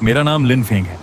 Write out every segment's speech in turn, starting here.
मेरा नाम लिन फेंग है।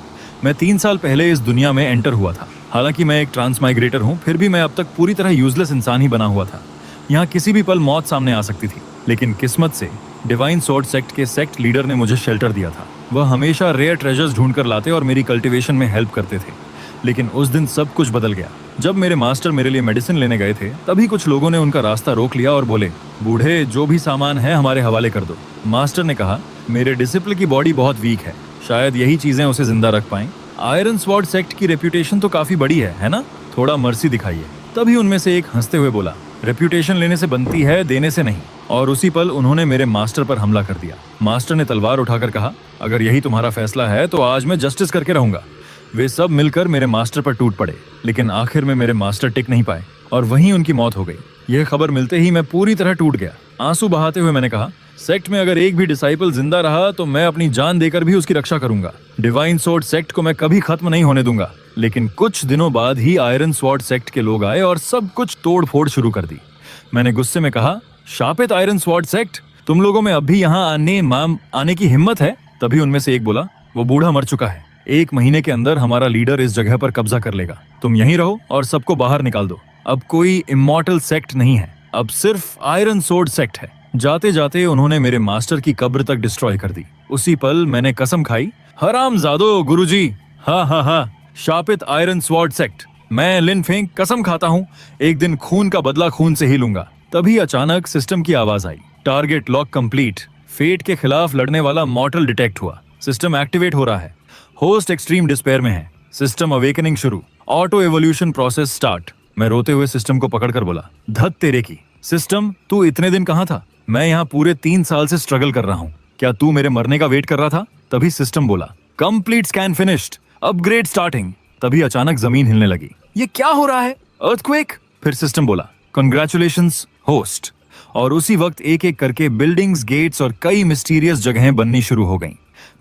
मैं 3 साल पहले इस दुनिया में एंटर हुआ था। हालांकि मैं एक ट्रांसमाइग्रेटर हूँ, फिर भी मैं अब तक पूरी तरह यूजलेस इंसान ही बना हुआ था। यहाँ किसी भी पल मौत सामने आ सकती थी, लेकिन किस्मत से डिवाइन स्वॉर्ड सेक्ट के सेक्ट लीडर ने मुझे शेल्टर दिया था। वह हमेशा रेयर ट्रेजर्स ढूंढ कर लाते और मेरी कल्टीवेशन में हेल्प करते थे। लेकिन उस दिन सब कुछ बदल गया। जब मेरे मास्टर मेरे लिए मेडिसिन लेने गए थे, तभी कुछ लोगों ने उनका रास्ता रोक लिया और बोले, बूढ़े, जो भी सामान है हमारे हवाले कर दो। मास्टर ने कहा, मेरे डिसिपल की बॉडी बहुत वीक है, शायद यही चीजें उसे जिंदा रख पाएं। आयरन स्वॉर्ड सेक्ट की रेप्यूटेशन तो काफी बड़ी है ना? थोड़ा मर्सी दिखाइए। तभी उनमें से एक हंसते हुए बोला, रेप्यूटेशन लेने से बनती है, देने से नहीं। और उसी पल उन्होंने मेरे मास्टर पर हमला कर दिया। मास्टर ने तलवार उठाकर कहा, अगर यही तुम्हारा फैसला है तो आज मैं जस्टिस करके रहूंगा। वे सब मिलकर मेरे मास्टर पर टूट पड़े, लेकिन आखिर में मेरे मास्टर टिक नहीं पाए और वहीं उनकी मौत हो गई। यह खबर मिलते ही मैं पूरी तरह टूट गया। आंसू बहाते हुए मैंने कहा, सेक्ट में अगर एक भी डिसाइपल जिंदा रहा तो मैं अपनी जान देकर भी उसकी रक्षा करूंगा। डिवाइन स्वॉर्ड सेक्ट को मैं कभी खत्म नहीं होने दूंगा। लेकिन कुछ दिनों बाद ही आयरन स्वॉर्ड सेक्ट के लोग आए और सब कुछ तोड़ फोड़ शुरू कर दी। मैंने गुस्से में कहा, शापित आयरन स्वॉर्ड सेक्ट, तुम लोगों में अब भी यहाँ आने की हिम्मत है? तभी उनमें से एक बोला, वो बूढ़ा मर चुका है। 1 महीने के अंदर हमारा लीडर इस जगह पर कब्जा कर लेगा। तुम यहीं रहो और सबको बाहर निकाल दो। अब कोई इमॉर्टल सेक्ट नहीं है, अब सिर्फ आयरन स्वॉर्ड सेक्ट है। जाते जाते उन्होंने मेरे मास्टर की कब्र तक डिस्ट्रॉय कर दी। उसी पल मैंने कसम खाई, हरामजादो गुरुजी, हा, शापित आयरन स्वॉर्ड सेक्ट, मैं लिन फेंग कसम खाता हूँ, एक दिन खून का बदला खून से ही लूंगा। तभी अचानक सिस्टम की आवाज आई, टारगेट लॉक कंप्लीट। फेट के खिलाफ लड़ने वाला मॉर्टल डिटेक्ट हुआ। सिस्टम एक्टिवेट हो रहा है। होस्ट एक्सट्रीम डिस्पेयर में है। सिस्टम अवेकनिंग शुरू। Auto evolution process start. मैं रोते हुए सिस्टम को पकड़कर बोला, धत तेरे की। सिस्टम, तू इतने दिन कहाँ था? मैं यहाँ पूरे 3 साल से स्ट्रगल कर रहा हूँ। क्या तू मेरे मरने का वेट कर रहा था? तभी सिस्टम बोला, complete scan finished, upgrade starting. तभी अचानक जमीन हिलने लगी। ये क्या हो रहा है? अर्थक्वेक? फिर सिस्टम बोला, कंग्रेचुलेशंस होस्ट। और उसी वक्त एक एक करके बिल्डिंग्स, गेट्स और कई मिस्टीरियस जगहें बननी शुरू हो गईं।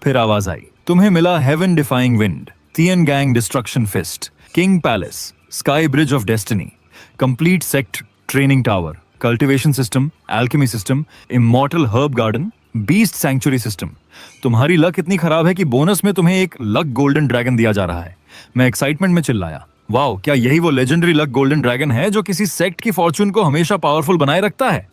फिर आवाज आई, तुम्हें मिला heaven defying wind, Tian Gang destruction fist, king palace, sky bridge of destiny, complete sect training tower, cultivation system, alchemy system, immortal herb garden, beast sanctuary system. तुम्हारी लक इतनी खराब है कि बोनस में तुम्हें एक लक गोल्डन ड्रैगन दिया जा रहा है। मैं एक्साइटमेंट में चिल्लाया, वाओ, क्या यही वो लेजेंडरी लक गोल्डन ड्रैगन है जो किसी सेक्ट की फॉर्चून को हमेशा पावरफुल बनाए रखता है?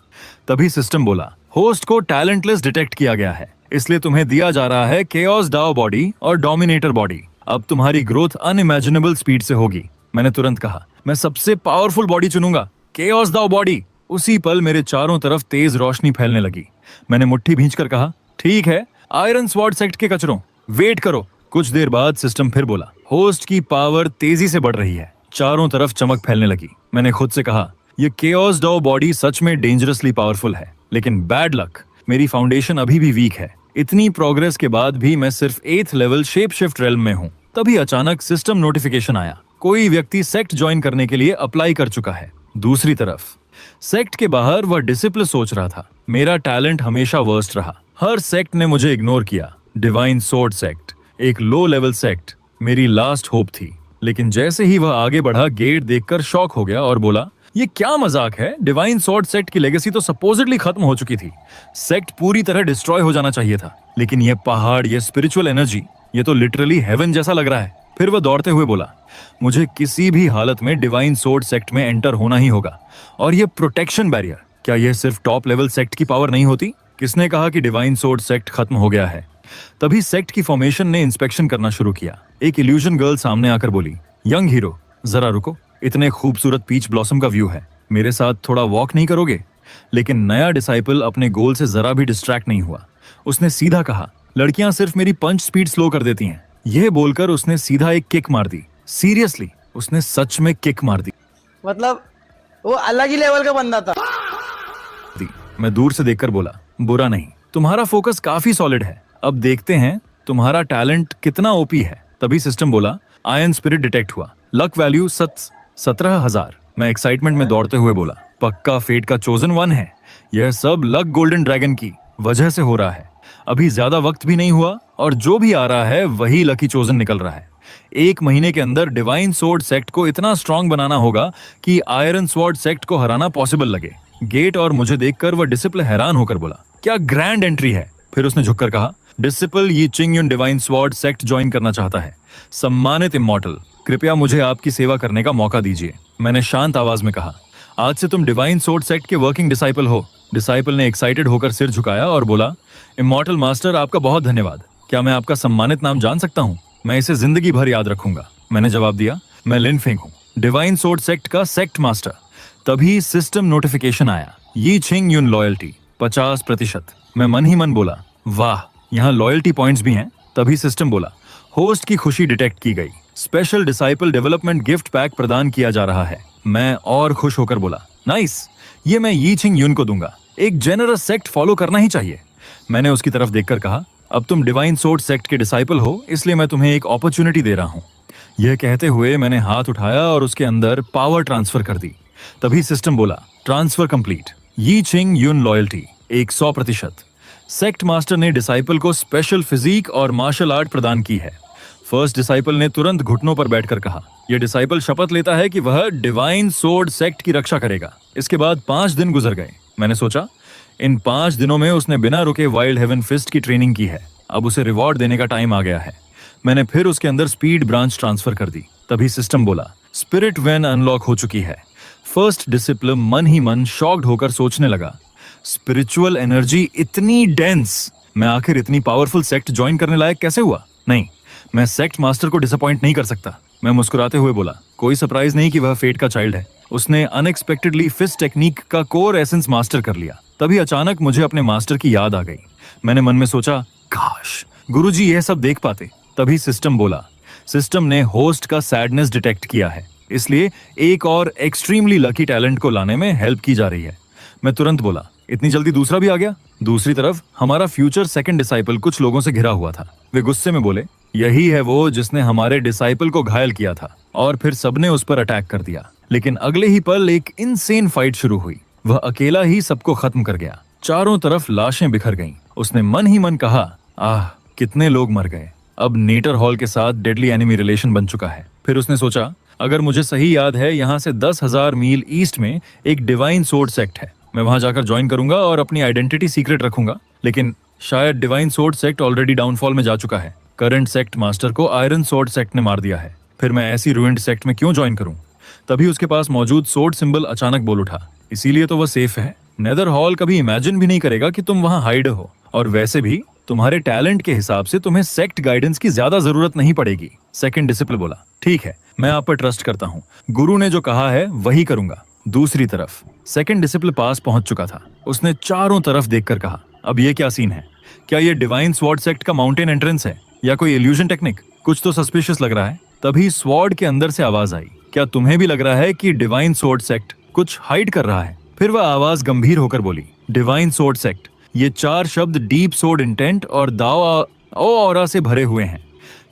तभी सिस्टम बोला, होस्ट को टैलेंटलेस डिटेक्ट किया गया है, इसलिए तुम्हें दिया जा रहा है केओस डाओ बॉडी और डोमिनेटर बॉडी। अब तुम्हारी ग्रोथ अनइमेजिनेबल स्पीड से होगी। मैंने तुरंत कहा, मैं सबसे पावरफुल बॉडी चुनूंगा, केओस डाओ बॉडी। उसी पल मेरे चारों तरफ तेज रोशनी फैलने लगी। मैंने मुट्ठी भींचकर कहा, ठीक है आयरन स्वॉर्ड सेक्ट के कचरों, वेट करो। कुछ देर बाद सिस्टम फिर बोला, होस्ट की पावर तेजी से बढ़ रही है। चारों तरफ चमक फैलने लगी। मैंने खुद से कहा, ये केओस डाओ बॉडी सच में डेंजरसली पावरफुल है, लेकिन बैड लक, मेरी फाउंडेशन अभी भी वीक है। इतनी प्रोग्रेस के बाद भी मैं सिर्फ 8th level shape shift realm में हूँ। तभी अचानक सिस्टम नोटिफिकेशन आया, कोई व्यक्ति सेक्ट ज्वाइन करने के लिए अप्लाई कर चुका है। दूसरी तरफ सेक्ट के बाहर वह डिसिप्लिन सोच रहा था, मेरा टैलेंट हमेशा वर्स्ट रहा। हर सेक्ट ने मुझे इग्नोर किया। डिवाइन स्वॉर्ड सेक्ट, एक लो लेवल सेक्ट, मेरी लास्ट होप थी। लेकिन जैसे ही वह आगे बढ़ा, गेट देखकर शॉक हो गया और बोला, ये क्या मजाक है? डिवाइन स्वॉर्ड सेक्ट की लेगेसी तो सपोजिटली खत्म हो चुकी थी। सेक्ट पूरी तरह डिस्ट्रॉय हो जाना चाहिए था। लेकिन ये पहाड़, ये स्पिरिचुअल एनर्जी, ये तो लिटरली हेवन जैसा लग रहा है। फिर वह दौड़ते हुए बोला, मुझे किसी भी हालत में डिवाइन स्वॉर्ड सेक्ट में एंटर होना ही होगा। और ये प्रोटेक्शन बैरियर, क्या यह सिर्फ टॉप लेवल सेक्ट की पावर नहीं होती? किसने कहा कि डिवाइन स्वॉर्ड सेक्ट खत्म हो गया है? तभी सेक्ट की फॉर्मेशन ने इंस्पेक्शन करना शुरू किया। एक इल्यूजन गर्ल सामने आकर बोली, यंग हीरो, जरा रुको, इतने खूबसूरत पीच ब्लॉसम का व्यू है, मेरे साथ थोड़ा वॉक नहीं करोगे? लेकिन नया डिसाइपल अपने गोल से जरा भी डिस्ट्रैक्ट नहीं हुआ। उसने सीधा कहा, लड़कियां सिर्फ मेरी पंच स्पीड स्लो कर देती हैं। यह बोलकर उसने सीधा एक किक मार दी। सीरियसली, उसने सच में किक मार दी। मतलब वो अलग ही लेवल का बंदा था। मैं दूर से देखकर बोला, बुरा नहीं, तुम्हारा फोकस काफी सॉलिड है। अब देखते हैं तुम्हारा टैलेंट कितना ओपी है। तभी सिस्टम बोला, आयरन स्पिरिट डिटेक्ट हुआ, लक वैल्यू 17,000। मैं एक्साइटमेंट में दौड़ते हुए बोला, पक्का फेट का चोजन वन है। यह सब लक गोल्डन ड्रैगन की वजह से हो रहा है। अभी ज्यादा वक्त भी नहीं हुआ और जो भी आ रहा है वही लकी चोजन निकल रहा है। 1 महीने के अंदर डिवाइन स्वॉर्ड सेक्ट को इतना स्ट्रांग बनाना होगा कि आयरन स्वॉर्ड सेक्ट को हराना पॉसिबल लगे। गेट और मुझे देखकर वह डिसिप्लिन हैरान होकर बोला, क्या ग्रैंड एंट्री है। फिर उसने झुककर कहा, डिसिपल यी चिंग युन डिवाइन स्वॉर्ड सेक्ट ज्वाइन करना चाहता है। सम्मानित इमॉर्टल, कृपया मुझे आपकी सेवा करने का मौका दीजिए। मैंने शांत आवाज में कहा, आज से तुम डिवाइन स्वॉर्ड सेक्ट के वर्किंग डिसाइपल हो। डिसाइपल ने एक्साइटेड होकर सिर झुकाया और बोला, इमॉर्टल मास्टर, आपका बहुत धन्यवाद। क्या मैं आपका सम्मानित नाम जान सकता हूँ? मैं इसे जिंदगी भर याद रखूंगा। मैंने जवाब दिया, मैं लिन फेंग हूँ, डिवाइन स्वॉर्ड सेक्ट का सेक्ट मास्टर। तभी सिस्टम नोटिफिकेशन आया, यी चिंग युन लॉयल्टी 50%। मैं मन ही मन बोला, वाह, यहाँ लॉयल्टी पॉइंट्स भी हैं। तभी सिस्टम बोला, होस्ट की खुशी डिटेक्ट की गई, special disciple development gift pack प्रदान किया जा रहा है। मैं और खुश होकर बोला, नाइस, ये मैं यी चिंग युन को दूंगा। एक जेनरस सेक्ट फॉलो करना ही चाहिए। मैंने उसकी तरफ देखकर कहा, अब तुम डिवाइन स्वॉर्ड सेक्ट के डिसाइपल हो, इसलिए मैं तुम्हें एक अपॉर्चुनिटी दे रहा हूँ। यह कहते हुए मैंने हाथ उठाया और उसके अंदर पावर ट्रांसफर कर दी। तभी सिस्टम बोला, ट्रांसफर कंप्लीट, यी चिंग युन लॉयल्टी 100%। सेक्ट मास्टर ने डिसाइपल को स्पेशल फिजिक और मार्शल आर्ट प्रदान की है। फर्स्ट डिसाइपल ने तुरंत घुटनों पर बैठकर कहा, यह डिसाइपल शपथ लेता है कि वह डिवाइन स्वॉर्ड सेक्ट की रक्षा करेगा। इसके बाद 5 दिन गुजर गए। मैंने सोचा, इन 5 दिनों में उसने बिना रुके वाइल्ड हेवन फिस्ट की ट्रेनिंग की है। अब उसे रिवॉर्ड देने का टाइम आ गया है। मैंने फिर उसके अंदर स्पीड ब्रांच ट्रांसफर कर दी। तभी सिस्टम बोला, स्पिरिट वैन अनलॉक हो चुकी है। फर्स्ट डिसिप्लिन मन ही मन शॉक्ड होकर सोचने लगा, स्पिरिचुअल एनर्जी इतनी डेंस, मैं आखिर इतनी पावरफुल सेक्ट ज्वाइन करने लायक कैसे हुआ? नहीं, मैं सेक्ट मास्टर को डिसअपॉइंट नहीं कर सकता। मैं मुस्कुराते हुए बोला, कोई सरप्राइज नहीं कि वह फेट का चाइल्ड है। उसने अनएक्सपेक्टेडली फिस्ट टेक्निक का कोर एसेंस मास्टर कर लिया। तभी अचानक मुझे अपने मास्टर की याद आ गई। मैंने मन में सोचा, काश गुरुजी यह सब देख पाते। तभी सिस्टम बोला, सिस्टम ने होस्ट का सैडनेस डिटेक्ट किया है, इसलिए एक और एक्सट्रीमली लकी टैलेंट को लाने में हेल्प की जा रही है। मैं तुरंत बोला, इतनी जल्दी दूसरा भी आ गया? दूसरी तरफ हमारा फ्यूचर सेकंड डिसाइपल कुछ लोगों से घिरा हुआ था। वे गुस्से में बोले, यही है वो जिसने हमारे डिसाइपल को घायल किया था। और फिर सबने उस पर अटैक कर दिया। लेकिन अगले ही पल एक इनसेन फाइट शुरू हुई। वह अकेला ही सबको खत्म कर गया। चारों तरफ लाशें बिखर गईं। उसने मन ही मन कहा, आह, कितने लोग मर गए। अब नेटर हॉल के साथ डेडली एनिमी रिलेशन बन चुका है। फिर उसने सोचा, अगर मुझे सही याद है, यहाँ से 10,000 मील ईस्ट में एक डिवाइन स्वॉर्ड सेक्ट है। मैं वहां जाकर ज्वाइन करूंगा और अपनी आइडेंटिटी सीक्रेट रखूंगा। लेकिन शायद divine sword sect already downfall में जा चुका है। करंट सेक्ट मास्टर को आयरन स्वॉर्ड सेक्ट ने मार दिया है। फिर मैं ऐसी रूइंड सेक्ट में क्यों ज्वाइन करूं? तभी उसके पास मौजूद स्वॉर्ड सिंबल अचानक बोल उठा, इसीलिए तो वह सेफ है। नेदर हॉल कभी इमेजिन भी नहीं करेगा कि तुम वहां हाइड हो। और वैसे भी तुम्हारे टैलेंट के हिसाब से तुम्हें सेक्ट गाइडेंस की ज्यादा जरूरत नहीं पड़ेगी। सेकंड डिसिप्लिन बोला, ठीक है, मैं आप पर ट्रस्ट करता हूँ। गुरु ने जो कहा है वही करूंगा। दूसरी तरफ सेकंड डिसिप्लिन पास पहुंच चुका था। उसने चारों तरफ देखकर कहा, अब ये क्या सीन है? क्या ये डिवाइन स्वॉर्ड सेक्ट का माउंटेन एंट्रेंस है या कोई इल्यूजन टेक्निक? कुछ तो सस्पिशियस लग रहा है। तभी स्वॉर्ड के अंदर से आवाज आई, क्या तुम्हें भी लग रहा है कि डिवाइन स्वॉर्ड सेक्ट कुछ हाइड कर रहा है? फिर वह आवाज गंभीर होकर बोली, डिवाइन स्वॉर्ड सेक्ट, ये 4 शब्द डीप स्वॉर्ड इंटेंट और दावा ऑरा से भरे हुए हैं।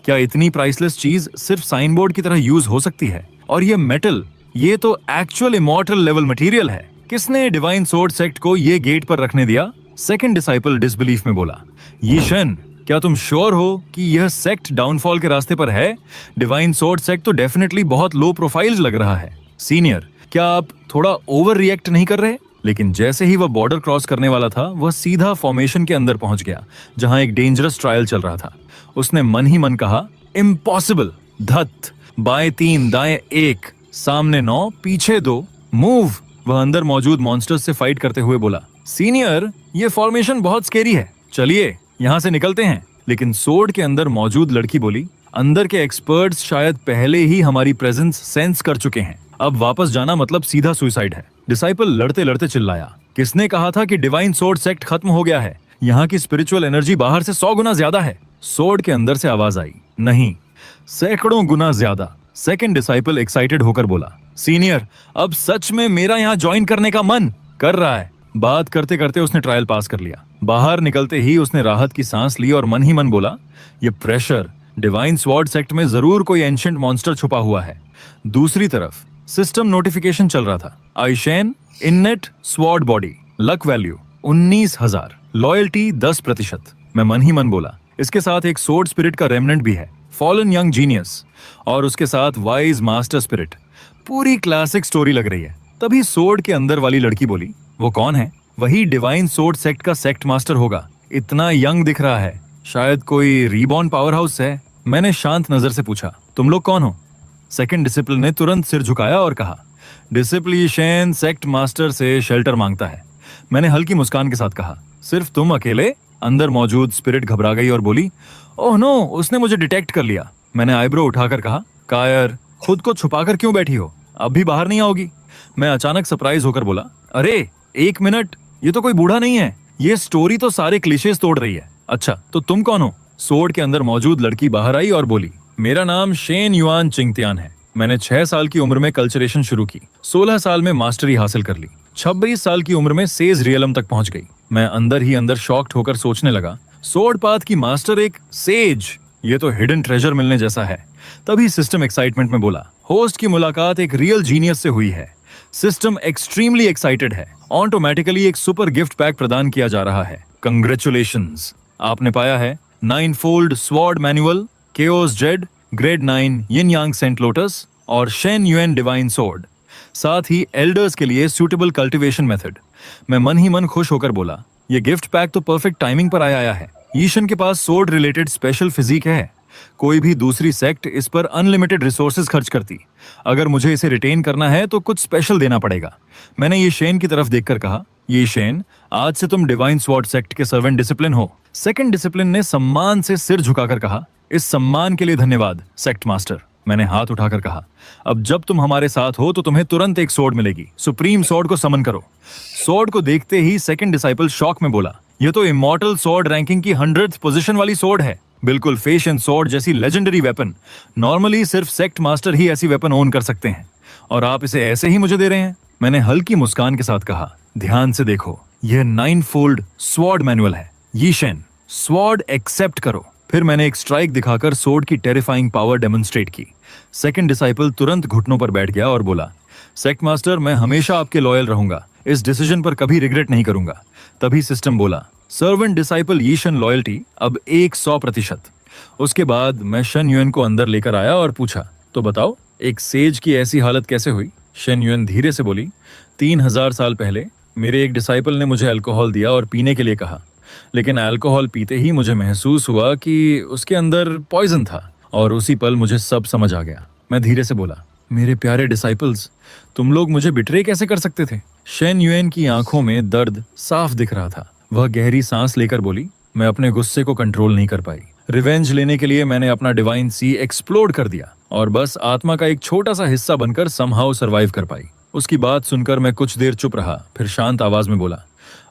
क्या इतनी प्राइसलेस चीज सिर्फ साइन बोर्ड की तरह यूज हो सकती है? और ये मेटल, ये तो एक्चुअल इमॉर्टल लेवल मटेरियल है। किसने डिवाइन स्वॉर्ड सेक्ट को ये गेट पर रखने दिया? सेकंड डिसाइपल डिसबिलीफ में बोला, यीशन, क्या तुम श्योर हो कि यह सेक्ट डाउनफॉल के रास्ते पर है? डिवाइन स्वॉर्ड सेक्ट तो डेफिनेटली बहुत लो प्रोफाइल लग रहा है। सीनियर, क्या आप थोड़ा ओवर रिएक्ट नहीं कर रहे? लेकिन जैसे ही वह बॉर्डर क्रॉस करने वाला था, वह सीधा फॉर्मेशन के अंदर पहुंच गया, जहां एक डेंजरस ट्रायल चल रहा था। उसने मन ही मन कहा, इम्पॉसिबल, धत, बाएं 3, दाएं 1, सामने 9, पीछे 2, मूव। वह अंदर मौजूद मॉन्स्टर्स से फाइट करते हुए बोला, सीनियर, ये फॉर्मेशन बहुत स्केरी है, चलिए यहाँ से निकलते हैं। लेकिन सोर्ड के अंदर मौजूद लड़की बोली, अंदर के एक्सपर्ट्स शायद पहले ही हमारी प्रेजेंस सेंस कर चुके हैं। अब वापस जाना मतलब सीधा सुसाइड है। डिसाइपल लड़ते लड़ते चिल्लाया, किसने कहा था कि डिवाइन स्वॉर्ड सेक्ट खत्म हो गया है? यहाँ की स्पिरिचुअल एनर्जी बाहर से 100 गुना ज्यादा है। सोर्ड के अंदर से आवाज आई, नहीं, सैकड़ों गुना ज्यादा। सेकंड डिसाइपल एक्साइटेड होकर बोला, सीनियर, अब सच में मेरा यहाँ ज्वाइन करने का मन कर रहा है। बात करते करते उसने ट्रायल पास कर लिया। बाहर निकलते ही उसने राहत की सांस ली और मन ही मन बोला, ये प्रेशर, डिवाइन स्वॉर्ड सेक्ट में जरूर कोई एंशिएंट मॉन्स्टर छुपा हुआ है। दूसरी तरफ सिस्टम नोटिफिकेशन चल रहा था, आइशेन इननेट sword body, luck value 19,000, loyalty 10%। मैं मन ही मन बोला, इसके साथ एक स्वॉर्ड स्पिरिट का रेमनेंट भी है, फॉलन यंग जीनियस, और उसके साथ वाइज मास्टर स्पिरिट। पूरी क्लासिक स्टोरी लग रही है। तभी स्वॉर्ड के अंदर वाली लड़की बोली, वो कौन है? वही डिवाइन सोर्ड सेक्ट का सेक्ट मास्टर होगा। इतना यंग दिख रहा है, शायद कोई रीबॉर्न पावर हाउस है। मैंने शांत नजर से पूछा, तुम लोग कौन हो? सेकंड डिसिप्लिन ने तुरंत सिर झुकाया और कहा, डिसिप्लिशन सेक्ट मास्टर से शेल्टर मांगता है। मैंने हल्की मुस्कान के साथ कहा, सिर्फ तुम अकेले? अंदर मौजूद स्पिरिट घबरा गई और बोली, ओह नो, उसने मुझे डिटेक्ट कर लिया। मैंने आईब्रो उठाकर कहा, कायर, खुद को छुपाकर क्यों बैठी हो? अब भी बाहर नहीं आओगी? मैं अचानक सरप्राइज होकर बोला, अरे एक मिनट, ये तो कोई बूढ़ा नहीं है। ये स्टोरी तो सारे क्लिशेज तोड़ रही है। अच्छा, तो तुम कौन हो? सोर्ड के अंदर मौजूद लड़की बाहर आई और बोली, मेरा नाम शेन युआन चिंगतियान है। मैंने 6 साल की उम्र में कल्चरेशन शुरू की, 16 साल में मास्टरी हासिल कर ली, 26 साल की उम्र में सेज रियलम तक पहुंच गई। मैं अंदर ही अंदर शॉक्ड होकर सोचने लगा, सोर्ड पाथ की मास्टर एक सेज, ये तो हिडन ट्रेजर मिलने जैसा है। तभी सिस्टम एक्साइटमेंट में बोला, होस्ट की मुलाकात एक रियल जीनियस से हुई है। सिस्टम एक्सट्रीमली एक्साइटेड है। ऑटोमेटिकली एक सुपर गिफ्ट पैक प्रदान किया जा रहा है। कंग्रेचुलेशंस, आपने पाया है 9 fold sword manual, chaos Z, grade 9 यिन यांग सेंट लोटस और शेन युएन डिवाइन सोर्ड, साथ ही एल्डर्स के लिए सूटेबल कल्टीवेशन मेथड। मैं मन ही मन खुश होकर बोला, ये गिफ्ट पैक तो परफेक्ट टाइमिंग पर आया है। ईशन के पास सोर्ड रिलेटेड स्पेशल फिजिक है। कोई भी दूसरी सेक्ट इस पर अनलिमिटेड रिसोर्सेज खर्च करती। अगर मुझे इसे रिटेन करना है तो कुछ स्पेशल देना पड़ेगा। मैंने ये शेन की तरफ देखकर कहा, ये शेन, आज से तुम डिवाइन स्वॉर्ड सेक्ट के सर्वेंट डिसिप्लिन हो। सेकंड डिसिप्लिन ने सम्मान से सिर झुकाकर कहा, इस सम्मान के लिए धन्यवाद सेक्ट मास्टर। मैंने हाथ उठाकर कहा, अब जब तुम हमारे साथ हो तो तुम्हें तुरंत एक सोर्ड मिलेगी। सुप्रीम सोर्ड को समन करो। सोर्ड को देखते ही सेकंड डिसाइपल शॉक में बोला, यह तो इमॉर्टल सोर्ड रैंकिंग की 100th पोजीशन वाली सोर्ड है। बिल्कुल फेश एंड सोर्ड जैसी लेजेंडरी वेपन। नॉर्मली सिर्फ सेक्ट मास्टर ही ऐसी वेपन ओन कर सकते हैं, और आप इसे ऐसे ही मुझे दे रहे हैं। मैंने हल्की मुस्कान के साथ कहा, ध्यान से देखो, यह 9 फोल्ड स्वॉर्ड मैनुअल है। यीशेन, स्वॉर्ड एक्सेप्ट करो। फिर मैंने एक स्ट्राइक दिखाकर सोर्ड की टेरिफाइंग पावर डेमोन्स्ट्रेट की। सेकंड डिसाइपल तुरंत घुटनों पर बैठ गया और बोला, सेक्ट मास्टर, मैं हमेशा आपके लॉयल रहूंगा। इस डिसीजन पर कभी रिग्रेट नहीं करूंगा। तभी सिस्टम बोला, सर्वेंट डिसाइपल यीशन लॉयल्टी अब 100%। उसके बाद मैं शन युएन को अंदर लेकर आया और पूछा, तो बताओ, एक सेज की ऐसी हालत कैसे हुई? शन युएन धीरे से बोली, 3000 साल पहले मेरे एक डिसाइपल ने मुझे अल्कोहल दिया और पीने के लिए कहा, लेकिन अल्कोहल पीते ही मुझे महसूस हुआ कि उसके अंदर पॉइजन था, और उसी पल मुझे सब समझ आ गया। मैं धीरे से बोला, मेरे प्यारे डिसाइपल्स, तुम लोग मुझे बिट्रे कैसे कर सकते थे? शेन युएन की आंखों में दर्द साफ दिख रहा था। वह गहरी सांस लेकर बोली, मैं अपने गुस्से को कंट्रोल नहीं कर पाई। रिवेंज लेने के लिए मैंने अपना डिवाइन सी एक्सप्लोड कर दिया, और बस आत्मा का एक छोटा सा हिस्सा बनकर समहाउ सरवाइव कर पाई। उसकी बात सुनकर मैं कुछ देर चुप रहा, फिर शांत आवाज में बोला,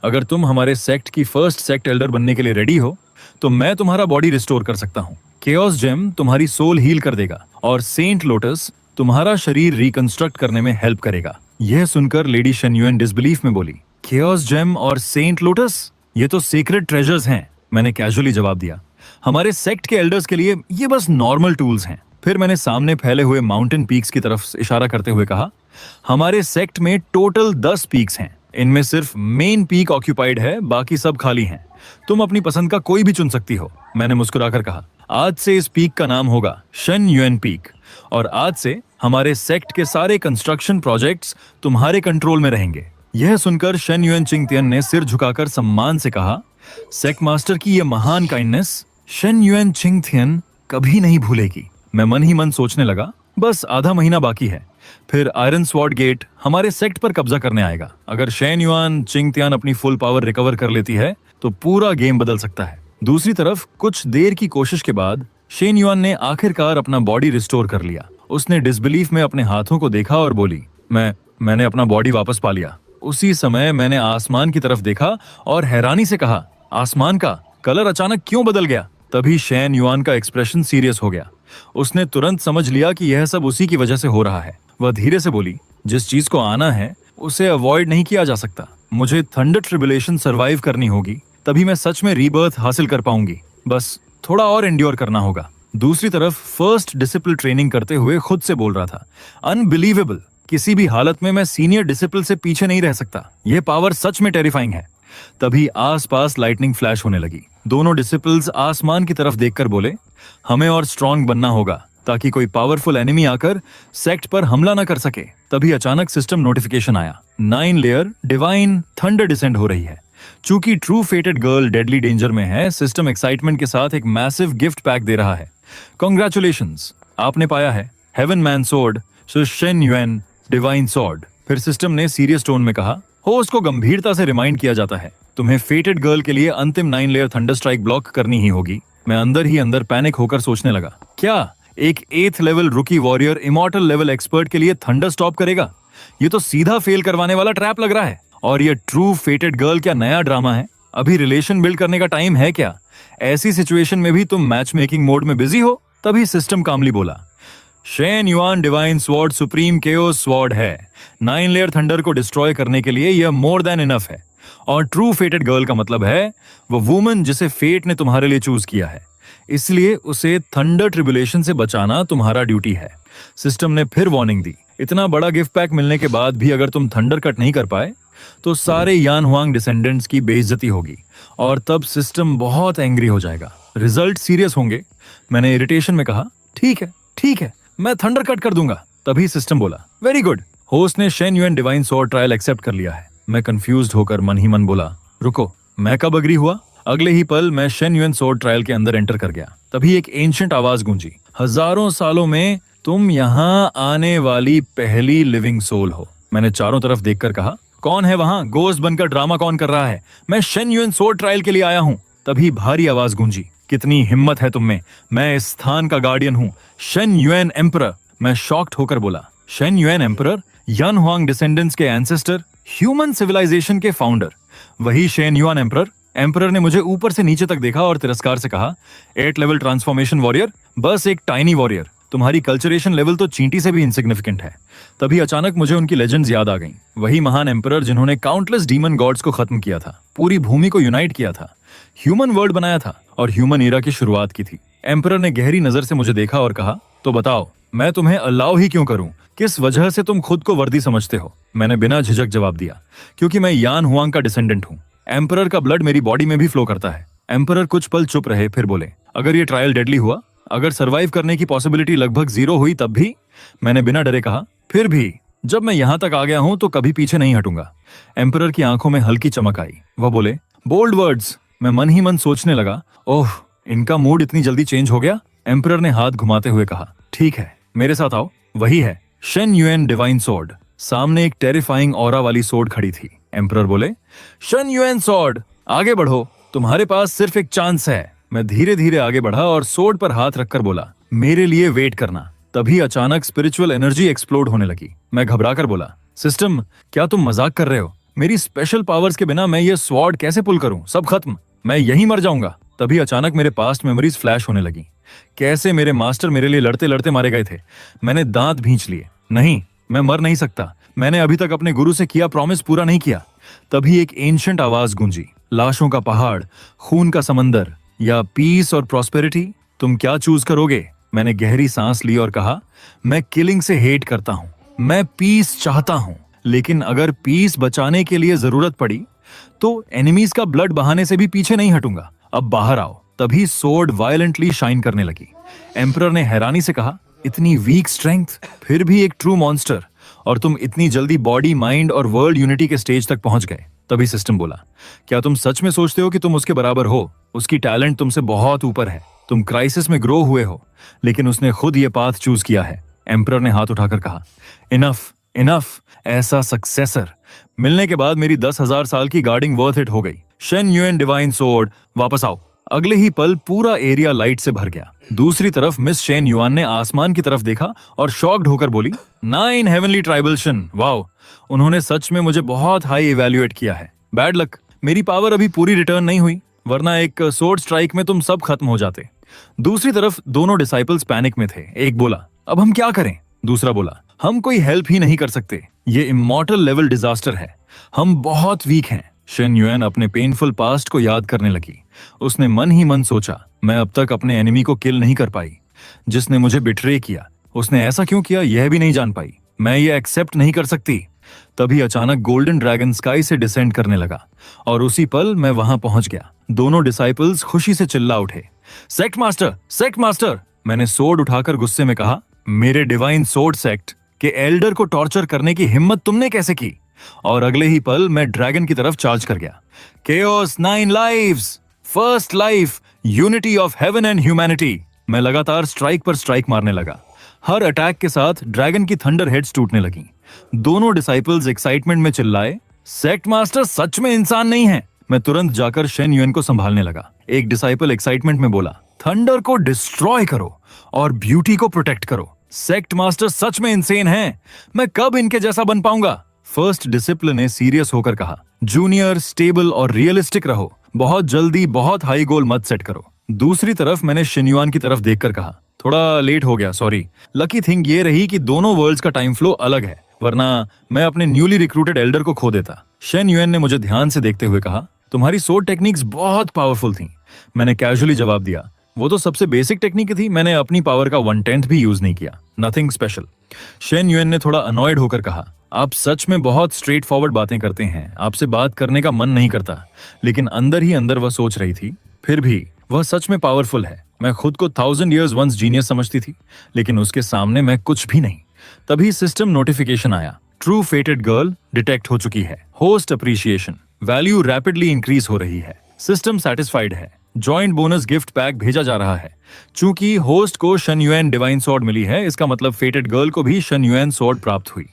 अगर तुम हमारे सेक्ट की फर्स्ट सेक्ट एल्डर बनने के लिए रेडी हो तो मैं तुम्हारा बॉडी रिस्टोर कर सकता हूँ। केओस जेम तुम्हारी सोल हील कर देगा, और सेंट लोटस तुम्हारा शरीर रिकंस्ट्रक्ट करने में हेल्प करेगा। यह सुनकर लेडी शन युएन डिसबिलीफ में बोली, केओस जेम और सेंट लोटस, ये तो सीक्रेट ट्रेजर्स हैं। मैंने कैजुअली जवाब दिया, हमारे सेक्ट के एल्डर्स के लिए ये बस नॉर्मल टूल्स हैं। फिर मैंने सामने फैले हुए माउंटेन पीक्स की तरफ इशारा करते हुए कहा, हमारे सेक्ट में टोटल 10 पीक्स हैं। इनमें सिर्फ मेन पीक ऑक्यूपाइड है, बाकी सब खाली हैं। तुम अपनी पसंद का कोई भी चुन सकती हो। मैंने मुस्कुराकर कहा, आज से इस पीक का नाम होगा शन युएन पीक, और आज से हमारे सेक्ट के सारे कंस्ट्रक्शन प्रोजेक्ट्स तुम्हारे कंट्रोल में रहेंगे। यह सुनकर शन युएन चिंगतियन ने सिर झुकाकर सम्मान से कहा, सेक्ट मास्टर की यह महान काइंडनेस शन युएन चिंगतियन कभी नहीं भूलेगी। मैं मन ही मन सोचने लगा, बस आधा महीना बाकी है, फिर आयरन स्वॉर्ड गेट हमारे सेक्ट पर कब्जा करने आएगा। अगर शेन युआन चिंगतियान अपनी फुल पावर रिकवर कर लेती है तो पूरा गेम बदल सकता है। दूसरी तरफ कुछ देर की कोशिश के बाद शेन युआन ने आखिरकार अपना बॉडी रिस्टोर कर लिया। उसने डिसबिलीफ में अपने हाथों को देखा और बोली, मैंने अपना बॉडी वापस पा लिया। उसी समय मैंने आसमान की तरफ देखा और हैरानी से कहा, आसमान का कलर अचानक क्यों बदल गया? तभी शेन युआन का एक्सप्रेशन सीरियस हो गया। उसने तुरंत समझ लिया कि यह सब उसी की वजह से हो रहा है। वह धीरे से बोली, जिस चीज को आना है उसे अवॉइड नहीं किया जा सकता। मुझे थंडर ट्रिबुलेशन सरवाइव करनी होगी, तभी मैं सच में रीबर्थ हासिल कर पाऊंगी। बस थोड़ा और एंड्योर करना होगा। दूसरी तरफ फर्स्ट डिसिपल ट्रेनिंग करते हुए खुद से बोल रहा था, अनबिलीवेबल, किसी भी हालत में मैं सीनियर डिसिपल से पीछे नहीं रह सकता। यह पावर सच में टेरिफाइंग है। तभी आसपास लाइटनिंग फ्लैश होने लगी। दोनों डिसिपल्स आसमान की तरफ देखकर बोले, हमें और स्ट्रांग बनना होगा। ताकि कोई पावरफुल एनिमी आकर सेक्ट पर हमला ना कर सके। तभी अचानक सिस्टम नोटिफिकेशन आया, 9 लेयर डिवाइन थंडर डिसेंड हो रही है। चूंकि ट्रू फेटेड गर्ल डेडली डेंजर में है, सिस्टम एक्साइटमेंट के साथ एक मैसिव गिफ्ट पैक दे रहा है। कॉन्ग्रेचुलेशंस, आपने पाया है heaven man sword Shen Yuan divine sword. फिर सिस्टम ने सीरियस टोन में कहा, होस्ट को गंभीरता से रिमाइंड किया जाता है, तुम्हें फेटेड गर्ल के लिए अंतिम 9 लेयर थंडर स्ट्राइक ब्लॉक करनी ही होगी। मैं अंदर ही अंदर पैनिक होकर सोचने लगा, क्या एक 8th लेवल रुकी वॉरियर इमॉर्टल लेवल एक्सपर्ट के लिए थंडर स्टॉप करेगा? ये तो सीधा फेल करवाने वाला ट्रैप लग रहा है। और ये ट्रू फेटेड गर्ल क्या नया ड्रामा है? अभी रिलेशन बिल्ड करने का टाइम है क्या? ऐसी सिचुएशन में भी तुम मैच मेकिंग मोड में बिजी हो? तभी सिस्टम कामली बोला, Shane yuan divine sword supreme chaos sword है। 9 लेयर थंडर को डिस्ट्रॉय करने के लिए यह मोर देन इनफ है। और ट्रू फेटेड गर्ल का मतलब है वो वुमन जिसे फेट ने तुम्हारे लिए चूज किया है, इसलिए उसे थंडर ट्रिब्यूलेशन से बचाना तुम्हारा ड्यूटी है। सिस्टम ने फिर वार्निंग दी, इतना बड़ा गिफ्ट पैक मिलने के बाद भी अगर तुम थंडर कट नहीं कर पाए तो सारे यान हुआंग डिसेंडेंट्स की बेइज्जती होगी और तब सिस्टम बहुत एंग्री हो जाएगा। रिजल्ट सीरियस होंगे। मैंने इरिटेशन में कहा, ठीक है, मैं थंडर कट कर दूंगा। तभी सिस्टम बोला, वेरी गुड, होस्ट ने Shen Yuan divine sword trial accept कर लिया है। मैं कंफ्यूज्ड होकर मन ही मन बोला, रुको, मैं कब अग्री हुआ? अगले ही पल मैं शेन युएन स्वॉर्ड ट्रायल के अंदर एंटर कर गया। तभी एक एंशिएंट आवाज गूंजी, हजारों सालों में तुम यहाँ आने वाली पहली लिविंग सोल हो। मैंने चारों तरफ देखकर कहा, कौन है वहां? गोस्ट बनकर ड्रामा कौन कर रहा है? मैं शेन युएन स्वॉर्ड ट्रायल के लिए आया हूँ। तभी भारी आवाज गूंजी, कितनी हिम्मत है तुम में, मैं इस स्थान का गार्डियन हूँ, शेन युएन एम्परर। मैं शॉक्ड होकर बोला, शेन युएन एम्परर? यान हुआंग डिसेंडेंट्स के एंसेस्टर, ह्यूमन सिविलाइजेशन के फाउंडर, वही शेन युआन एम्परर। एम्परर ने मुझे ऊपर से नीचे तक देखा और तिरस्कार से कहा, 8 लेवल ट्रांसफॉर्मेशन वॉरियर, बस एक टाइनी वॉरियर, तुम्हारी कल्चरेशन लेवल तो चींटी से भी इनसिग्निफिकेंट है। तभी अचानक मुझे उनकी लेजेंड्स याद आ गईं। वही महान एम्परर जिन्होंने काउंटलेस डीमन गॉड्स को खत्म किया था, पूरी भूमि को यूनाइट किया था, ह्यूमन वर्ल्ड बनाया था और ह्यूमन ईरा की शुरुआत की थी। एम्परर ने गहरी नजर से मुझे देखा और कहा, तो बताओ, मैं तुम्हें अलाउ ही क्यों करूं? किस वजह से तुम खुद को वर्दी समझते हो? मैंने बिना झिझक जवाब दिया, क्योंकि मैं यान हुआंग का डिसेंडेंट हूं। एम्परर का ब्लड मेरी बॉडी में भी फ्लो करता है। एम्परर कुछ पल चुप रहे, फिर बोले, अगर ये ट्रायल डेडली हुआ, अगर सरवाइव करने की पॉसिबिलिटी लगभग 0 हुई तब भी? मैंने बिना डरे कहा, फिर भी जब मैं यहां तक आ गया हूं तो कभी पीछे नहीं हटूंगा। एम्परर की आंखों में हल्की चमक आई। वह बोले, बोल्ड वर्ड्स। मैं मन ही मन सोचने लगा, ओह, इनका मूड इतनी जल्दी चेंज हो गया। एम्परर ने हाथ घुमाते हुए कहा, ठीक है, मेरे साथ आओ। वही है शेन युएन डिवाइन स्वॉर्ड। सामने एक टेरिफाइंग ऑरा वाली स्वॉर्ड खड़ी थी। एम्परर बोले, शेन युएन स्वॉर्ड, आगे बढ़ो, तुम्हारे पास सिर्फ एक चांस है। मैं धीरे धीरे आगे बढ़ा और स्वॉर्ड पर हाथ रखकर बोला, मेरे लिए वेट करना। तभी अचानक स्पिरिचुअल एनर्जी एक्सप्लोड होने लगी। मैं घबरा कर बोला, सिस्टम, क्या तुम मजाक कर रहे हो? मेरी स्पेशल पावर्स के बिना मैं ये स्वॉर्ड कैसे पुल करूं? सब खत्म, मैं यहीं मर जाऊंगा। तभी अचानक मेरे पास्ट मेमोरीज फ्लैश होने लगी, कैसे मेरे मास्टर मेरे लिए लड़ते लड़ते मारे गए थे। मैंने दांत भींच लिए, नहीं, मैं मर नहीं सकता, मैंने अभी तक अपने गुरु से किया प्रॉमिस पूरा नहीं किया। तभी एक एंशिएंट आवाज गूंजी, लाशों का पहाड़, खून का समंदर या पीस और प्रॉस्पेरिटी, तुम क्या चूज करोगे? मैंने गहरी सांस ली और कहा, मैं किलिंग से हेट करता हूं, मैं पीस चाहता हूं, लेकिन अगर पीस बचाने के लिए जरूरत पड़ी तो एनिमीज का ब्लड बहाने से भी पीछे नहीं हटूंगा। अब बाहर आओ। तभी सोर्ड वायलेंटली शाइन करने लगी। एम्परर ने हैरानी से कहा, इतनी वीक स्ट्रेंथ, फिर भी एक ट्रू मॉन्स्टर, और तुम इतनी जल्दी बॉडी, माइंड और वर्ल्ड यूनिटी के स्टेज तक पहुंच गए। तभी सिस्टम बोला, क्या तुम सच में सोचते हो कि तुम उसके बराबर हो? उसकी टैलेंट तुमसे बहुत ऊपर है। तुम क्राइसिस में ग्रो हुए हो, लेकिन उसने खुद ये पाथ चूज किया है। एम्परर ने हाथ उठाकर कहा, इनफ, इनफ, ऐसा सक्सेसर मिलने के बाद मेरी 10,000 साल की गार्डिंग वर्थ इट हो गई। शेन युएन डिवाइन स्वॉर्ड, वापस आओ। अगले ही पल पूरा एरिया लाइट से भर गया। दूसरी तरफ मिस शेन युआन ने आसमान की तरफ देखा और शॉक्ड होकर बोली, 9 हेवनली ट्राइबल्शन, वाओ, उन्होंने सच में मुझे बहुत हाई इवैल्यूएट किया है। बैड लक, मेरी पावर अभी पूरी रिटर्न नहीं हुई, वरना एक सोर्ड स्ट्राइक में तुम सब खत्म हो जाते। दूसरी तरफ दोनों डिसाइपल्स पैनिक में थे। एक बोला, अब हम क्या करें? दूसरा बोला, हम कोई हेल्प ही नहीं कर सकते, ये इमॉर्टल लेवल डिजास्टर है, हम बहुत वीक हैं। शेन युएन अपने पेनफुल पास्ट को याद करने लगी। उसने मन ही मन सोचा, मैं अब तक अपने एनिमी को किल नहीं कर पाई, जिसने मुझे बिट्रे किया। उसने ऐसा क्यों किया यह भी नहीं जान पाई। मैं ये एक्सेप्ट नहीं कर सकती। तभी अचानक गोल्डन ड्रैगन स्काई से डिसेंड करने लगा और उसी पल मैं वहां पहुंच गया। दोनों डिसाइपल्स खुशी से चिल्ला उठे, सेक्ट मास्टर, सेक्ट मास्टर। मैंने सोर्ड उठाकर गुस्से में कहा, मेरे डिवाइन सोर्ड सेक्ट के एल्डर को टॉर्चर करने की हिम्मत तुमने कैसे की? और अगले ही पल मैं ड्रैगन की तरफ चार्ज कर गया। Chaos 9 lives, first life, unity of heaven and humanity. मैं लगातार स्ट्राइक पर स्ट्राइक मारने लगा। हर अटैक के साथ ड्रैगन की थंडर हेड्स टूटने लगी। दोनों डिसाइपल्स एक्साइटमेंट में चिल्लाए, सेक्ट मास्टर सच में इंसान नहीं है। मैं तुरंत जाकर शेन युएन को संभालने लगा। एक डिसाइपल एक्साइटमेंट में बोला, थंडर को डिस्ट्रॉय करो और ब्यूटी को प्रोटेक्ट करो। सेक्ट मास्टर सच में इंसेन हैं। मैं कब इनके जैसा बन पाऊंगा? फर्स्ट डिसिप्लिन ने सीरियस होकर कहा, जूनियर, स्टेबल और रियलिस्टिक रहो। बहुत जल्दी बहुत हाई गोल मत सेट करो। दूसरी तरफ मैंने शिन्युआन की तरफ देखकर कहा, थोड़ा लेट हो गया, सॉरी। लकी थिंग ये रही कि दोनों वर्ल्ड्स का टाइम फ्लो अलग है, वरना मैं अपने न्यूली रिक्रूटेड एल्डर को खो देता। शेन युएन ने मुझे ध्यान से देखते हुए कहा, तुम्हारी सोर्ड टेक्निक्स बहुत पावरफुल थी। मैंने कैजुअली जवाब दिया, वो तो सबसे बेसिक टेक्निक थी, मैंने अपनी पावर का 1/10 भी यूज नहीं किया, नथिंग स्पेशल। शेन युएन ने थोड़ा अनॉयड होकर कहा, आप सच में बहुत स्ट्रेट फॉरवर्ड बातें करते हैं, आपसे बात करने का मन नहीं करता। लेकिन अंदर ही अंदर वह सोच रही थी, फिर भी वह सच में पावरफुल है। मैं खुद को 1000 years once जीनियस समझती थी, लेकिन उसके सामने मैं कुछ भी नहीं। तभी सिस्टम नोटिफिकेशन आया, ट्रू फेटेड गर्ल डिटेक्ट हो चुकी है। Host appreciation value rapidly increase हो रही है। सिस्टम सेटिस्फाइड है। जॉइंट बोनस गिफ्ट पैक भेजा जा रहा है। चूंकि होस्ट को शन युएन डिवाइन स्वॉर्ड मिली है, इसका मतलब फेटेड गर्ल को भी शन युएन स्वॉर्ड प्राप्त हुई।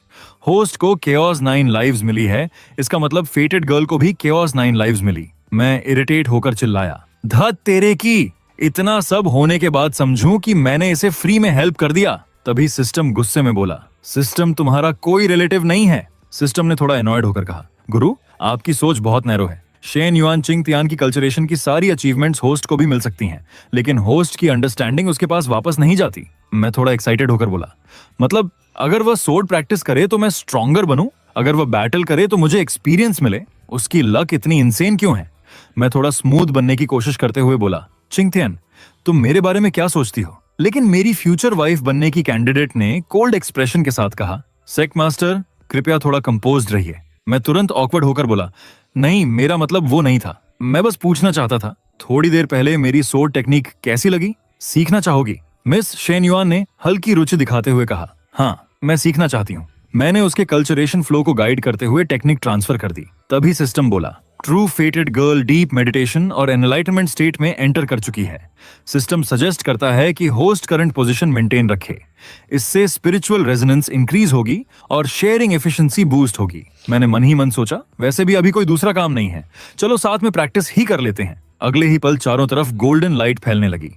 होस्ट को केओस 9 लाइव्स मिली है, इसका मतलब फेटेड गर्ल को भी केओस 9 लाइव्स मिली। मैं इरिटेट होकर चिल्लाया, धत तेरे की, इतना सब होने के बाद समझूं कि मैंने इसे फ्री में हेल्प कर दिया। तभी सिस्टम गुस्से में बोला, सिस्टम तुम्हारा कोई रिलेटिव नहीं है। सिस्टम ने थोड़ा एनॉयड होकर कहा, गुरु आपकी सोच बहुत नैरो है। शेन युआन चिंग तियान की कल्चरेशन की सारी अचीवमेंट्स होस्ट को भी मिल सकती हैं, लेकिन होस्ट की अंडरस्टैंडिंग उसके पास वापस नहीं जाती। मैं थोड़ा एक्साइटेड होकर बोला, मतलब अगर वह सोर्ड प्रैक्टिस करे तो मैं स्ट्रॉन्गर बनूं, अगर वह बैटल करे तो मुझे एक्सपीरियंस मिले। उसकी लक इतनी इंसेन क्यों है? मैं थोड़ा स्मूथ बनने की कोशिश करते हुए बोला, चिंगथियन तुम मेरे बारे में क्या सोचती हो? लेकिन मेरी फ्यूचर वाइफ बनने की कैंडिडेट ने कोल्ड एक्सप्रेशन के साथ कहा, सेक्ट मास्टर कृपया थोड़ा कंपोज्ड रहिए। मैं तुरंत ऑकवर्ड होकर बोला, नहीं मेरा मतलब वो नहीं था, मैं बस पूछना चाहता था, थोड़ी देर पहले मेरी सोर्ड टेक्निक कैसी लगी? सीखना चाहोगी? मिस शेन युआन ने हल्की रुचि दिखाते हुए कहा, हाँ मैं सीखना चाहती हूँ। मैंने उसके कल्चरेशन फ्लो को गाइड करते हुए टेक्निक ट्रांसफर कर दी। तभी सिस्टम बोला, ट्रू फेटेड गर्ल डीप मेडिटेशन और एनलाइटमेंट स्टेट में एंटर कर चुकी है। सिस्टम सजेस्ट करता है कि होस्ट करंट पोजीशन मेंटेन रखे, इससे स्पिरिचुअल रेजोनेंस इंक्रीज होगी और शेयरिंग एफिशिएंसी बूस्ट होगी। मैंने मन ही मन सोचा, वैसे भी अभी कोई दूसरा काम नहीं है, चलो साथ में प्रैक्टिस ही कर लेते हैं। अगले ही पल चारों तरफ गोल्डन लाइट फैलने लगी,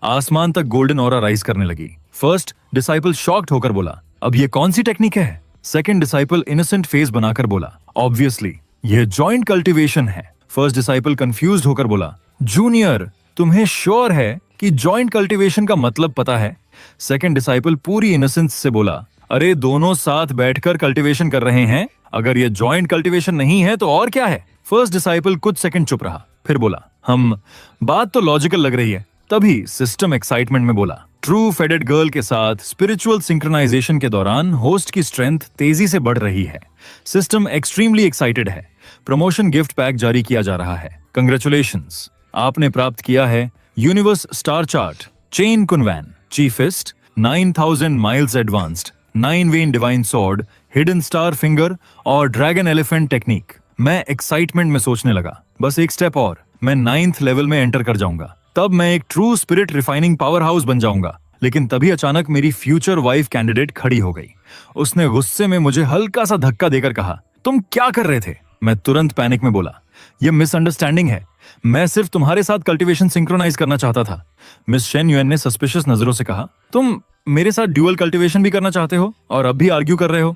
आसमान तक गोल्डन ऑरा राइज करने लगी। फर्स्ट डिसाइपल शॉक्ड होकर बोला, अब ये कौन सी टेक्निक है? सेकंड डिसाइपल इनोसेंट फेस बनाकर बोला, ऑब्वियसली यह जॉइंट कल्टीवेशन है। फर्स्ट डिसाइपल कंफ्यूज्ड होकर बोला, जूनियर तुम्हें श्योर है कि जॉइंट कल्टीवेशन का मतलब पता है? सेकंड डिसाइपल पूरी इनोसेंस से बोला, अरे दोनों साथ बैठकर कल्टीवेशन कर रहे हैं, अगर ये जॉइंट कल्टीवेशन नहीं है तो और क्या है? फर्स्ट डिसाइपल कुछ सेकंड चुप रहा, फिर बोला, हम बात तो लॉजिकल लग रही है। तभी सिस्टम एक्साइटमेंट में बोला, ट्रू फेडेड गर्ल के साथ स्पिरिचुअल सिंक्रोनाइजेशन के दौरान होस्ट की स्ट्रेंथ तेजी से बढ़ रही है। सिस्टम एक्सट्रीमली एक्साइटेड है। प्रमोशन गिफ्ट पैक जारी किया जा रहा है। कंग्रेचुलेशंस, आपने प्राप्त किया है यूनिवर्स स्टार चार्ट, चेन कुनवैन, चीफिस्ट, 9000 माइल्स एडवांस्ड, 9 वेन divine sword, hidden star finger और ड्रैगन एलिफेंट टेक्निक। मैं एक्साइटमेंट में सोचने लगा, बस एक स्टेप और, मैं 9th लेवल में एंटर कर जाऊंगा, तब मैं एक true spirit refining power house बन जाऊंगा। लेकिन तभी अचानक मेरी फ्यूचर वाइफ कैंडिडेट खड़ी हो गई। उसने गुस्से में मुझे हल्का सा धक्का देकर कहा, तुम क्या कर रहे थे? मैं तुरंत पैनिक में बोला, यह मिसअंडरस्टैंडिंग है, मैं सिर्फ तुम्हारे साथ कल्टीवेशन सिंक्रोनाइज करना चाहता था। मिस शेन युएन ने सस्पिशियस नजरों से कहा, तुम मेरे साथ ड्यूअल कल्टीवेशन भी करना चाहते हो और अब भी आर्ग्यू कर रहे हो?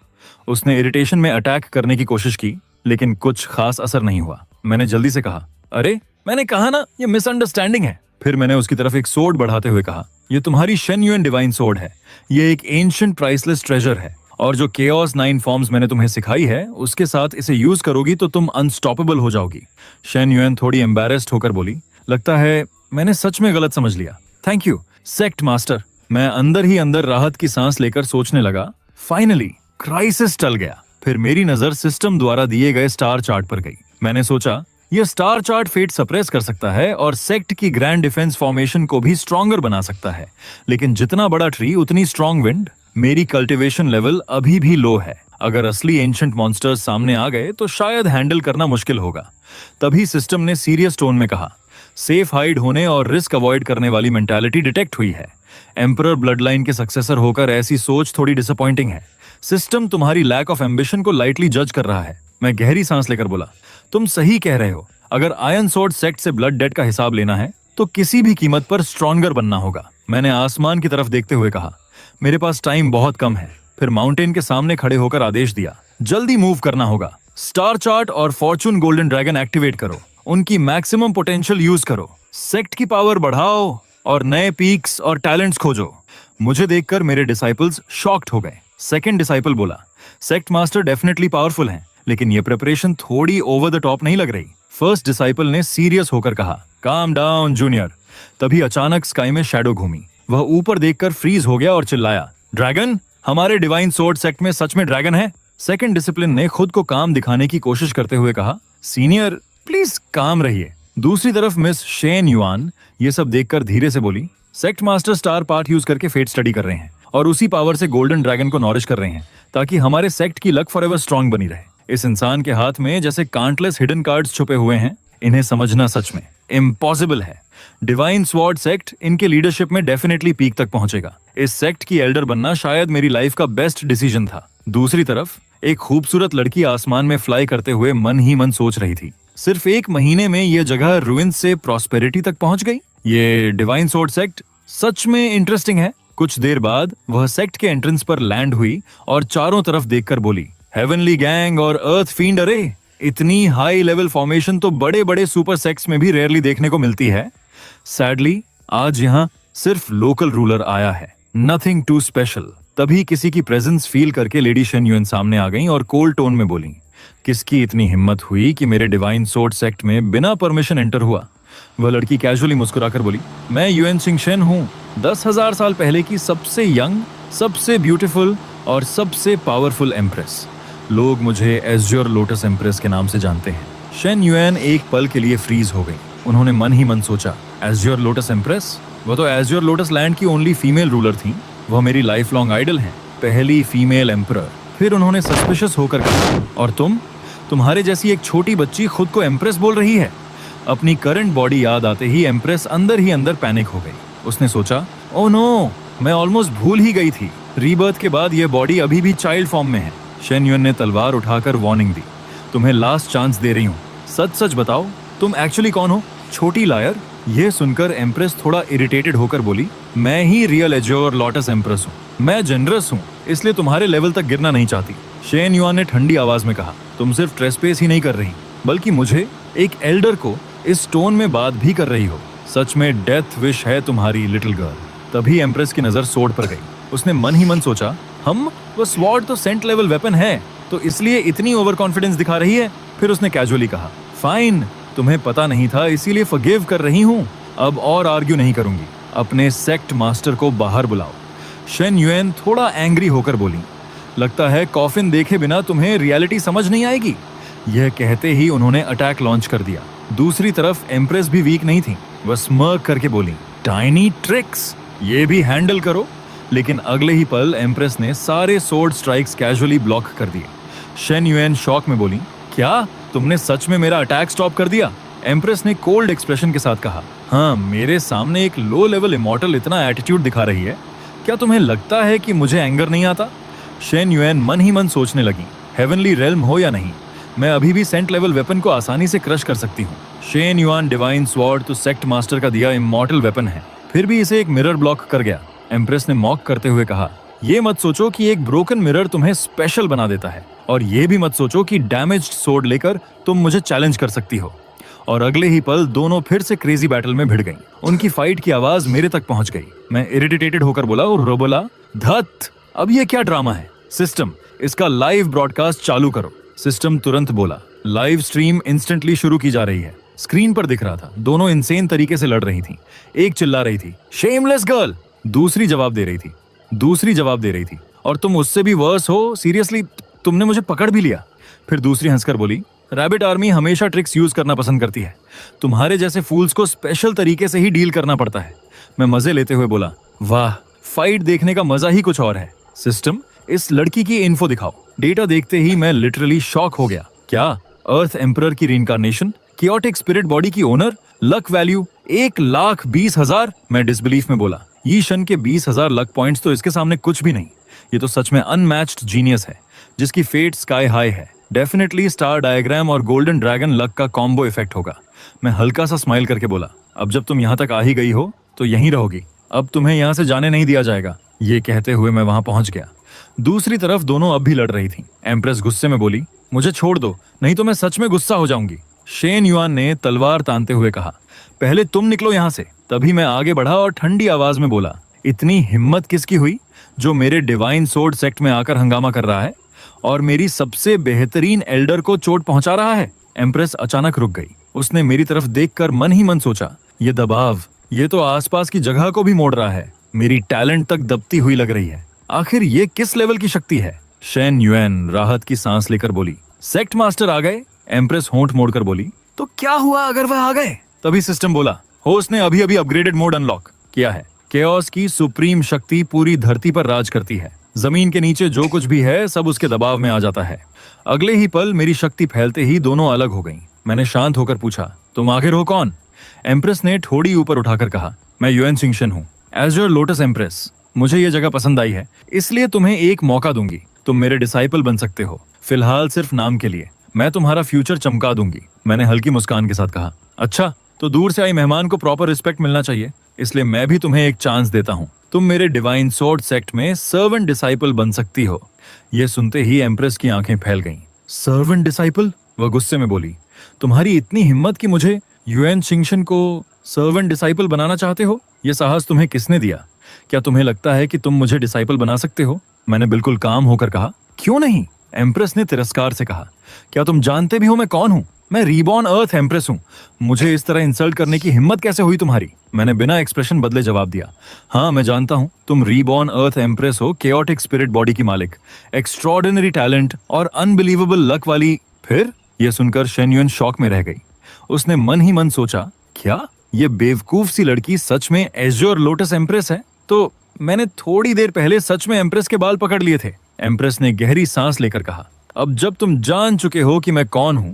उसने इरिटेशन में अटैक करने की कोशिश की, लेकिन कुछ खास असर नहीं हुआ। मैंने जल्दी से कहा, अरे मैंने कहा ना ये मिसअंडरस्टैंडिंग है। फिर मैंने उसकी तरफ एक सोर्ड बढ़ाते हुए कहा, ये तुम्हारी शेन युएन डिवाइन सोर्ड है, ये एक एंशिएंट प्राइसलेस ट्रेजर है, और जो केओस 9 फॉर्म्स मैंने तुम्हें सिखाई है उसके साथ इसे यूज करोगी तो तुम अनस्टॉपेबल हो जाओगी। शेन युएन थोड़ी एम्बैरेस्ड होकर बोली, लगता है मैंने सच में गलत समझ लिया। Thank you sect master. मैं अंदर ही अंदर राहत की सांस लेकर सोचने लगा, फाइनली क्राइसिस टल गया। फिर मेरी नजर सिस्टम द्वारा दिए गए स्टार चार्ट पर गई। मैंने सोचा ये स्टार चार्ट फेट सप्रेस कर सकता है और सेक्ट की ग्रैंड डिफेंस फॉर्मेशन को भी स्ट्रॉन्गर बना सकता है, लेकिन जितना बड़ा ट्री उतनी स्ट्रॉन्ग विंड। मेरी कल्टीवेशन लेवल अभी भी लो है। अगर असली एंशंट मॉन्स्टर्स सामने आ गए तो शायद हैंडल करना मुश्किल होगा। तभी सिस्टम ने सीरियस टोन में कहा, सेफ हाइड होने और रिस्क अवॉइड करने वाली मेंटालिटी डिटेक्ट हुई है। एम्परर ब्लड लाइन के सक्सेसर होकर ऐसी सोच थोड़ी डिसअपॉइंटिंग है। सिस्टम तुम्हारी लैक ऑफ एम्बिशन को लाइटली जज कर रहा है। मैं गहरी सांस लेकर बोला, तुम सही कह रहे हो। अगर आयरन सोर्ड सेक्ट से ब्लड डेट का हिसाब लेना है तो किसी भी कीमत पर स्ट्रॉन्गर बनना होगा। मैंने आसमान की तरफ देखते हुए कहा, मेरे पास टाइम बहुत कम है। फिर माउंटेन के सामने खड़े होकर आदेश दिया, जल्दी मूव करना होगा। स्टार चार्ट और फॉर्चून गोल्डन ड्रैगन एक्टिवेट करो, उनकी मैक्सिमम पोटेंशियल यूज करो, सेक्ट की पावर बढ़ाओ और नए पीक्स और टैलेंट्स खोजो। मुझे देखकर मेरे डिसाइपल्स शॉक्ड हो गए। सेकंड डिसाइपल बोला, सेक्ट मास्टर डेफिनेटली पावरफुल हैं, लेकिन ये प्रिपरेशन थोड़ी ओवर द टॉप नहीं लग रही। फर्स्ट डिसाइपल ने सीरियस होकर कहा, काम डाउन जूनियर। तभी अचानक स्काई में शैडो घूमी। वह ऊपर देखकर फ्रीज हो गया और चिल्लाया, ड्रैगन, हमारे डिवाइन सोर्ड सेक्ट में सच में ड्रैगन है? सेकंड डिसिप्लिन ने खुद को काम दिखाने की कोशिश करते हुए कहा, सीनियर प्लीज काम रहिए। दूसरी तरफ मिस शेन युआन ये सब देखकर धीरे से बोली, sect master star part use करके फेट स्टडी कर रहे हैं और उसी पावर से गोल्डन ड्रैगन को नॉरिश कर रहे हैं ताकि हमारे सेक्ट की लक फॉरएवर स्ट्रांग बनी रहे। इस इंसान के हाथ में जैसे काउंटलेस हिडन कार्ड्स छुपे हुए हैं। इन्हें समझना सच में इम्पॉसिबल है। डिवाइन स्वॉर्ड सेक्ट इनके लीडरशिप में डेफिनेटली पीक तक पहुंचेगा। इस सेक्ट की एल्डर बनना शायद मेरी लाइफ का बेस्ट डिसीजन था। दूसरी तरफ एक खूबसूरत लड़की आसमान में फ्लाई करते हुए मन ही मन सोच रही थी, सिर्फ 1 महीने में यह जगह रुइन से प्रॉस्पेरिटी तक पहुंच गई। ये डिवाइन स्वॉर्ड सेक्ट सच में इंटरेस्टिंग है। कुछ देर बाद वह सेक्ट के एंट्रेंस पर लैंड हुई और चारों तरफ देखकर बोली, हेवनली गैंग और अर्थ फील्ड, अरे इतनी हाई लेवल फॉर्मेशन तो बड़े बड़े सुपर सेक्ट्स में भी रेयरली देखने को मिलती है। सैडली आज यहाँ सिर्फ लोकल रूलर आया है, नथिंग टू स्पेशल। तभी किसी की प्रेजेंस फील करके लेडी शेन युएन सामने आ गई और कोल्ड टोन में बोली, किसकी इतनी हिम्मत हुई कि मेरे डिवाइन सोर्ड सेक्ट में बिना परमिशन एंटर हुआ? वह लड़की कैजुअली मुस्कुराकर बोली, मैं युएन सिंगशेन हूँ, 10,000 साल पहले की सबसे यंग, सबसे ब्यूटीफुल और सबसे पावरफुल एम्प्रेस। लोग मुझे एज्योर लोटस एम्प्रेस के नाम से जानते हैं। शेन युएन एक पल के लिए फ्रीज हो गई। उन्होंने मन ही मन सोचा, एज्योर लोटस एम्प्रेस? वो तो एज्योर लोटस लैंड की ओनली फीमेल रूलर थी। वह मेरी लाइफ लॉन्ग आइडल हैं, पहली फीमेल एम्परर। फिर उन्होंने सस्पिशियस होकर कहा, और तुम्हारे जैसी एक छोटी बच्ची खुद को एम्प्रेस बोल रही है? अपनी करंट बॉडी याद आते ही एम्प्रेस अंदर ही अंदर पैनिक हो गई। उसने सोचा, ओह नो, मैं ऑलमोस्ट भूल ही गई थी, रीबर्थ के बाद यह बॉडी अभी भी चाइल्ड फॉर्म में है। शेन युएन ने तलवार उठाकर वार्निंग दी, तुम्हें लास्ट चांस दे रही हूँ, सच सच बताओ, तुम एक्चुअली कौन हो? छोटी लायर। यह सुनकर एम्प्रेस थोड़ा इरिटेटेड होकर बोली, मैं ही रियल एज्योर लोटस एम्प्रेस हूँ। मैं जनरस हूँ, इसलिए तुम्हारे लेवल तक गिरना नहीं चाहती। शेन युआन ने ठंडी आवाज में कहा, तुम सिर्फ ट्रेसपेस ही नहीं कर रही, बल्कि मुझे, एक एल्डर को, इस टोन में बात भी कर रही हो। सच में डेथ विश है तुम्हारी लिटिल गर्ल। तभी एम्प्रेस की नजर सोर्ड पर गई। उसने मन ही मन सोचा, वो स्वॉर्ड तो सेंट लेवल वेपन है, तो इसलिए इतनी ओवर कॉन्फिडेंस दिखा रही है। फिर उसने कैजुअली कहा, फाइन, तुम्हें पता नहीं था इसीलिए फॉरगिव कर रही हूँ। अब और आर्ग्यू नहीं करूंगी, अपने सेक्ट मास्टर को बाहर बुलाओ। शेन युएन थोड़ा एंग्री होकर बोली, लगता है कॉफिन देखे बिना तुम्हें रियलिटी समझ नहीं आएगी। यह कहते ही उन्होंने अटैक लॉन्च कर दिया। दूसरी तरफ एम्प्रेस भी वीक नहीं थी। वह स्मर्क करके बोली, टाइनी ट्रिक्स, ये भी हैंडल करो। लेकिन अगले ही पल एम्प्रेस ने सारे सोर्ड स्ट्राइक्स कैजुअली ब्लॉक कर दिए। शेन युएन शॉक में बोली, क्या तुमने सच में मेरा अटैक स्टॉप कर दिया? एम्प्रेस ने कोल्ड एक्सप्रेशन के साथ कहा, हाँ, मेरे सामने एक लो लेवल इमॉर्टल इतना एटीट्यूड दिखा रही है, क्या तुम्हें लगता है कि मुझे एंगर नहीं आता? शेन युएन मन ही मन सोचने लगी, हेवनली रेल्म हो या नहीं, मैं अभी भी सेंट लेवल वेपन को आसानी से क्रश कर सकती हूँ। शेन युआन डिवाइन स्वॉर्ड तो सेक्ट मास्टर का दिया इमॉर्टल वेपन है, फिर भी इसे एक मिरर ब्लॉक कर गया। एम्प्रेस ने मॉक करते हुए कहा, ये मत सोचो कि एक ब्रोकन मिरर तुम्हें स्पेशल बना देता है, और ये भी मत सोचो कि डैमेज्ड सोर्ड लेकर तुम मुझे चैलेंज कर सकती हो। और अगले ही पल दोनों फिर से क्रेजी बैटल में भिड़ गईं। उनकी फाइट की आवाज मेरे तक पहुंच गई। मैं इरिटेटेड होकर बोला, और बोला, धत, अब ये क्या ड्रामा है? सिस्टम, इसका लाइव ब्रॉडकास्ट चालू करो। सिस्टम तुरंत बोला, लाइव स्ट्रीम इंस्टेंटली शुरू की जा रही है। स्क्रीन पर दिख रहा था, दोनों इंसेन तरीके से लड़ रही थी। एक चिल्ला रही थी, शेमलेस गर्ल, दूसरी जवाब दे रही थी, और तुम उससे भी वर्स हो, सीरियसली, तुमने मुझे पकड़ भी लिया। फिर दूसरी हंसकर बोली, रैबिट आर्मी हमेशा ट्रिक्स यूज करना पसंद करती है। तुम्हारे जैसे फूल्स को स्पेशल तरीके से ही डील करना पड़ता है। मैं मजे लेते हुए बोला, वाह, फाइट देखने का मजा ही कुछ और है। सिस्टम, इस लड़की की इन्फो दिखाओ। डेटा देखते ही मैं लिटरली शॉक हो गया। क्या? अर्थ एम्परर की रीइंकार्नेशन, कियोटिक स्पिरिट बॉडी की ओनर, लक वैल्यू 1,20,000। मैं डिसबिलीफ में बोला, ये शन के 20,000 लक पॉइंट्स तो इसके सामने कुछ भी नहीं। ये तो सच में अनमैच्ड जीनियस है, जिसकी फेट स्काई हाई है। डेफिनेटली स्टार डायग्राम और गोल्डन ड्रैगन लक का कॉम्बो इफेक्ट होगा। मैं हल्का सा स्माइल करके बोला, अब जब तुम यहाँ तक आ ही गई हो तो यहीं रहोगी, अब तुम्हें यहाँ से जाने नहीं दिया जाएगा। ये कहते हुए मैं वहां पहुंच गया। दूसरी तरफ दोनों अब भी लड़ रही थी। एम्प्रेस गुस्से में बोली, मुझे छोड़ दो, नहीं तो मैं सच में गुस्सा हो जाऊंगी। शेन युआन ने तलवार तानते हुए कहा, पहले तुम निकलो यहाँ से। तभी मैं आगे बढ़ा और ठंडी आवाज में बोला, इतनी हिम्मत किसकी हुई जो मेरे डिवाइन सोर्ड सेक्ट में आकर हंगामा कर रहा है और मेरी सबसे बेहतरीन एल्डर को चोट पहुंचा रहा है। एम्प्रेस अचानक रुक गई। उसने मेरी तरफ देखकर मन ही मन सोचा, ये दबाव, ये तो आसपास की जगह को भी मोड़ रहा है। मेरी टैलेंट तक दबती हुई लग रही है। आखिर ये किस लेवल की शक्ति है? शेन युएन राहत की सांस लेकर बोली, सेक्ट मास्टर आ गए। एम्प्रेस होंठ मोड़कर बोली, तो क्या हुआ अगर वह आ गए? तभी सिस्टम बोला, होस्ट ने अभी अभी अपग्रेडेड मोड अनलॉक किया है। केओस की सुप्रीम शक्ति पूरी धरती पर राज करती है। जमीन के नीचे जो कुछ भी है सब उसके दबाव में आ जाता है। अगले ही पल मेरी शक्ति फैलते ही दोनों अलग हो गईं। मैंने शांत होकर पूछा, तुम आखिर हो कौन? एम्प्रेस ने ठोड़ी ऊपर उठाकर कहा, मैं युएन चिंगशन हूँ, एज़्योर लोटस एम्प्रेस। मुझे ये जगह पसंद आई है, इसलिए तुम्हें एक मौका दूंगी। तुम मेरे डिसाइपल बन सकते हो, फिलहाल सिर्फ नाम के लिए। मैं तुम्हारा फ्यूचर चमका दूंगी। मैंने हल्की मुस्कान के साथ कहा, अच्छा, तो दूर से आई मेहमान को प्रॉपर रिस्पेक्ट मिलना चाहिए, इसलिए मैं भी तुम्हें एक चांस देता हूँ। तुम मेरे डिवाइन सोर्ड सेक्ट में सर्वेंट डिसाइपल बन सकती हो। यह सुनते ही एम्प्रेस की आंखें फैल गईं। Servant disciple? वह गुस्से में बोली, तुम्हारी इतनी हिम्मत कि मुझे युएन चिंगशन को सर्वेंट डिसाइपल बनाना चाहते हो? यह साहस तुम्हें किसने दिया? क्या तुम्हें लगता है कि तुम मुझे डिसाइपल बना सकते हो? मैंने बिल्कुल काम होकर कहा, क्यों नहीं? एम्प्रेस ने तिरस्कार से कहा, क्या तुम जानते भी हो मैं कौन हूँ? मैं रीबॉर्न अर्थ एम्प्रेस हूँ। मुझे इस तरह इंसल्ट करने की हिम्मत कैसे हुई तुम्हारी? मैंने बिना एक्सप्रेशन बदले जवाब दिया, हाँ मैं जानता हूँ, तुम रीबॉर्न अर्थ एम्प्रेस हो, केओटिक स्पिरिट बॉडी की मालिक, एक्स्ट्रॉर्डिनरी टैलेंट और अनबिलीवेबल लक वाली। फिर? यह सुनकर शेन युएन शॉक में रह गई। उसने मन ही मन सोचा, क्या ये बेवकूफ सी लड़की सच में एज़्योर लोटस एम्प्रेस है? तो मैंने थोड़ी देर पहले सच में एम्प्रेस के बाल पकड़ लिए थे। एम्प्रेस ने गहरी सांस लेकर कहा, अब जब तुम जान चुके हो कि मैं कौन हूं,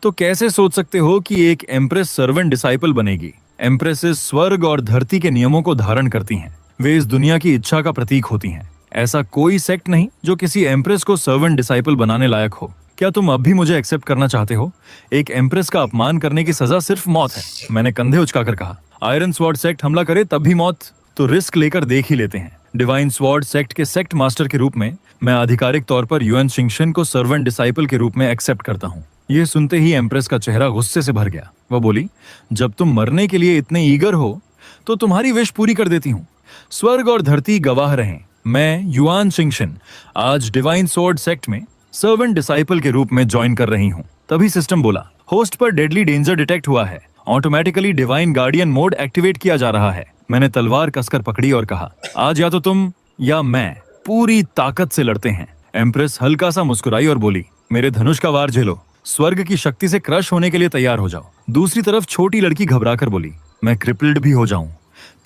तो कैसे सोच सकते हो कि एक एम्प्रेस सर्वेंट डिसाइपल बनेगी? एम्प्रेसेस स्वर्ग और धरती के नियमों को धारण करती हैं। वे इस दुनिया की इच्छा का प्रतीक होती हैं। ऐसा कोई सेक्ट नहीं जो किसी एम्प्रेस को सर्वेंट डिसाइपल बनाने लायक हो। क्या तुम अब भी मुझे एक्सेप्ट करना चाहते हो? एक एम्प्रेस का अपमान करने की सजा सिर्फ मौत है। मैंने कंधे उचकाकर कहा, आयरन स्वॉर्ड सेक्ट हमला करे तब भी मौत? तो रिस्क लेकर देख ही लेते हैं। डिवाइन स्वॉर्ड सेक्ट के सेक्ट मास्टर के रूप में मैं आधिकारिक तौर पर युएन चिंगशन को सर्वेंट डिसाइपल के रूप में एक्सेप्ट करता हूँ। यह सुनते ही एम्प्रेस का चेहरा गुस्से से भर गया। वह बोली, जब तुम मरने के लिए इतने ईगर हो तो तुम्हारी विश पूरी कर देती हूँ। स्वर्ग और धरती गवाह रहें, मैं युआन चिंगशन आज डिवाइन स्वॉर्ड सेक्ट में सर्वेंट डिसाइपल के रूप में ज्वाइन कर रही हूँ। तभी सिस्टम बोला, होस्ट पर डेडली डेंजर डिटेक्ट हुआ है, automatically divine guardian mode activate किया जा रहा है। मैंने तलवार कसकर पकड़ी और कहा, आज या तो तुम या मैं पूरी ताकत से लड़ते हैं। एम्प्रेस हल्का सा मुस्कुराई और बोली, मेरे धनुष का वार झेलो, स्वर्ग की शक्ति से क्रश होने के लिए तैयार हो जाओ। दूसरी तरफ छोटी लड़की घबराकर बोली, मैं क्रिपल्ड भी हो जाऊं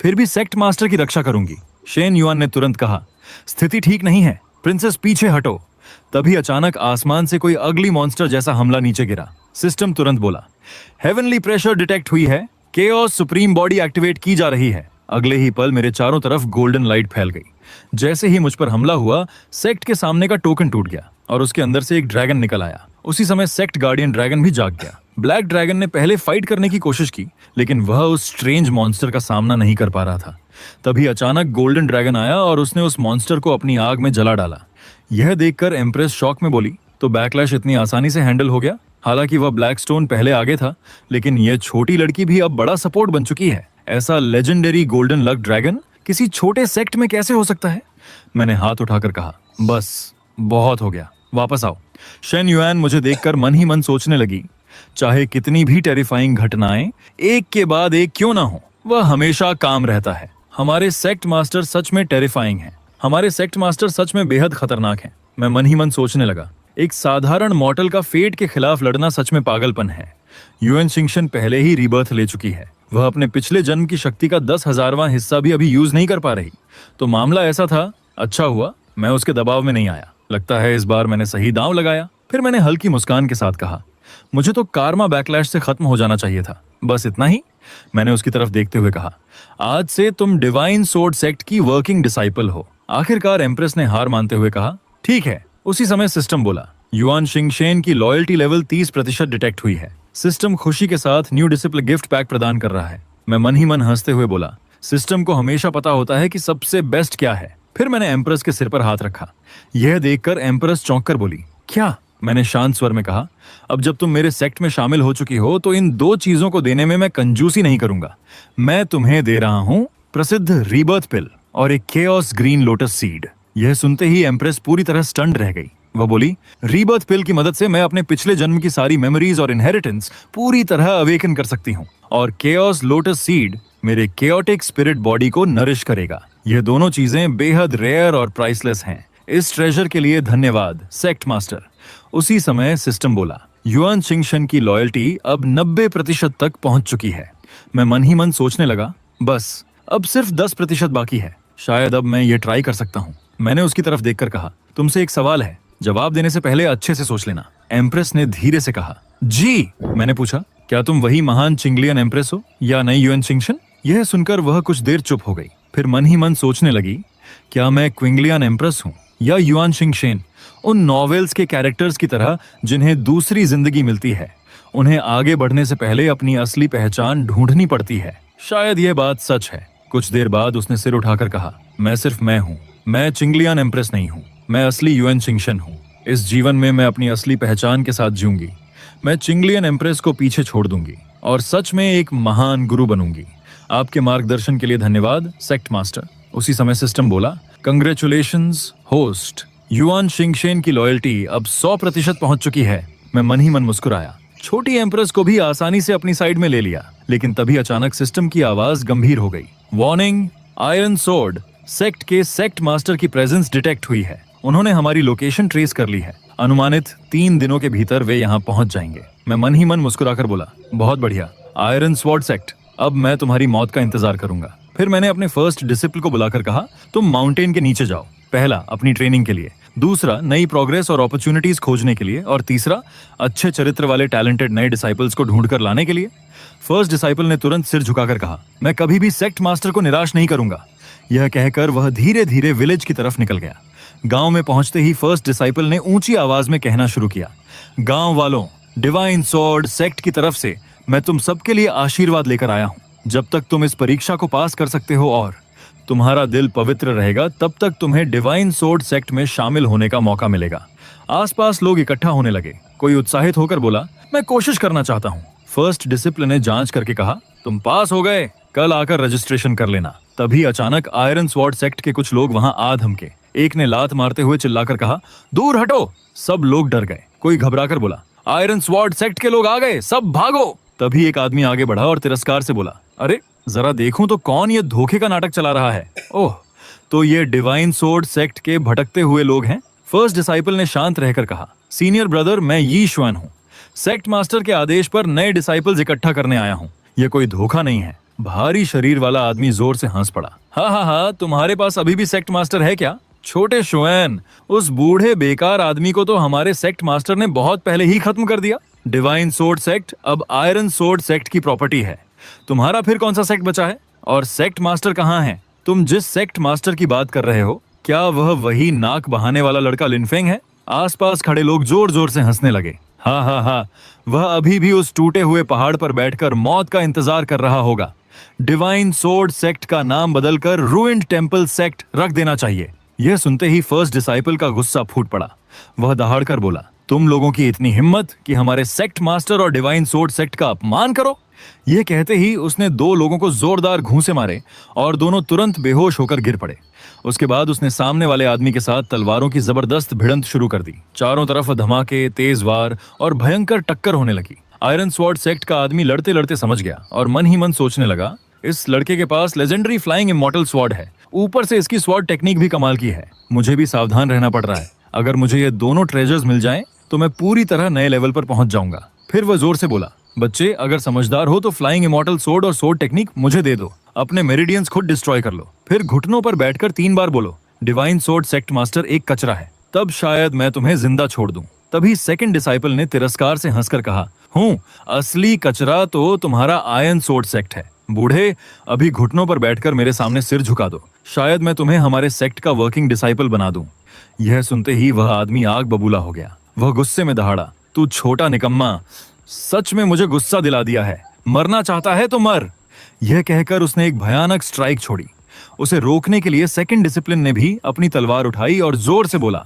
फिर भी सेक्ट मास्टर की रक्षा करूंगी। शेन युआन ने तुरंत कहा, स्थिति ठीक नहीं है, प्रिंसेस पीछे हटो। तभी अचानक आसमान से कोई अगली मॉन्स्टर जैसा हमला नीचे गिरा। सिस्टम तुरंत बोला, हेवनली प्रेशर डिटेक्ट हुई है, केओस सुप्रीम बॉडी एक्टिवेट की जा रही है। अगले ही पल मेरे चारों तरफ गोल्डन लाइट फैल गई। जैसे ही मुझ पर हमला हुआ, सेक्ट के सामने का टोकन टूट गया और उसके अंदर से एक ड्रैगन निकल आया। उसी समय सेक्ट गार्डियन ड्रैगन भी जाग गया। ब्लैक ड्रैगन ने पहले फाइट करने की कोशिश की, लेकिन वह उस स्ट्रेंज मॉन्स्टर का सामना नहीं कर पा रहा था। तभी अचानक गोल्डन ड्रैगन आया और उसने उस मॉन्स्टर को अपनी आग में जला डाला। यह देखकर एम्प्रेस शॉक में बोली, तो बैकलैश इतनी आसानी से हैंडल हो गया? हालांकि वह ब्लैक स्टोन पहले आगे था, लेकिन यह छोटी लड़की भी अब बड़ा सपोर्ट बन चुकी है। ऐसा लेजेंडरी गोल्डन लक ड्रैगन किसी छोटे सेक्ट में कैसे हो सकता है? मैंने हाथ उठाकर कहा, बस बहुत हो गया, वापस आओ। शेन युआन मुझे देखकर मन ही मन सोचने लगी, चाहे कितनी भी टेरिफाइंग घटनाएं एक के बाद एक क्यों ना हो, वह हमेशा काम रहता है। हमारे सेक्ट मास्टर सच में टेरिफाइंग हैं। हमारे सेक्ट मास्टर सच में बेहद खतरनाक हैं। मैं मन ही मन सोचने लगा, एक साधारण मॉर्टल का फेट के खिलाफ लड़ना सच में पागलपन है। युएन शिंगशन पहले ही रीबर्थ ले चुकी है। वह अपने पिछले जन्म की शक्ति का 10,000वां हिस्सा भी अभी यूज नहीं कर पा रही। तो मामला ऐसा था। अच्छा हुआ मैं उसके दबाव में नहीं आया। लगता है इस बार मैंने सही दांव लगाया। फिर मैंने हल्की मुस्कान के साथ कहा, मुझे तो कार्मा बैकलैश से खत्म हो जाना चाहिए था। बस इतना ही? मैंने उसकी तरफ देखते हुए कहा, आज से तुम डिवाइन सोर्ड सेक्ट की वर्किंग डिसाइपल हो। आखिरकार एम्प्रेस ने हार मानते हुए कहा, ठीक है। उसी समय सिस्टम बोला, युआन शिंगशेन की लॉयल्टी लेवल 30% डिटेक्ट हुई है। सिस्टम खुशी के साथ न्यू डिसिप्लिन गिफ्ट पैक प्रदान कर रहा है। मैं मन ही मन हंसते हुए बोला, सिस्टम को हमेशा पता होता है कि सबसे बेस्ट क्या है। फिर मैंने एम्प्रेस के सिर पर हाथ रखा। यह देखकर एम्प्रेस चौंक कर बोली, क्या? मैंने शांत स्वर में कहा, अब जब तुम मेरे सेक्ट में शामिल हो चुकी हो तो इन 2 चीजों को देने में मैं कंजूसी नहीं करूंगा। मैं तुम्हें दे रहा हूं प्रसिद्ध रीबर्थ पिल और एक केओस ग्रीन लोटस सीड। यह सुनते ही एम्प्रेस पूरी तरह स्टन्ड रह गई। वह बोली, रीबर्थ पिल की मदद से मैं अपने पिछले जन्म की सारी मेमोरीज और इनहेरिटेंस पूरी तरह अवेकन कर सकती हूँ, और केओस लोटस सीड मेरे केओटिक स्पिरिट बॉडी को नरिश करेगा। यह दोनों चीजें बेहद रेयर और प्राइसलेस हैं। इस ट्रेजर के लिए धन्यवाद सेक्ट मास्टर। उसी समय सिस्टम बोला, युआन शिंगशन की लॉयल्टी अब 90% तक पहुंच चुकी है। मैं मन ही मन सोचने लगा, बस अब सिर्फ 10% बाकी है। शायद अब मैं ये ट्राई कर सकता हूँ। मैंने उसकी तरफ देखकर कहा, तुमसे एक सवाल है, जवाब देने से पहले अच्छे से सोच लेना। एम्प्रेस ने धीरे से कहा, जी। मैंने पूछा, क्या तुम वही महान चिंगलियन एम्प्रेस हो या नई युआन शिंगशन? यह सुनकर वह कुछ देर चुप हो गई। फिर मन ही मन सोचने लगी, क्या मैं क्विंगलियन एम्प्रेस हूँ या युआन शिंगशेन, उन नॉवेल्स के कैरेक्टर्स की तरह जिन्हें दूसरी जिंदगी मिलती है। उन्हें आगे बढ़ने से पहले अपनी असली पहचान ढूंढनी पड़ती है। शायद यह बात सच है। कुछ देर बाद उसने सिर उठाकर कहा, मैं सिर्फ मैं हूँ। मैं चिंगलियन एम्प्रेस नहीं हूँ, मैं असली युएन शिंगशन हूँ। इस जीवन में मैं अपनी असली पहचान के साथ जीऊंगी। मैं चिंगलियन एम्प्रेस को पीछे छोड़ दूंगी और सच में एक महान गुरु बनूंगी। आपके मार्गदर्शन के लिए धन्यवाद सेक्ट मास्टर। उसी समय सिस्टम बोला, कंग्रेचुलेशंस होस्ट, युआन शिंगशेन की लॉयल्टी अब 100% पहुंच चुकी है। मैं मन ही मन मुस्कुराया। छोटी एम्प्रेस को भी आसानी से अपनी साइड में ले लिया। लेकिन तभी अचानक सिस्टम की आवाज गंभीर हो गई। वार्निंग, आयरन सोर्ड सेक्ट के सेक्ट मास्टर की प्रेजेंस डिटेक्ट हुई है। उन्होंने हमारी लोकेशन ट्रेस कर ली है। अनुमानित 3 दिनों के भीतर वे यहाँ पहुंच जाएंगे। मैं मन ही मन मुस्कुराकर बोला, बहुत बढ़िया आयरन स्वॉर्ड सेक्ट, अब मैं तुम्हारी मौत का इंतजार करूंगा। फिर मैंने अपने फर्स्ट डिसिपल को बुलाकर कहा, तुम माउंटेन के नीचे जाओ। पहला, अपनी ट्रेनिंग के लिए। दूसरा, नई प्रोग्रेस और अपॉर्चुनिटीज खोजने के लिए। और तीसरा, अच्छे चरित्र वाले टैलेंटेड नए डिसाइपल्स को ढूंढकर लाने के लिए। फर्स्ट डिसाइपल ने तुरंत सिर झुकाकर कहा, मैं कभी भी सेक्ट मास्टर को निराश नहीं करूंगा। यह कहकर वह धीरे धीरे विलेज की तरफ निकल गया। गांव में पहुंचते ही फर्स्ट डिसाइपल ने ऊंची आवाज में कहना शुरू किया, गांव वालों, डिवाइन स्वॉर्ड सेक्ट की तरफ से मैं तुम सबके लिए आशीर्वाद लेकर आया हूं। जब तक तुम इस परीक्षा को पास कर सकते हो और तुम्हारा दिल पवित्र रहेगा, तब तक तुम्हें डिवाइन स्वॉर्ड सेक्ट में शामिल होने का मौका मिलेगा। आसपास लोग इकट्ठा होने लगे। कोई उत्साहित होकर बोला, मैं कोशिश करना चाहता हूँ। फर्स्ट डिसिप्लिन ने जांच करके कहा, तुम पास हो गए, कल आकर रजिस्ट्रेशन कर लेना। तभी अचानक आयरन स्वॉर्ड सेक्ट के कुछ लोग वहां आ धमके। एक ने लात मारते हुए चिल्लाकर कहा, दूर हटो। सब लोग डर गए। कोई घबराकर बोला, आयरन स्वॉर्ड सेक्ट के लोग आ गए, सब भागो। तभी एक आदमी आगे बढ़ा और तिरस्कार से बोला, अरे जरा देखूं तो कौन ये धोखे का नाटक चला रहा है। ओह, तो ये डिवाइन स्वॉर्ड सेक्ट के भटकते हुए लोग हैं। फर्स्ट डिसाइपल ने शांत रहकर कहा, सीनियर ब्रदर, मैं यी शुआन हूँ। सेक्ट मास्टर के आदेश पर नए डिसाइपल्स इकट्ठा करने आया हूँ। ये कोई धोखा नहीं है। भारी शरीर वाला आदमी जोर से हंस पड़ा। हाँ, तुम्हारे पास अभी भी सेक्ट मास्टर है क्या? छोटे शुएन, उस बूढ़े बेकार आदमी को तो हमारे सेक्ट मास्टर ने बहुत पहले ही खत्म कर दिया। डिवाइन स्वॉर्ड सेक्ट अब आयरन स्वॉर्ड सेक्ट की प्रॉपर्टी है। तुम्हारा फिर कौन सा सेक्ट बचा है? और सेक्ट मास्टर कहाँ है? तुम जिस सेक्ट मास्टर की बात कर रहे हो, क्या वह वही नाक बहाने वाला लड़का लिनफेंग है? आसपास खड़े लोग जोर जोर से हंसने लगे। हाँ, वह अभी भी उस टूटे हुए पहाड़ पर बैठकर मौत का इंतजार कर रहा होगा। डिवाइन स्वॉर्ड सेक्ट का नाम बदलकर रूइंड टेम्पल सेक्ट रख देना चाहिए। यह सुनते ही फर्स्ट डिसाइपल का गुस्सा फूट पड़ा। वह दहाड़कर बोला, तुम लोगों की इतनी हिम्मत कि हमारे सेक्ट मास्टर और डिवाइन स्वॉर्ड सेक्ट का अपमान करो। यह कहते ही उसने 2 लोगों को जोरदार घूंसे मारे और दोनों तुरंत बेहोश होकर गिर पड़े। उसके बाद उसने सामने वाले आदमी के साथ तलवारों की जबरदस्त भिड़ंत शुरू कर दी। चारों तरफ धमाके, तेज वार और भयंकर टक्कर होने लगी। आयरन स्वॉर्ड सेक्ट का आदमी लड़ते लड़ते समझ गया और मन ही मन सोचने लगा, इस लड़के के पास लेजेंडरी फ्लाइंग इमॉर्टल स्वॉर्ड है। ऊपर से इसकी स्वॉर्ड टेक्निक भी कमाल की है। मुझे भी सावधान रहना पड़ रहा है। अगर मुझे ये दोनों ट्रेजर्स मिल जाएं तो मैं पूरी तरह नए लेवल पर पहुंच जाऊंगा। फिर वह जोर से बोला, बच्चे अगर समझदार हो तो फ्लाइंग इमॉर्टल सोर्ड और सोर्ड टेक्निक मुझे दे दो। अपने मेरिडियंस खुद डिस्ट्रॉय कर लो। फिर घुटनों पर बैठकर 3 बार बोलो, डिवाइन सोर्ड सेक्ट मास्टर एक कचरा है, तब शायद मैं तुम्हें जिंदा छोड़ दूं। तभी सेकंड डिसाइपल ने तिरस्कार से हंसकर कहा, हूँ असली कचरा तो तुम्हारा आयरन सोर्ड सेक्ट है। बूढ़े, अभी घुटनों पर बैठकर मेरे सामने सिर झुका दो, शायद मैं तुम्हें हमारे सेक्ट का वर्किंग डिसाइपल बना दूं। यह सुनते ही वह आदमी आग बबूला हो गया। वह गुस्से में दहाड़ा, तू छोटा निकम्मा, सच में मुझे गुस्सा दिला दिया है। मरना चाहता है तो मर। यह कहकर उसने एक भयानक स्ट्राइक छोड़ी। उसे रोकने के लिए सेकंड डिसिप्लिन ने भी अपनी तलवार उठाई और जोर से बोला,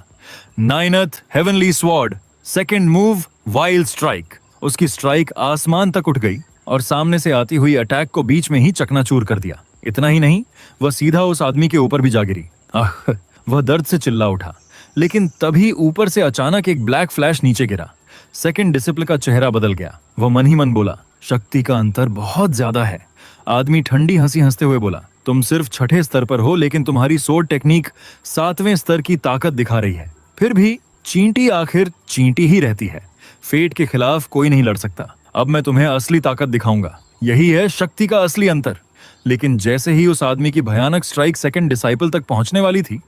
ninth heavenly sword, second move wild strike. उसकी स्ट्राइक आसमान तक उठ गई और सामने से आती हुई अटैक को बीच में ही चकनाचूर कर दिया। इतना ही नहीं, वह सीधा उस आदमी के ऊपर भी जा गिरी। वह दर्द से चिल्ला उठा, लेकिन तभी ऊपर से अचानक एक ब्लैक फ्लैश नीचे गिरा। सेकंड डिसिप्लिन का चेहरा बदल गया। वह मन ही मन बोला, शक्ति का अंतर बहुत ज्यादा है। आदमी ठंडी हंसी हंसते हुए बोला, तुम सिर्फ 6ठे स्तर पर हो, लेकिन तुम्हारी सोर्ड टेक्निक 7वें स्तर की ताकत दिखा रही है। फिर भी चींटी आखिर चींटी ही रहती है। फेट के खिलाफ कोई नहीं लड़ सकता। अब मैं तुम्हें असली ताकत दिखाऊंगा। यही है शक्ति का असली अंतर। लेकिन जैसे ही उस आदमी की भयानक स्ट्राइक सेकंड डिसाइपल तक पहुंचने वाली थी,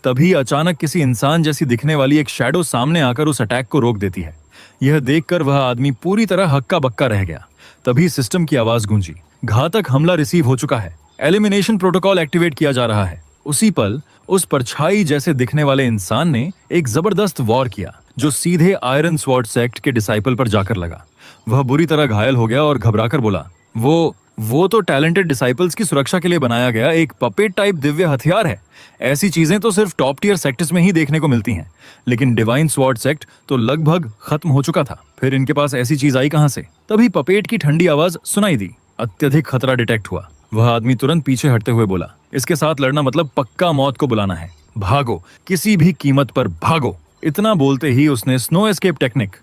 तभी अचानक किसी इंसान जैसी दिखने वाली एक शैडो सामने आकर उस अटैक को रोक देती है। यह देखकर वह आदमी पूरी तरह हक्का बक्का रह गया। तभी सिस्टम की आवाज गूंजी, घातक हमला रिसीव हो चुका है, एलिमिनेशन प्रोटोकॉल एक्टिवेट किया जा रहा है। उसी पल उस परछाई जैसे दिखने वाले इंसान ने एक जबरदस्त वॉर किया, जो सीधे आयरन स्वॉर्ड सेक्ट के डिसाइपल पर जाकर लगा। वह बुरी तरह घायल हो गया और घबराकर बोला, वो तो टैलेंटेड डिसाइपल्स की सुरक्षा के लिए बनाया गया एक पपेट टाइप दिव्य हथियार है। ऐसी चीजें तो सिर्फ टॉप टियर सेक्ट्स में ही देखने को मिलती हैं। लेकिन डिवाइन स्वॉर्ड सेक्ट तो लगभग खत्म हो चुका था, फिर इनके पास ऐसी चीज आई कहां से? तभी पपेट की ठंडी आवाज सुनाई दी। अत्यधिक खतरा डिटेक्ट हुआ। वह आदमी तुरंत पीछे हटते हुए बोला, इसके साथ लड़ना मतलब पक्का मौत को बुलाना है। भागो, किसी भी कीमत पर भागो। इतना बोलते ही उसने स्नो एस्केप टेक्निक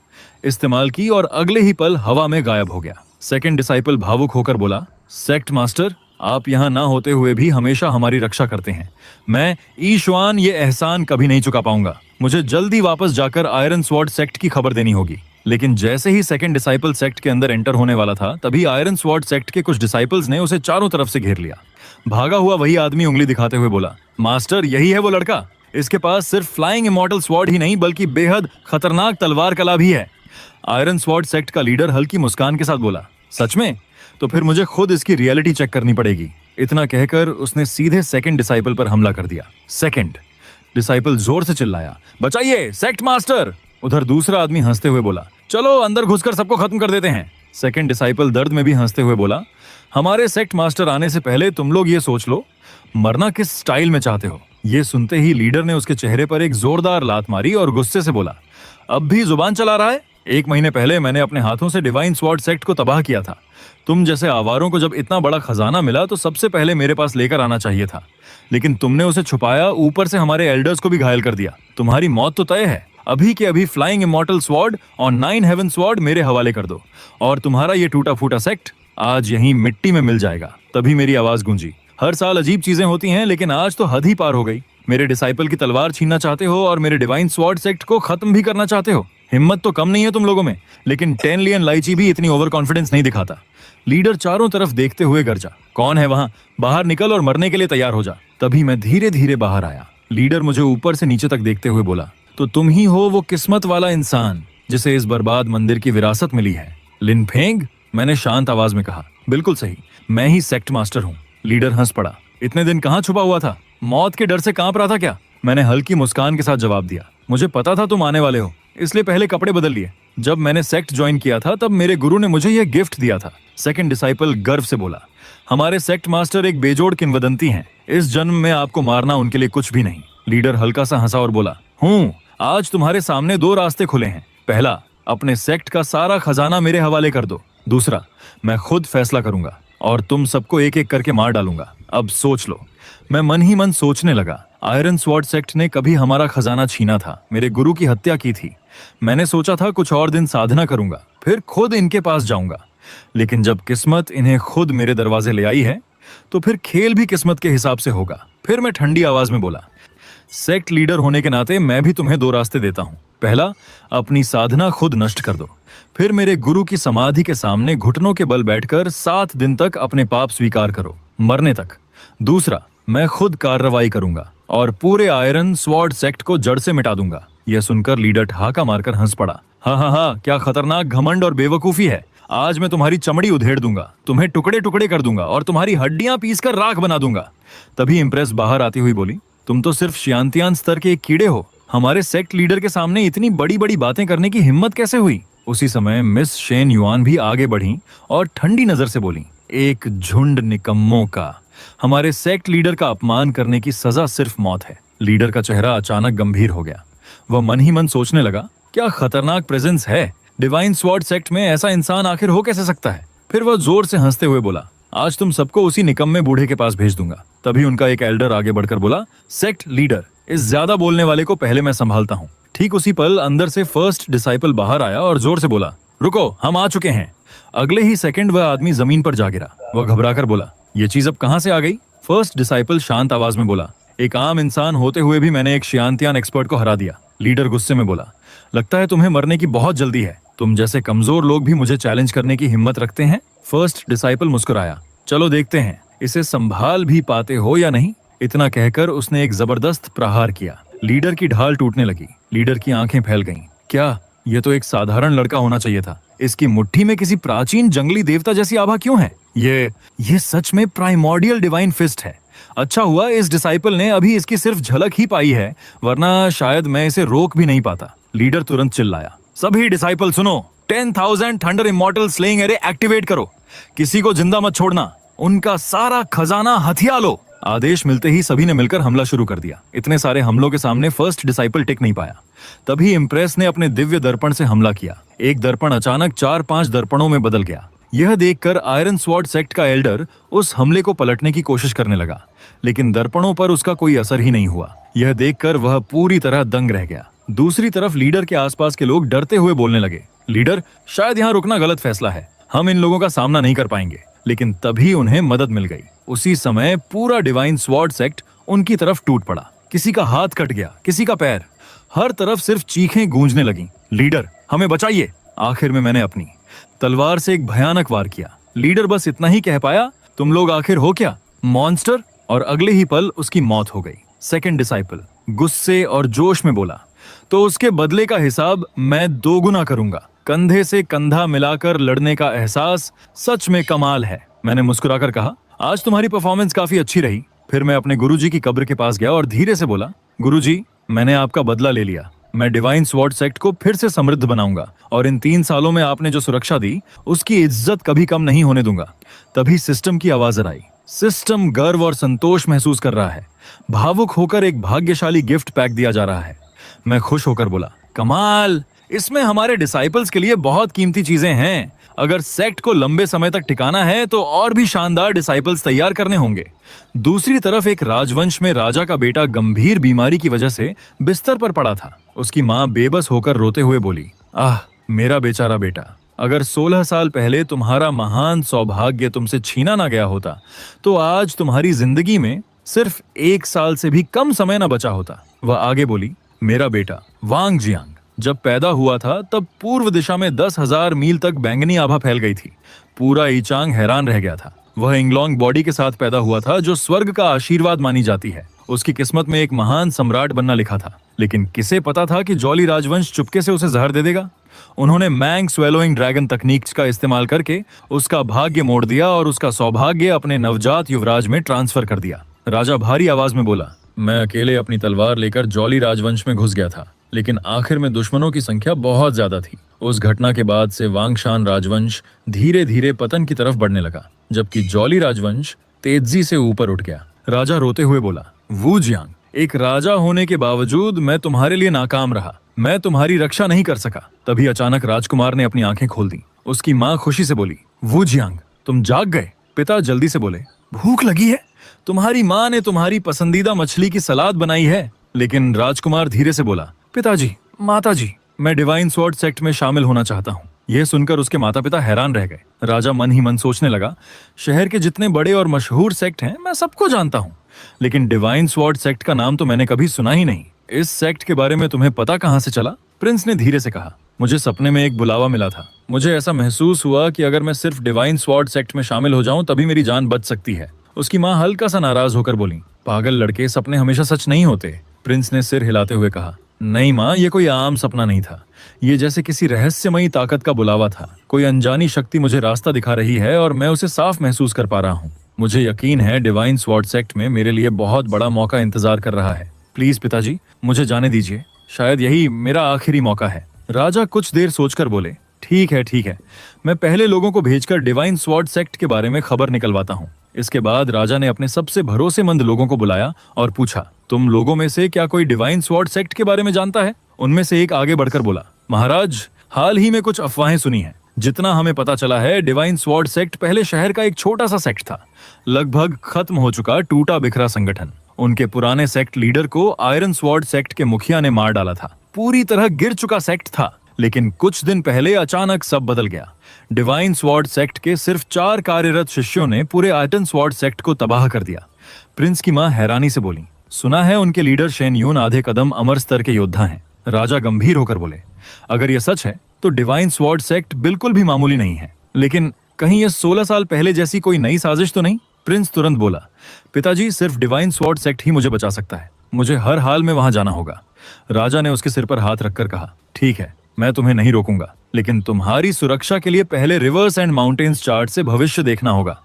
इस्तेमाल की और अगले ही पल हवा में गायब हो गया। सेकंड डिसाइपल भावुक होकर बोला, सेक्ट मास्टर, आप यहाँ ना होते हुए भी हमेशा हमारी रक्षा करते हैं। मैं ईश्वान ये एहसान कभी नहीं चुका पाऊंगा। मुझे जल्दी वापस जाकर आयरन स्वॉर्ड सेक्ट की खबर देनी होगी। लेकिन जैसे ही सेकंड डिसाइपल सेक्ट के अंदर एंटर होने वाला था, तभी आयरन स्वॉर्ड सेक्ट के कुछ डिसाइपल्स ने उसे चारों तरफ से घेर लिया। भागा हुआ वही आदमी उंगली दिखाते हुए बोला, मास्टर, यही है वो लड़का। इसके पास सिर्फ फ्लाइंग इमॉर्टल स्वॉर्ड ही नहीं, बल्कि बेहद खतरनाक तलवार कला भी है। आयरन स्वॉर्ड सेक्ट का लीडर हल्की मुस्कान के साथ बोला, सच में? तो फिर मुझे खुद इसकी रियलिटी चेक करनी पड़ेगी। इतना कहकर उसने सीधे सेकंड डिसाइपल पर हमला कर दिया। सेकंड डिसाइपल जोर से चिल्लाया, बचाइए सेक्ट मास्टर। उधर दूसरा आदमी हंसते हुए बोला, चलो अंदर घुसकर सबको खत्म कर देते हैं। सेकंड डिसाइपल दर्द में भी हंसते हुए बोला, हमारे सेक्ट मास्टर आने से पहले तुम लोग ये सोच लो, मरना किस स्टाइल में चाहते हो। ये सुनते ही लीडर ने उसके चेहरे पर एक जोरदार लात मारी और गुस्से से बोला, अब भी जुबान चला रहा है? 1 महीने पहले मैंने अपने हाथों से डिवाइन स्वॉर्ड सेक्ट को तबाह किया था। तुम जैसे आवारों को जब इतना बड़ा खजाना मिला तो सबसे पहले मेरे पास लेकर आना चाहिए था, लेकिन तुमने उसे छुपाया, ऊपर से हमारे एल्डर्स को भी घायल कर दिया। तुम्हारी मौत तो तय है। अभी के अभी फ्लाइंग इमॉर्टल स्वॉर्ड और 9 हेवन स्वॉर्ड मेरे हवाले कर दो, और तुम्हारा ये टूटा फूटा सेक्ट आज यहीं मिट्टी में मिल जाएगा। तभी मेरी आवाज गूंजी, हर साल अजीब चीजें होती हैं, लेकिन आज तो हद ही पार हो गई। मेरे डिसाइपल की तलवार छीनना चाहते हो और मेरे डिवाइन स्वॉर्ड सेक्ट को खत्म भी करना चाहते हो। हिम्मत तो कम नहीं है तुम लोगों में, लेकिन 10 लियन लाइची भी इतनी ओवर कॉन्फिडेंस नहीं दिखाता। लीडर चारों तरफ देखते हुए गरजा, कौन है वहां? बाहर निकल और मरने के लिए तैयार हो जा। तभी मैं धीरे धीरे बाहर आया। लीडर मुझे ऊपर से नीचे तक देखते हुए बोला, तो तुम ही हो वो किस्मत वाला इंसान जिसे इस बर्बाद मंदिर की विरासत मिली है, लिन फेंग? मैंने शांत आवाज में कहा, बिल्कुल सही, मैं ही सेक्ट मास्टर हूँ। लीडर हंस पड़ा, इतने दिन कहाँ छुपा हुआ था? मौत के डर से कांप रहा था क्या? मैंने हल्की मुस्कान के साथ जवाब दिया, मुझे पता था तुम आने वाले हो, इसलिए पहले कपड़े बदल लिए। जब मैंने सेक्ट ज्वाइन किया था तब मेरे गुरु ने मुझे यह गिफ्ट दिया था। सेकंड डिसाइपल गर्व से बोला, हमारे सेक्ट मास्टर एक बेजोड़ किंवदंती हैं। इस जन्म में आपको मारना उनके लिए कुछ भी नहीं। लीडर हल्का सा हंसा और बोला, आज तुम्हारे सामने 2 रास्ते खुले हैं। पहला, अपने सेक्ट का सारा खजाना मेरे हवाले कर दो। दूसरा, मैं खुद फैसला करूंगा और तुम सबको एक एक करके मार डालूंगा। अब सोच लो। मैं मन ही मन सोचने लगा, आयरन स्वॉर्ड सेक्ट ने कभी हमारा खजाना छीना था, मेरे गुरु की हत्या की थी। मैंने सोचा था कुछ और दिन साधना करूंगा, फिर खुद इनके पास जाऊंगा। लेकिन जब किस्मत इन्हें खुद मेरे दरवाजे ले आई है, तो फिर खेल भी किस्मत के हिसाब से होगा। फिर मैं ठंडी आवाज में बोला, सेक्ट लीडर होने के नाते मैं भी तुम्हें दो रास्ते देता हूँ। पहला, अपनी साधना खुद नष्ट कर दो, फिर मेरे गुरु की समाधि के सामने घुटनों के बल बैठकर 7 दिन तक अपने पाप स्वीकार करो, मरने तक। दूसरा, मैं खुद कार्रवाई करूंगा और पूरे आयरन स्वॉर्ड सेक्ट को जड़ से मिटा दूंगा। यह सुनकर लीडर ठहाका मारकर हंस पड़ा। हाँ हाँ हाँ, क्या खतरनाक घमंड और बेवकूफी है। आज मैं तुम्हारी चमड़ी उधेड़ दूंगा, तुम्हें टुकड़े टुकड़े कर दूंगा और तुम्हारी हड्डियां पीसकर राख बना दूंगा। तभी इम्प्रेस बाहर आती हुई बोली, तुम तो सिर्फ शियांतियान स्तर के एक कीड़े हो, हमारे सेक्ट लीडर के सामने इतनी बड़ी बड़ी बातें करने की हिम्मत कैसे हुई? उसी समय मिस शेन युआन भी आगे बढ़ी और ठंडी नजर से बोली, एक झुंड निकम्मों का हमारे सेक्ट लीडर का अपमान करने की सजा सिर्फ मौत है। लीडर का चेहरा अचानक गंभीर हो गया। वह मन ही मन सोचने लगा, क्या खतरनाक प्रेजेंस है। डिवाइन स्वॉर्ड सेक्ट में ऐसा इंसान आखिर हो कैसे सकता है? फिर वह जोर से हंसते हुए बोला, आज तुम सबको उसी निकम्मे बूढ़े के पास भेज दूंगा। तभी उनका एक एल्डर आगे बढ़कर बोला, सेक्ट लीडर, इस ज्यादा बोलने वाले को पहले मैं संभालता हूँ। ठीक उसी पल अंदर से फर्स्ट डिसाइपल बाहर आया और जोर से बोला, रुको, हम आ चुके हैं। अगले ही सेकंड वह आदमी जमीन पर जा गिरा। वह घबराकर बोला, ये चीज अब कहां से आ गई? फर्स्ट डिसाइपल शांत आवाज में बोला, एक आम इंसान होते हुए भी मैंने एक शियांतियान एक्सपर्ट को हरा दिया। लीडर गुस्से में बोला, लगता है तुम्हें मरने की बहुत जल्दी है। तुम जैसे कमजोर लोग भी मुझे चैलेंज करने की हिम्मत रखते हैं? फर्स्ट डिसाइपल मुस्कुराया, चलो देखते हैं इसे संभाल भी पाते हो या नहीं। इतना कहकर उसने एक जबरदस्त प्रहार किया। लीडर की ढाल टूटने लगी। लीडर की आंखें फैल गईं। क्या ये तो एक साधारण लड़का होना चाहिए था, इसकी मुट्ठी में किसी प्राचीन जंगली देवता जैसी आभा क्यों है? ये सच में प्राइमोर्डियल डिवाइन फिस्ट है। अच्छा हुआ इस डिसाइपल ने अभी इसकी सिर्फ झलक ही पाई है, वरना शायद मैं इसे रोक भी नहीं पाता। लीडर तुरंत चिल्लाया, सभी डिसाइपल सुनो, 10,000 thunder immortal slaying array activate करो, किसी को जिंदा मत छोड़ना, उनका सारा खजाना हथिया लो। आदेश मिलते ही सभी ने मिलकर हमला शुरू कर दिया। इतने सारे हमलों के सामने फर्स्ट डिसाइपल टिक नहीं पाया। तभी इम्प्रेस ने अपने दिव्य दर्पण से हमला किया। एक दर्पण अचानक 4-5 दर्पणों में बदल गया। यह देखकर आयरन स्वॉर्ड सेक्ट का एल्डर उस हमले को पलटने की कोशिश करने लगा, लेकिन दर्पणों पर उसका कोई असर ही नहीं हुआ। यह देखकर वह पूरी तरह दंग रह गया। दूसरी तरफ लीडर के आसपास के लोग डरते हुए बोलने लगे, लीडर, शायद यहाँ रुकना गलत फैसला है, हम इन लोगों का सामना नहीं कर पाएंगे। लेकिन तभी उन्हें मदद मिल गई। उसी समय पूरा डिवाइन स्वॉर्ड सेक्ट उनकी तरफ टूट पड़ा। किसी का हाथ कट गया, किसी का पैर, हर तरफ सिर्फ चीखें गूंजने लगीं, लीडर हमें बचाइए। आखिर में मैंने अपनी तलवार से एक भयानक वार किया। लीडर बस इतना ही कह पाया, तुम लोग आखिर हो क्या, मॉन्स्टर? और अगले ही पल उसकी मौत हो गई। सेकंड डिसाइपल गुस्से और जोश में बोला, तो उसके बदले का हिसाब मैं 2 गुना करूंगा। कंधे से कंधा मिलाकर लड़ने का एहसास सच में कमाल है। मैंने मुस्कुराकर कहा, आज तुम्हारी परफॉर्मेंस काफी अच्छी रही। फिर मैं अपने गुरुजी की कब्र के पास गया और धीरे से बोला, गुरुजी, मैंने आपका बदला ले लिया। मैं डिवाइन स्वॉर्ड सेक्ट को फिर से समृद्ध बनाऊंगा और इन 3 सालों में आपने जो सुरक्षा दी उसकी इज्जत कभी कम नहीं होने दूंगा। तभी सिस्टम की आवाज आई। सिस्टम गर्व और संतोष महसूस कर रहा है। भावुक होकर एक भाग्यशाली गिफ्ट पैक दिया जा रहा है। मैं खुश होकर बोला, कमाल, इसमें हमारे डिसाइपल्स के लिए बहुत कीमती चीजें हैं। अगर सेक्ट को लंबे समय तक टिकाना है तो और भी शानदार डिसाइपल्स तैयार करने होंगे। दूसरी तरफ एक राजवंश में राजा का बेटा गंभीर बीमारी की वजह से बिस्तर पर पड़ा था। उसकी माँ बेबस होकर रोते हुए बोली, आह मेरा बेचारा बेटा, अगर 16 साल पहले तुम्हारा महान सौभाग्य तुमसे छीना ना गया होता तो आज तुम्हारी जिंदगी में सिर्फ 1 साल से भी कम समय न बचा होता। वह आगे बोली, मेरा बेटा वांग जियांग जब पैदा हुआ था तब पूर्व दिशा में 10,000 मील तक बैंगनी आभा फैल गई थी। पूरा ईचांग हैरान रह गया था। वह इंगलोंग बॉडी के साथ पैदा हुआ था जो स्वर्ग का आशीर्वाद मानी जाती है। उसकी किस्मत में एक महान सम्राट बनना लिखा था, लेकिन किसे पता था कि जॉली राजवंश चुपके से उसे जहर दे देगा। उन्होंने मैंग स्वेलोइंग ड्रैगन तकनीक का इस्तेमाल करके उसका भाग्य मोड़ दिया और उसका सौभाग्य अपने नवजात युवराज में ट्रांसफर कर दिया। राजा भारी आवाज में बोला, मैं अकेले अपनी तलवार लेकर जॉली राजवंश में घुस गया था, लेकिन आखिर में दुश्मनों की संख्या बहुत ज्यादा थी। उस घटना के बाद से वांगशान राजवंश धीरे धीरे पतन की तरफ बढ़ने लगा, जबकि जॉली राजवंश तेजी से ऊपर उठ गया। राजा रोते हुए बोला, वू जियांग, एक राजा होने के बावजूद मैं तुम्हारे लिए नाकाम रहा, मैं तुम्हारी रक्षा नहीं कर सका। तभी अचानक राजकुमार ने अपनी आंखें खोल दी। उसकी माँ खुशी से बोली, वू जियांग तुम जाग गए। पिता जल्दी से बोले, भूख लगी है, तुम्हारी माँ ने तुम्हारी पसंदीदा मछली की सलाद बनाई है। लेकिन राजकुमार धीरे से बोला, पिताजी, माताजी, मैं डिवाइन स्वॉर्ड सेक्ट में शामिल होना चाहता हूँ। यह सुनकर उसके माता पिता हैरान रह गए। राजा मन ही मन सोचने लगा, शहर के जितने बड़े और मशहूर सेक्ट हैं मैं सबको जानता हूँ, लेकिन डिवाइन स्वॉर्ड सेक्ट का नाम तो मैंने कभी सुना ही नहीं। इस सेक्ट के बारे में तुम्हें पता कहाँ से चला? प्रिंस ने धीरे से कहा, मुझे सपने में एक बुलावा मिला था। मुझे ऐसा महसूस हुआ कि अगर मैं सिर्फ डिवाइन स्वॉर्ड सेक्ट में शामिल हो जाऊं तभी मेरी जान बच सकती है। उसकी माँ हल्का सा नाराज होकर बोली, पागल लड़के, सपने हमेशा सच नहीं होते। प्रिंस ने सिर हिलाते हुए कहा, नहीं माँ, ये कोई आम सपना नहीं था। ये जैसे किसी रहस्यमयी ताकत का बुलावा था। कोई अनजानी शक्ति मुझे रास्ता दिखा रही है और मैं उसे साफ महसूस कर पा रहा हूँ। मुझे यकीन है डिवाइन स्वॉर्ड सेक्ट में मेरे लिए बहुत बड़ा मौका इंतजार कर रहा है। प्लीज पिताजी, मुझे जाने दीजिए। शायद यही मेरा आखिरी मौका है। राजा कुछ देर सोचकर बोले, ठीक है, मैं पहले लोगों को भेजकर डिवाइन स्वॉर्ड सेक्ट के बारे में खबर निकलवाता हूँ। इसके बाद राजा ने अपने सबसे भरोसेमंद लोगों को बुलाया और पूछा, तुम लोगों में से क्या कोई डिवाइन स्वॉर्ड सेक्ट के बारे में जानता है? उनमें से एक आगे बढ़कर बोला, महाराज, हाल ही में कुछ अफवाहें सुनी हैं। जितना हमें पता चला है, डिवाइन स्वॉर्ड सेक्ट पहले शहर का एक छोटा सा सेक्ट था, लगभग खत्म हो चुका टूटा बिखरा संगठन। उनके पुराने सेक्ट लीडर को आयरन स्वॉर्ड सेक्ट के मुखिया ने मार डाला था। पूरी तरह गिर चुका सेक्ट था, लेकिन कुछ दिन पहले अचानक सब बदल गया। डिवाइन स्वॉर्ड सेक्ट के सिर्फ 4 कार्यरत शिष्यों ने पूरे आयरन स्वॉर्ड सेक्ट को तबाह कर दिया। प्रिंस की मां हैरानी से बोली, सुना है उनके लीडर शेन यून आधे कदम अमर स्तर के योद्धा हैं। राजा गंभीर होकर बोले, अगर यह सच है तो डिवाइन स्वॉर्ड सेक्ट बिल्कुल भी मामूली नहीं है। लेकिन कहीं यह 16 साल पहले जैसी कोई नई साजिश तो नहीं? प्रिंस तुरंत बोला, पिताजी, सिर्फ डिवाइन स्वॉर्ड सेक्ट ही मुझे बचा सकता है। मुझे हर हाल में वहां जाना होगा। राजा ने उसके सिर पर हाथ रखकर कहा, ठीक है, मैं तुम्हें नहीं रोकूंगा, लेकिन तुम्हारी सुरक्षा के लिए पहले रिवर्स एंड माउंटेन्स चार्ट से भविष्य देखना होगा।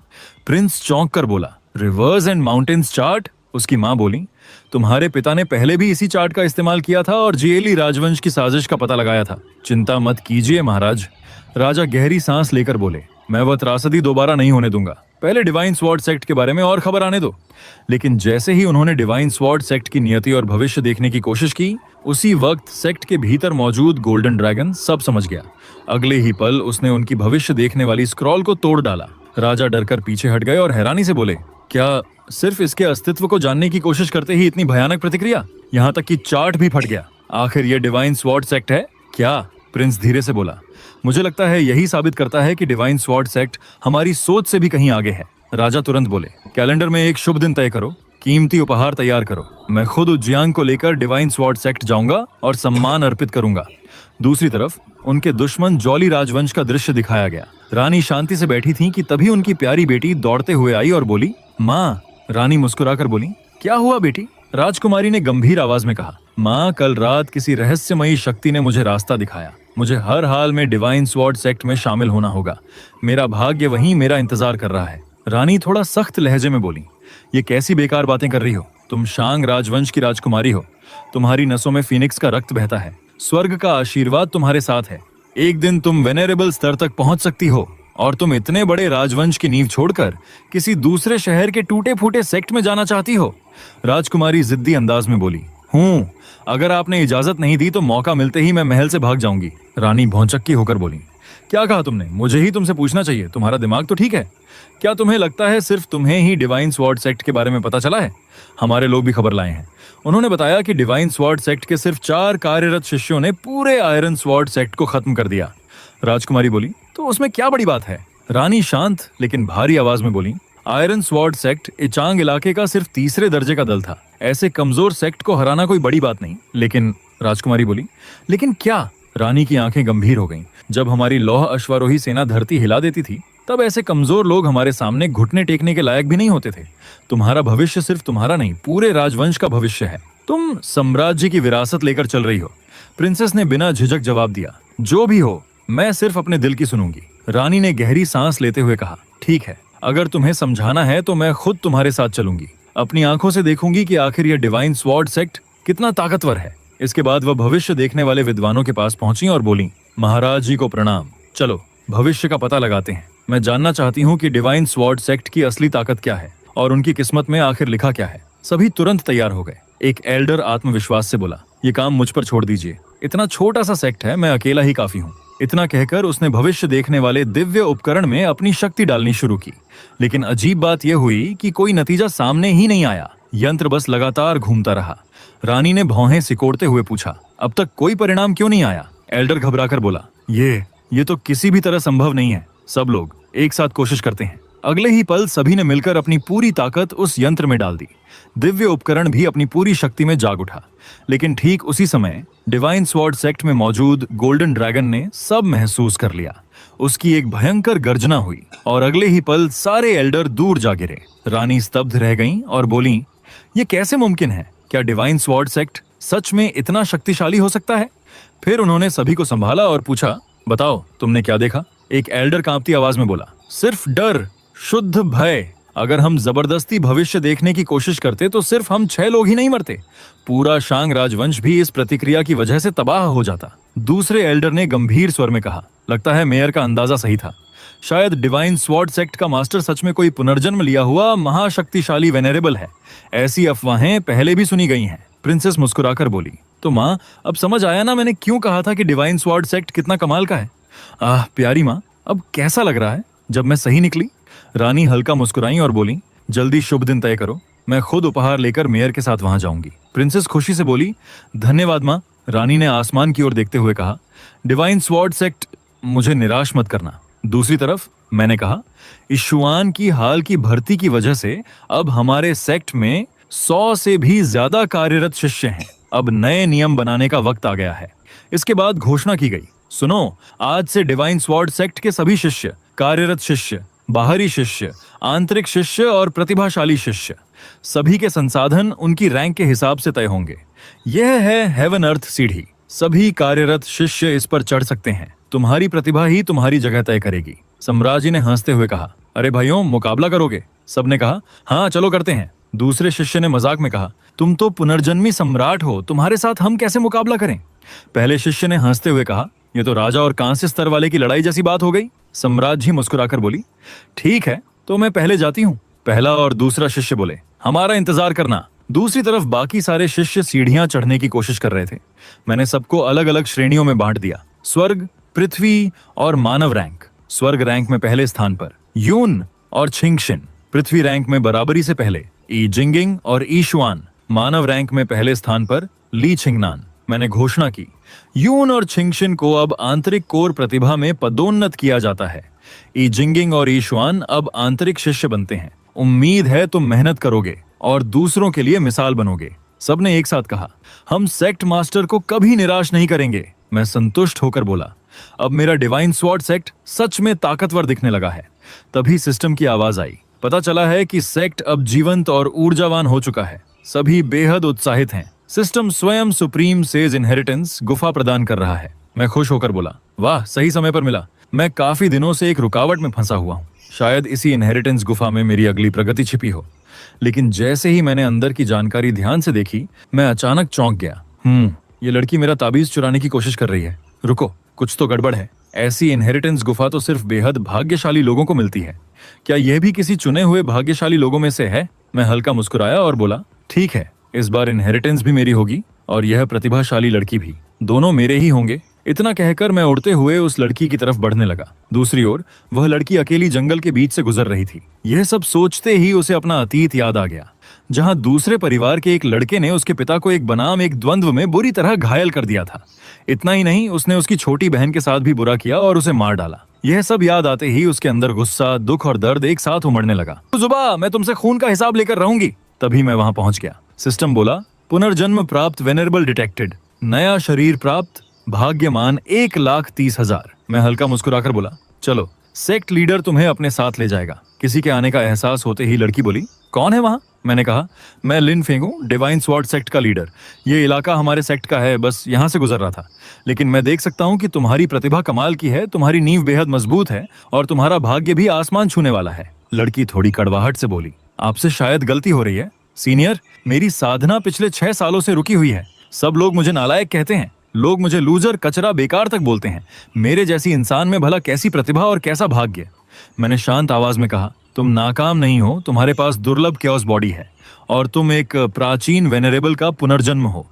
प्रिंस चौंक कर बोला, रिवर्स एंड माउंटेन्स चार्ट? उसकी मां बोली, तुम्हारे पिता ने पहले भी इसी चार्ट का इस्तेमाल किया था और जेली राजवंश की साजिश का पता लगाया था। चिंता मत कीजिए महाराज। राजा गहरी सांस लेकर बोले, मैं वह त्रासदी दोबारा नहीं होने दूंगा। पहले डिवाइन स्वॉर्ड सेक्ट के बारे में और खबर आने दो। लेकिन जैसे ही उन्होंने डिवाइन स्वॉर्ड सेक्ट की नियति और भविष्य देखने की कोशिश की, उसी वक्त सेक्ट के भीतर मौजूद गोल्डन ड्रैगन सब समझ गया। अगले ही पल उसने उनकी भविष्य देखने वाली स्क्रॉल को तोड़ डाला। राजा डरकर पीछे हट गए और हैरानी से बोले, क्या सिर्फ इसके अस्तित्व को जानने की कोशिश करते ही इतनी भयानक प्रतिक्रिया? यहाँ तक कि चार्ट भी फट गया। आखिर ये डिवाइन स्वॉर्ड सेक्ट है क्या? प्रिंस धीरे से बोला, मुझे लगता है यही साबित करता है कि डिवाइन स्वॉर्ड सेक्ट हमारी सोच से भी कहीं आगे है। राजा तुरंत बोले, कैलेंडर में एक शुभ दिन तय करो, कीमती उपहार तैयार करो। मैं खुद उज्जियांग को लेकर डिवाइन स्वॉर्ड सेक्ट जाऊंगा और सम्मान अर्पित करूंगा। दूसरी तरफ उनके दुश्मन जॉली राजवंश का दृश्य दिखाया गया। रानी शांति से बैठी थी कि तभी उनकी प्यारी बेटी दौड़ते हुए आई और बोली, माँ। रानी मुस्कुराकर बोली, क्या हुआ बेटी? राजकुमारी ने गंभीर आवाज में कहा, माँ, कल रात किसी रहस्यमयी शक्ति ने मुझे रास्ता दिखाया। मुझे हर हाल में डिवाइन स्वॉर्ड सेक्ट में शामिल होना होगा। मेरा भाग्य वहीं मेरा इंतजार कर रहा है। रानी थोड़ा सख्त लहजे में बोली, ये कैसी बेकार बातें कर रही हो? तुम शांग राजवंश की राजकुमारी हो। तुम्हारी नसों में फीनिक्स का रक्त बहता है। स्वर्ग का आशीर्वाद तुम्हारे साथ है। एक दिन तुम वेनेरेबल स्तर तक पहुंच सकती हो और तुम इतने बड़े राजवंश की नींव छोड़कर किसी दूसरे शहर के टूटे फूटे सेक्ट में जाना चाहती हो? राजकुमारी जिद्दी अंदाज में बोली, हूँ। अगर आपने इजाजत नहीं दी तो मौका मिलते ही मैं महल से भाग जाऊंगी। रानी भौंचक्की होकर बोली, क्या कहा तुमने? मुझे ही तुमसे पूछना चाहिए, तुम्हारा दिमाग तो ठीक है? क्या तुम्हें लगता है सिर्फ तुम्हें ही डिवाइन स्वॉर्ड सेक्ट के बारे में पता चला है? हमारे लोग भी खबर लाए हैं। उन्होंने बताया कि डिवाइन स्वॉर्ड सेक्ट के सिर्फ 4 कार्यरत शिष्यों ने पूरे आयरन स्वॉर्ड सेक्ट को खत्म कर दिया। राजकुमारी बोली, तो उसमें क्या बड़ी बात है? रानी शांत लेकिन भारी आवाज में बोली, आयरन स्वॉर्ड सेक्ट इचांग इलाके का सिर्फ 3रे दर्जे का दल था। ऐसे कमजोर सेक्ट को हराना कोई बड़ी बात नहीं। लेकिन राजकुमारी बोली, लेकिन क्या? रानी की आंखें गंभीर हो गईं। जब हमारी लौह अश्वारोही सेना धरती हिला देती थी, तब ऐसे कमजोर लोग हमारे सामने घुटने टेकने के लायक भी नहीं होते थे। तुम्हारा भविष्य सिर्फ तुम्हारा नहीं, पूरे राजवंश का भविष्य है। तुम साम्राज्य की विरासत लेकर चल रही हो। प्रिंसेस ने बिना झिझक जवाब दिया, जो भी हो, मैं सिर्फ अपने दिल की सुनूंगी। रानी ने गहरी सांस लेते हुए कहा, ठीक है, अगर तुम्हें समझाना है तो मैं खुद तुम्हारे साथ चलूंगी। अपनी आंखों से देखूंगी कि आखिर यह डिवाइन स्वॉर्ड सेक्ट कितना ताकतवर है। इसके बाद वह भविष्य देखने वाले विद्वानों के पास पहुंची और बोली, महाराज जी को प्रणाम। चलो भविष्य का पता लगाते हैं। मैं जानना चाहती हूँ कि डिवाइन स्वॉर्ड सेक्ट की असली ताकत क्या है और उनकी किस्मत में आखिर लिखा क्या है। सभी तुरंत तैयार हो गए। एक एल्डर आत्मविश्वास से बोला, ये काम मुझ पर छोड़ दीजिए। इतना छोटा सा सेक्ट है, मैं अकेला ही काफी हूँ। इतना कहकर उसने भविष्य देखने वाले दिव्य उपकरण में अपनी शक्ति डालनी शुरू की। लेकिन अजीब बात यह हुई कि कोई नतीजा सामने ही नहीं आया। यंत्र बस लगातार घूमता रहा। रानी ने भौहें सिकोड़ते हुए पूछा, अब तक कोई परिणाम क्यों नहीं आया? एल्डर घबराकर बोला, ये तो किसी भी तरह संभव नहीं है। सब लोग एक साथ कोशिश करते हैं। अगले ही पल सभी ने मिलकर अपनी पूरी ताकत उस यंत्र में डाल दी। दिव्य उपकरण भी अपनी पूरी शक्ति में जाग उठा। लेकिन ठीक उसी समय डिवाइन स्वॉर्ड सेक्ट में मौजूद गोल्डन ड्रैगन ने सब महसूस कर लिया। उसकी एक भयंकर गर्जना हुई और अगले ही पल सारे एल्डर दूर जा गिरे। रानी स्तब्ध रह गईं और बोलीं, ये कैसे मुमकिन है? क्या डिवाइन स्वॉर्ड सेक्ट सच में इतना शक्तिशाली हो सकता है? फिर उन्होंने सभी को संभाला और पूछा, बताओ तुमने क्या देखा? एक एल्डर कांपती आवाज में बोला, सिर्फ डर, शुद्ध भय। अगर हम जबरदस्ती भविष्य देखने की कोशिश करते तो सिर्फ हम 6 लोग ही नहीं मरते, पूरा शांग राजवंश भी इस प्रतिक्रिया की वजह से तबाह हो जाता। दूसरे एल्डर ने गंभीर स्वर में कहा, लगता है मेयर का अंदाजा सही था। शायद डिवाइन स्वॉर्ड सेक्ट का मास्टर सच में कोई पुनर्जन्म लिया हुआ महाशक्तिशाली वेनेरेबल है। ऐसी अफवाहें पहले भी सुनी गई हैं। प्रिंसेस मुस्कुराकर बोली, तो माँ, अब समझ आया ना मैंने क्यों कहा था कि डिवाइन स्वॉर्ड सेक्ट कितना कमाल का है। प्यारी माँ, अब कैसा लग रहा है जब मैं सही निकली? रानी हल्का मुस्कुराई और बोली, जल्दी शुभ दिन तय करो, मैं खुद उपहार लेकर मेयर के साथ वहां जाऊंगी। प्रिंसेस खुशी से बोली, धन्यवाद माँ। रानी ने आसमान की ओर देखते हुए कहा, डिवाइन स्वॉर्ड सेक्ट, मुझे निराश मत करना। दूसरी तरफ मैंने कहा, इशुआन की हाल की भर्ती की वजह से अब हमारे सेक्ट में 100 से भी ज्यादा कार्यरत शिष्य हैं। अब नए नियम बनाने का वक्त आ गया है। इसके बाद घोषणा की गई, सुनो, आज से डिवाइन स्वॉर्ड सेक्ट के सभी शिष्य, कार्यरत शिष्य, बाहरी शिष्य, आंतरिक शिष्य और प्रतिभाशाली शिष्य, सभी के संसाधन उनकी रैंक के हिसाब से तय होंगे। यह है हेवन अर्थ सीढ़ी। सभी कार्यरत शिष्य इस पर चढ़ सकते हैं। तुम्हारी प्रतिभा ही तुम्हारी जगह तय करेगी। सम्राट जी ने हंसते हुए कहा, अरे भाइयों, मुकाबला करोगे? सबने कहा, हाँ चलो करते हैं। दूसरे शिष्य ने मजाक में कहा, तुम तो पुनर्जन्मी सम्राट हो, तुम्हारे साथ हम कैसे मुकाबला करें? पहले शिष्य ने हंसते हुए कहा, ये तो राजा और कांस्य स्तर वाले की लड़ाई जैसी बात हो गई। सम्राट जी मुस्कुराकर बोली, ठीक है तो मैं पहले जाती हूँ। पहला और दूसरा शिष्य बोले, हमारा इंतजार करना। दूसरी तरफ बाकी सारे शिष्य सीढ़ियां चढ़ने की कोशिश कर रहे थे। मैंने सबको अलग अलग श्रेणियों में बांट दिया, स्वर्ग, पृथ्वी और मानव रैंक। स्वर्ग रैंक में पहले स्थान पर यून और छिंगशिन, पृथ्वी रैंक में बराबरी से पहले ई जिंगिंग और ईशुआन, मानव रैंक में पहले स्थान पर ली छिंगनान। मैंने घोषणा की, यून और छिंगशिन को अब आंतरिक कोर प्रतिभा में पदोन्नत किया जाता है। ई जिंगिंग और ईशुआन अब आंतरिक शिष्य बनते हैं। उम्मीद है तुम मेहनत करोगे और दूसरों के लिए मिसाल बनोगे। सबने एक साथ कहा, हम सेक्ट मास्टर को कभी निराश नहीं करेंगे। मैं संतुष्ट होकर बोला, अब मेरा डिवाइन स्वॉर्ड सेक्ट सच में ताकतवर दिखने लगा है। तभी सिस्टम की आवाज आई, पता चला है कि सेक्ट अब जीवंत और ऊर्जावान हो चुका है। सभी बेहद उत्साहित हैं। सिस्टम स्वयं सुप्रीम सेज इनहेरिटेंस गुफा प्रदान कर रहा है। मैं खुश होकर बोला, वाह, सही समय पर मिला। मैं काफी दिनों से एक रुकावट में फंसा हुआ हूँ। शायद इसी इनहेरिटेंस गुफा में मेरी अगली प्रगति छिपी हो। लेकिन जैसे ही मैंने अंदर की जानकारी ध्यान से देखी, मैं अचानक चौंक गया। ये लड़की मेरा ताबीज चुराने की कोशिश कर रही है। रुको, कुछ तो गड़बड़ है। ऐसी इनहेरिटेंस गुफा तो सिर्फ बेहद भाग्यशाली लोगों को मिलती है। क्या यह भी किसी चुने हुए भाग्यशाली लोगों में से है? मैं हल्का मुस्कुराया और बोला, ठीक है, इस बार इनहेरिटेंस भी मेरी होगी और यह प्रतिभाशाली लड़की भी, दोनों मेरे ही होंगे। इतना कहकर मैं उड़ते हुए उस लड़की की तरफ बढ़ने लगा। दूसरी ओर वह लड़की अकेली जंगल के बीच से गुजर रही थी। यह सब सोचते ही उसे अपना अतीत याद आ गया, जहां दूसरे परिवार के एक लड़के ने उसके पिता को एक बनाम एक द्वंद्व में बुरी तरह घायल कर दिया था। इतना ही नहीं, उसने उसकी छोटी बहन के साथ भी बुरा किया और उसे मार डाला। यह सब याद आते ही उसके अंदर गुस्सा, दुख और दर्द एक साथ उमड़ने लगा। जुबा, मैं तुमसे खून का हिसाब लेकर रहूंगी। तभी मैं वहां पहुंच गया। सिस्टम बोला, पुनर्जन्म प्राप्त वेनरेबल डिटेक्टेड, नया शरीर प्राप्त, भाग्यमान 1,30,000। मैं हल्का मुस्कुराकर बोला, चलो, सेक्ट लीडर तुम्हें अपने साथ ले जाएगा। किसी के आने का एहसास होते ही लड़की बोली, कौन है वहां? मैंने कहा, मैं लिन फेंग हूं, डिवाइन स्वॉर्ड सेक्ट का लीडर। ये इलाका हमारे सेक्ट का है, बस यहाँ से गुजर रहा था। लेकिन मैं देख सकता हूँ कि तुम्हारी प्रतिभा कमाल की है, तुम्हारी नींव बेहद मजबूत है और तुम्हारा भाग्य भी आसमान छूने वाला है। लड़की थोड़ी कड़वाहट से बोली, आपसे शायद गलती हो रही है सीनियर। मेरी साधना पिछले 6 सालों से रुकी हुई है। सब लोग मुझे नालायक कहते हैं। लोग मुझे लूजर, कचरा, बेकार तक बोलते हैं। मेरे जैसी इंसान में भला कैसी प्रतिभा और कैसा भाग्य। मैंने शांत आवाज में कहा, तुम नाकाम नहीं हो, तुम्हारे पास दुर्लभ क्योस बॉडी है और तुम एक प्राचीन वेनरेबल का पुनर्जन्म हो।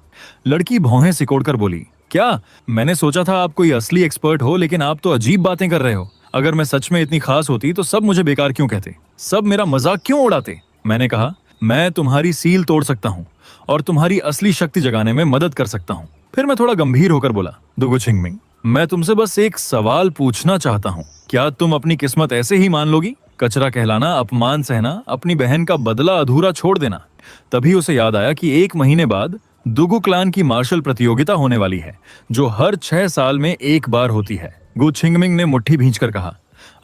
लड़की भौहें सिकोड़कर बोली, क्या? मैंने सोचा था आप कोई असली एक्सपर्ट हो, लेकिन आप तो अजीब बातें कर रहे हो। अगर मैं सच में इतनी खास होती तो सब मुझे बेकार क्यों कहते, सब मेरा मजाक क्यों उड़ाते? मैंने कहा, मैं तुम्हारी सील तोड़ सकता हूँ और तुम्हारी असली शक्ति जगाने में मदद कर सकता हूँ। फिर मैं थोड़ा गंभीर होकर बोला, दुगु छिंगमिंग, मैं तुमसे बस एक सवाल पूछना चाहता हूँ, क्या तुम अपनी किस्मत ऐसे ही मान लोगी? कचरा कहलाना, अपमान सहना, अपनी बहन का बदला अधूरा छोड़ देना। तभी उसे याद आया कि 1 महीने बाद दुगु क्लान की मार्शल प्रतियोगिता होने वाली है, जो हर 6 साल में एक बार होती है। गु छिंगमिंग ने मुट्ठी भींचकर कहा,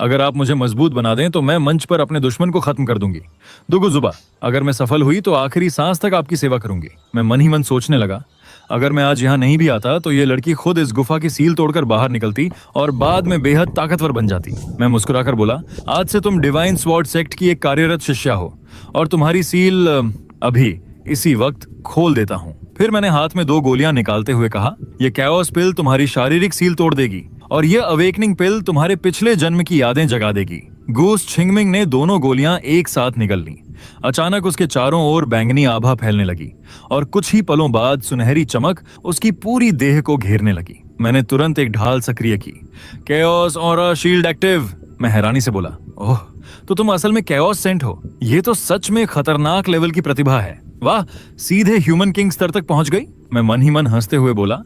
अगर आप मुझे मजबूत बना दें तो मैं मंच पर अपने दुश्मन को खत्म कर दूंगी। दुगु जुबा, अगर मैं सफल हुई तो आखिरी सांस तक आपकी सेवा करूंगी। मैं मन ही मन सोचने लगा, अगर मैं आज यहाँ नहीं भी आता तो ये लड़की खुद इस गुफा की सील तोड़कर बाहर निकलती और बाद में बेहद ताकतवर बन जाती। मैं मुस्कुराकर बोला, आज से तुम डिवाइन स्वॉर्ड सेक्ट की एक कार्यरत शिष्या हो और तुम्हारी सील अभी इसी वक्त खोल देता हूँ। फिर मैंने हाथ में 2 गोलियां निकालते हुए कहा, ये कैओस पिल तुम्हारी शारीरिक सील तोड़ देगी और ये अवेकनिंग पिल तुम्हारे पिछले जन्म की यादें जगा देगी। गूस छिंगमिंग ने दोनों गोलियां एक साथ निगल ली। अचानक उसके चारों ओर बैंगनी आभा फैलने लगी और कुछ ही पलों बाद सुनहरी चमक उसकी पूरी देह को घेरने लगी। मैंने तुरंत एक ढाल सक्रिय की। Chaos aura shield active. मैं हैरानी से बोला, ओह, तो तुम असल में कैओस सेंट हो। ये तो सच में खतरनाक लेवल की प्रतिभा है। वाह, सीधे ह्यूमन किंग स्तर तक पहुंच गई। मैं मन ही मन हंसते हुए बोला,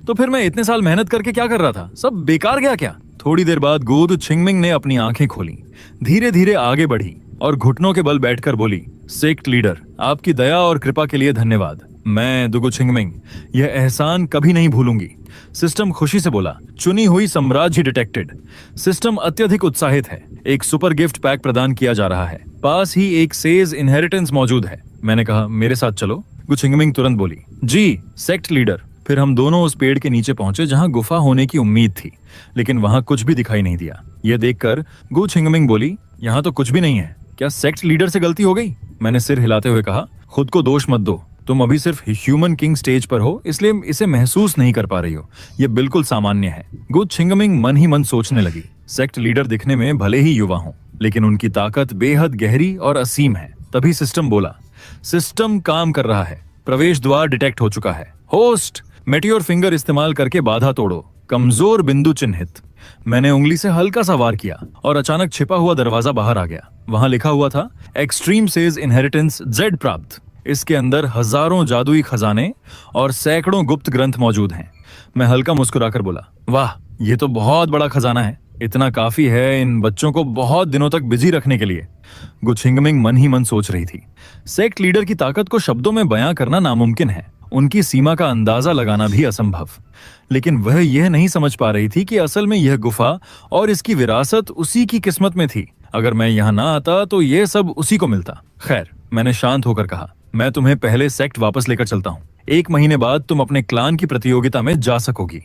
तो फिर मैं इतने साल मेहनत करके क्या कर रहा था? सब बेकार गया क्या? थोड़ी देर बाद गु छिंगमिंग ने अपनी आंखें खोली, धीरे धीरे आगे बढ़ी और घुटनों के बल बैठकर बोली, सेक्ट लीडर, आपकी दया और कृपा के लिए धन्यवाद। मैं दुगु छिंगमिंग यह एहसान कभी नहीं भूलूंगी। सिस्टम खुशी से बोला, चुनी हुई साम्राज्य डिटेक्टेड। सिस्टम अत्यधिक उत्साहित है। एक सुपर गिफ्ट पैक प्रदान किया जा रहा है। पास ही एक सेज इनहेरिटेंस मौजूद है। मैंने कहा, मेरे साथ चलो। गु छिंगमिंग तुरंत बोली, जी सेक्ट लीडर। फिर हम दोनों उस पेड़ के नीचे पहुंचे जहां गुफा होने की उम्मीद थी, लेकिन वहां कुछ भी दिखाई नहीं दिया। यह देखकर गु छिंगमिंग बोली, यहाँ तो कुछ भी नहीं है। क्या सेक्ट लीडर से गलती हो गई? मैंने सिर हिलाते हुए कहा, खुद को दोष मत दो। तुम अभी सिर्फ ह्यूमन किंग स्टेज पर हो, इसलिए इसे महसूस नहीं कर पा रही हो। यह बिल्कुल सामान्य है। गु छिंगमिंग मन ही मन सोचने लगी, सेक्ट लीडर दिखने में भले ही युवा हों, लेकिन उनकी ताकत बेहद गहरी और असीम है। तभी सिस्टम बोला, सिस्टम काम कर रहा है। प्रवेश द्वार डिटेक्ट हो चुका है। होस्ट, मेटियोर फिंगर इस्तेमाल करके बाधा तोड़ो। कमजोर बिंदु चिन्हित। मैंने उंगली से हल्का सा वार किया और अचानक छिपा हुआ दरवाजा बाहर आ गया। वहां लिखा हुआ था, एक्सट्रीम सेज इनहेरिटेंस जेड प्राप्त। इसके अंदर हजारों जादुई खजाने और सैकड़ों गुप्त ग्रंथ मौजूद हैं। मैं हल्का मुस्कुराकर बोला, वाह, ये तो बहुत बड़ा खजाना है। इतना काफी है इन बच्चों को बहुत दिनों तक बिजी रखने के लिए। गु छिंगमिंग मन ही मन सोच रही थी, सेक्ट लीडर की ताकत को शब्दों में बयां करना नामुमकिन है, उनकी सीमा का अंदाजा लगाना भी असंभव। लेकिन वह यह नहीं समझ पा रही थी कि असल में यह गुफा और इसकी विरासत उसी की किस्मत में थी। अगर मैं यहाँ ना आता तो यह सब उसी को मिलता। खैर, मैंने शांत होकर कहा, मैं तुम्हें पहले सेक्ट वापस लेकर चलता हूँ। 1 महीने बाद तुम अपने क्लान की प्रतियोगिता में जा सकोगी।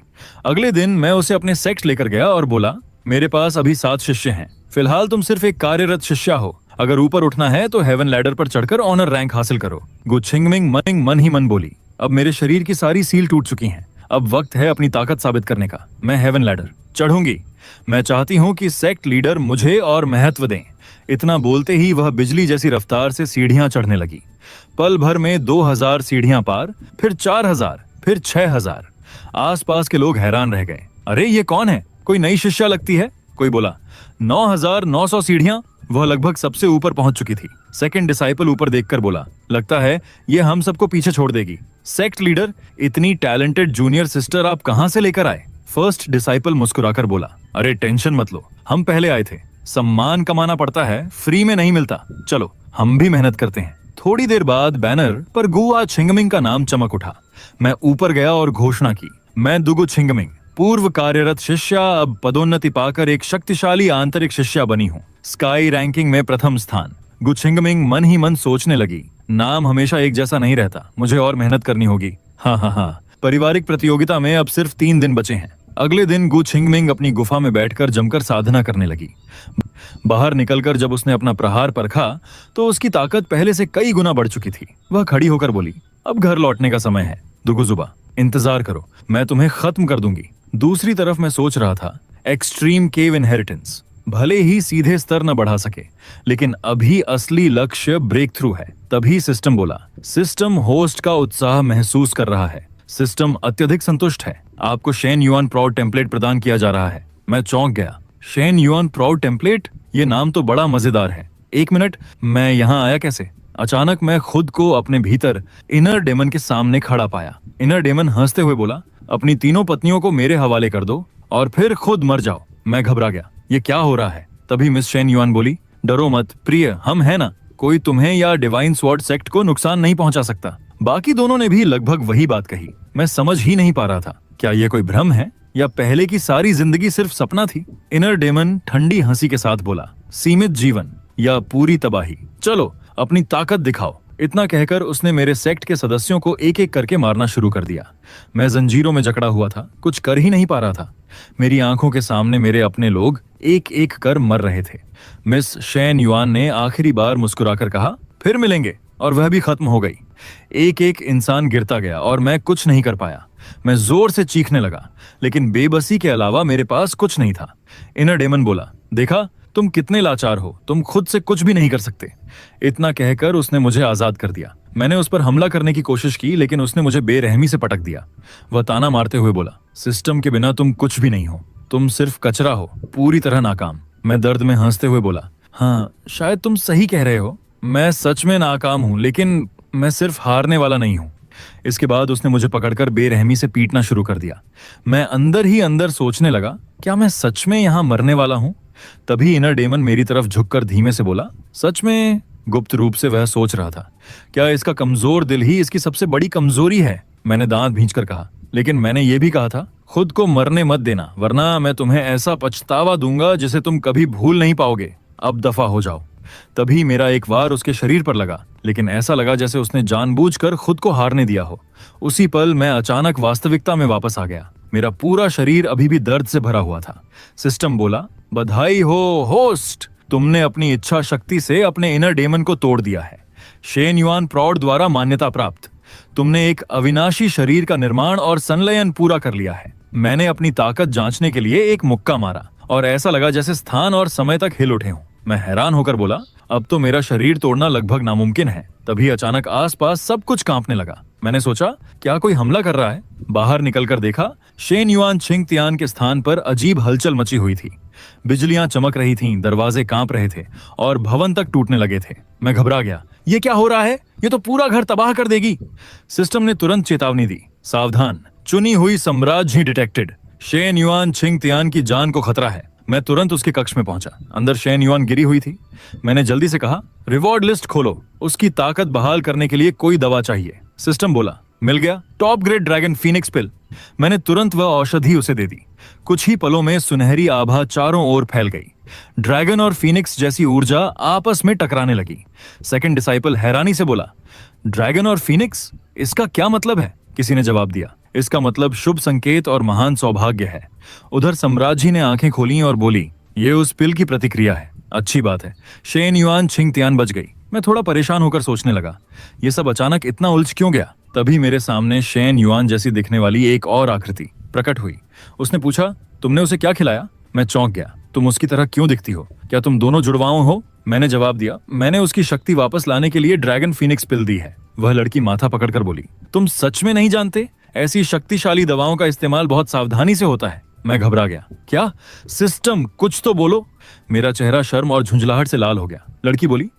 अगले दिन मैं उसे अपने सेक्ट लेकर गया और बोला, मेरे पास अभी 7 शिष्य हैं। फिलहाल तुम सिर्फ एक कार्यरत शिष्या हो। अगर ऊपर उठना है तो हेवन लैडर पर चढ़कर ऑनर रैंक हासिल करो। गु छिंगमिंग मन ही मन बोली, अब मेरे शरीर की सारी सील टूट चुकी हैं। अब वक्त है अपनी ताकत साबित करने का। मैं हेवन लैडर चढ़ूंगी। मैं चाहती हूँ कि सेक्ट लीडर मुझे और महत्व दें। इतना बोलते ही वह बिजली जैसी रफ्तार से सीढ़ियां चढ़ने लगी। पल भर में 2000 सीढ़ियां पार, फिर 4000, फिर 6000। आसपास के लोग हैरान रह गए। अरे ये कौन है? कोई नई शिष्या लगती है। कोई बोला, 9900 सीढ़ियां। वह लगभग सबसे ऊपर पहुंच चुकी थी। सेकंड डिसाइपल ऊपर देखकर बोला, लगता है ये हम सबको पीछे छोड़ देगी। सेक्ट लीडर, इतनी टैलेंटेड जूनियर सिस्टर आप कहां से लेकर आए? फर्स्ट डिसाइपल मुस्कुराकर बोला, अरे टेंशन मत लो, हम पहले आए थे। सम्मान कमाना पड़ता है, फ्री में नहीं मिलता। चलो हम भी मेहनत करते हैं। थोड़ी देर बाद बैनर पर गु छिंगमिंग का नाम चमक उठा। मैं ऊपर गया और घोषणा की, मैं दुगु छिंगमिंग, पूर्व कार्यरत शिष्या, अब पदोन्नति पाकर एक शक्तिशाली आंतरिक शिष्या बनी हूँ। स्काई रैंकिंग में प्रथम स्थान। गु छिंगमिंग मन ही मन सोचने लगी, नाम हमेशा एक जैसा नहीं रहता, मुझे और मेहनत करनी होगी। हाँ, पारिवारिक प्रतियोगिता में अब सिर्फ 3 दिन बचे हैं। अगले दिन गु छिंगमिंग अपनी गुफा में बैठकर जमकर साधना करने लगी। बाहर निकलकर जब उसने अपना प्रहार परखा तो उसकी ताकत पहले से कई गुना बढ़ चुकी थी। वह खड़ी होकर बोली, अब घर लौटने का समय है। दुगुजुबा, इंतजार करो, मैं तुम्हें खत्म कर दूंगी। दूसरी तरफ मैं सोच रहा था, एक्सट्रीम केव इनहेरिटेंस भले ही सीधे स्तर न बढ़ा सके, लेकिन अभी असली लक्ष्य ब्रेक थ्रू है। तभी सिस्टम बोला, सिस्टम होस्ट का उत्साह महसूस कर रहा है। सिस्टम अत्यधिक संतुष्ट है। आपको शेन युआन प्राउड टेम्पलेट प्रदान किया जा रहा है। मैं चौंक गया। Shane yuan proud template? ये नाम तो बड़ा मजेदार है। 1 मिनट, मैं यहाँ आया कैसे? अचानक मैं खुद को अपने भीतर इनर डेमन के सामने खड़ा पाया। इनर डेमन हंसते हुए बोला, अपनी 3 पत्नियों को मेरे हवाले कर दो और फिर खुद मर जाओ। मैं घबरा गया, ये क्या हो रहा है? तभी मिस शेन युआन बोली, डरो मत प्रिय, हम हैं ना, कोई तुम्हें या डिवाइन स्वॉर्ड सेक्ट को नुकसान नहीं पहुंचा सकता। बाकी दोनों ने भी लगभग वही बात कही। मैं समझ ही नहीं पा रहा था, क्या ये कोई भ्रम है या पहले की सारी जिंदगी सिर्फ सपना थी। इनर डेमन ठंडी हंसी के साथ बोला, सीमित जीवन या पूरी तबाही, चलो अपनी ताकत दिखाओ। इतना कहकर उसने मेरे सेक्ट के सदस्यों को एक एक करके मारना शुरू कर दिया। मैं जंजीरों में जकड़ा हुआ था, कुछ कर ही नहीं पा रहा था। मेरी आंखों के सामने मेरे अपने लोग एक एक कर मर रहे थे। मिस शेन युआन ने आखिरी बार मुस्कुराकर कहा, फिर मिलेंगे, और वह भी खत्म हो गई। एक एक इंसान गिरता गया और मैं कुछ नहीं कर पाया। मैं जोर से चीखने लगा, लेकिन बेबसी के अलावा मेरे पास कुछ नहीं था। इनर डेमन बोला, देखा तुम कितने लाचार हो, तुम खुद से कुछ भी नहीं कर सकते। इतना कहकर उसने मुझे आजाद कर दिया। मैंने उस पर हमला करने की कोशिश की, लेकिन उसने मुझे बेरहमी से पटक दिया। वह ताना मारते हुए बोला, सिस्टम के बिना तुम कुछ भी नहीं हो, तुम सिर्फ कचरा हो, पूरी तरह नाकाम। मैं दर्द में हंसते हुए बोला, हाँ शायद तुम सही कह रहे हो, मैं सच में नाकाम हूं, लेकिन मैं सिर्फ हारने वाला नहीं हूं। इसके बाद उसने मुझे पकड़कर बेरहमी से पीटना शुरू कर दिया। मैं अंदर ही अंदर सोचने लगा, क्या मैं सच में यहां मरने वाला हूं? तभी इनर डेमन मेरी तरफ झुककर धीमे से बोला, सच में? गुप्त रूप से वह सोच रहा था, क्या इसका कमजोर दिल ही इसकी सबसे बड़ी कमजोरी है? मैंने दांत भींचकर कहा, लेकिन मैंने ये भी कहा था, खुद को मरने मत देना, वरना मैं तुम्हें ऐसा पछतावा दूंगा जिसे तुम कभी भूल नहीं पाओगे। अब दफा हो जाओ। तभी मेरा एक वार उसके शरीर पर लगा, लेकिन ऐसा लगा जैसे उसने जानबूझकर खुद को हारने दिया हो। उसी पल मैं अचानक वास्तविकता में वापस आ गया। मेरा पूरा शरीर अभी भी दर्द से भरा हुआ था। सिस्टम बोला, बधाई हो होस्ट, तुमने अपनी इच्छा शक्ति से अपने इनर डेमन को तोड़ दिया है। शेन युआन प्रौढ़ द्वारा मान्यता प्राप्त, तुमने एक अविनाशी शरीर का निर्माण और संलयन पूरा कर लिया है। मैंने अपनी ताकत जांचने के लिए एक मुक्का मारा और ऐसा लगा जैसे स्थान और समय तक हिल उठे हों। मैं हैरान होकर बोला, अब तो मेरा शरीर तोड़ना लगभग नामुमकिन है। तभी अचानक आसपास सब कुछ कांपने लगा। मैंने सोचा, क्या कोई हमला कर रहा है? बाहर निकलकर देखा, शेन युआन छिंगतियान के स्थान पर अजीब हलचल मची हुई थी। बिजलियां चमक रही थीं, दरवाजे कांप रहे थे और भवन तक टूटने लगे थे। मैं घबरा गया, ये क्या हो रहा है? ये तो पूरा घर तबाह कर देगी। सिस्टम ने तुरंत चेतावनी दी, सावधान, चुनी हुई साम्राज्य ही डिटेक्टेड, शेन युआन छिंगतियान की जान को खतरा है। मैं तुरंत उसके कक्ष में पहुंचा। अंदर शेन युआन गिरी हुई थी। मैंने जल्दी से कहा, रिवॉर्ड लिस्ट खोलो, उसकी ताकत बहाल करने के लिए कोई दवा चाहिए। सिस्टम बोला, मिल गया, टॉप ग्रेड ड्रैगन फीनिक्स पिल। मैंने तुरंत वह औषधि उसे दे दी। कुछ ही पलों में सुनहरी आभा चारों ओर फैल गई। ड्रैगन और फीनिक्स जैसी ऊर्जा आपस में टकराने लगी। सेकंड डिसाइपल हैरानी से बोला, ड्रैगन और फीनिक्स, इसका क्या मतलब है? किसी ने जवाब दिया, इसका मतलब शुभ संकेत और महान सौभाग्य है। उधर सम्राज्ञी ने आंखें खोली और बोली, ये उस पिल की प्रतिक्रिया है। अच्छी बात है, शेन युआन छिंगतियान बच गई। मैं थोड़ा परेशान होकर सोचने लगा, ये सब अचानक इतना उलझ क्यों गया? तभी मेरे सामने शेन युआन जैसी दिखने वाली एक और आकृति प्रकट हुई। उसने पूछा, तुमने उसे क्या खिलाया? मैं चौंक गया। तुम उसकी तरह क्यों दिखती हो? क्या तुम दोनों जुड़वाओं हो? मैंने जवाब दिया, मैंने उसकी शक्ति वापस लाने के लिए ड्रैगन फीनिक्स पिल दी है। वह लड़की माथा पकड़कर बोली, तुम सच में नहीं जानते? ऐसी शक्तिशाली दवाओं का इस्तेमाल बहुत सावधानी से होता है। मैं घबरा गया, क्या? सिस्टम, कुछ तो बोलो। मेरा चेहरा शर्म और झुंझलाहट से लाल हो गया। लड़की बोली,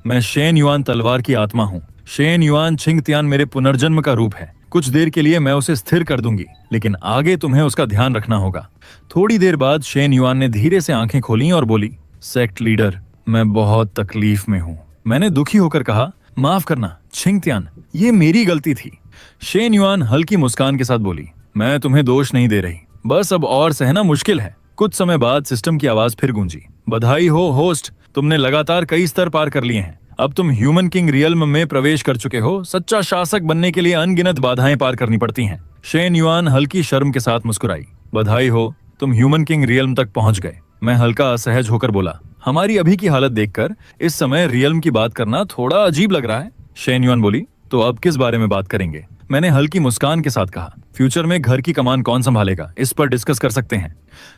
मैं शेन युआन तलवार की आत्मा हूँ। शेन युआन छिंगतियान मेरे पुनर्जन्म का रूप है। कुछ देर के लिए मैं उसे स्थिर कर दूंगी, लेकिन आगे तुम्हें उसका ध्यान रखना होगा। थोड़ी देर बाद शेन युआन ने धीरे से आंखें खोली और बोली, सेक्ट लीडर, मैं बहुत तकलीफ में हूँ। मैंने दुखी होकर कहा, माफ करना छिंगतियान, ये मेरी गलती थी। शेन युआन हल्की मुस्कान के साथ बोली, मैं तुम्हें दोष नहीं दे रही, बस अब और सहना मुश्किल है। कुछ समय बाद सिस्टम की आवाज फिर गूंजी, बधाई हो होस्ट, तुमने लगातार कई स्तर पार कर लिए हैं। अब तुम ह्यूमन किंग रियल्म में प्रवेश कर चुके हो। सच्चा शासक बनने के लिए अनगिनत बाधाएं पार करनी पड़ती हैं। शेन युआन हल्की शर्म के साथ मुस्कुराई, बधाई हो, तुम ह्यूमन किंग रियल्म तक पहुंच गए। मैं हल्का असहज होकर बोला, हमारी अभी की हालत देखकर इस समय रियल्म की बात करना थोड़ा अजीब लग रहा है। शेन युआन बोली, तो अब किस बारे में बात करेंगे? मैंने हल्की मुस्कान के साथ कहा, फ्यूचर में घर की कमान कौन संभालेगा, इस पर डिस्कस कर सकते हैं।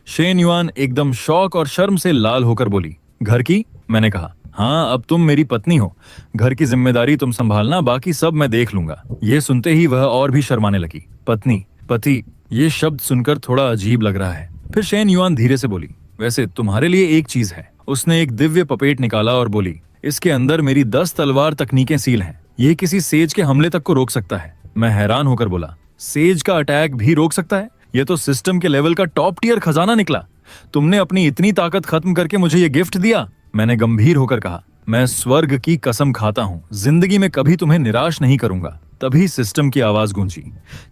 शेन युआन एकदम शौक और शर्म से लाल होकर बोली, घर की? मैंने कहा, हाँ, अब तुम मेरी पत्नी हो, घर की जिम्मेदारी तुम संभालना, बाकी सब मैं देख लूंगा। ये सुनते ही वह और भी शर्माने लगी। पत्नी, पति, ये शब्द सुनकर थोड़ा अजीब लग रहा है। फिर शेन युआन धीरे से बोली, वैसे तुम्हारे लिए एक चीज है। उसने एक दिव्य पपेट निकाला और बोली, इसके अंदर मेरी 10 तलवार तकनीकें सील हैं। ये किसी सेज के हमले तक को रोक सकता है। मैं हैरान होकर बोला, सेज का अटैक भी रोक सकता है? ये तो सिस्टम के लेवल का टॉप टियर खजाना निकला। तुमने अपनी इतनी ताकत खत्म करके मुझे ये गिफ्ट दिया। मैंने गंभीर होकर कहा, मैं स्वर्ग की कसम खाता हूँ, जिंदगी में कभी तुम्हें निराश नहीं करूंगा। तभी सिस्टम की आवाज गूंजी,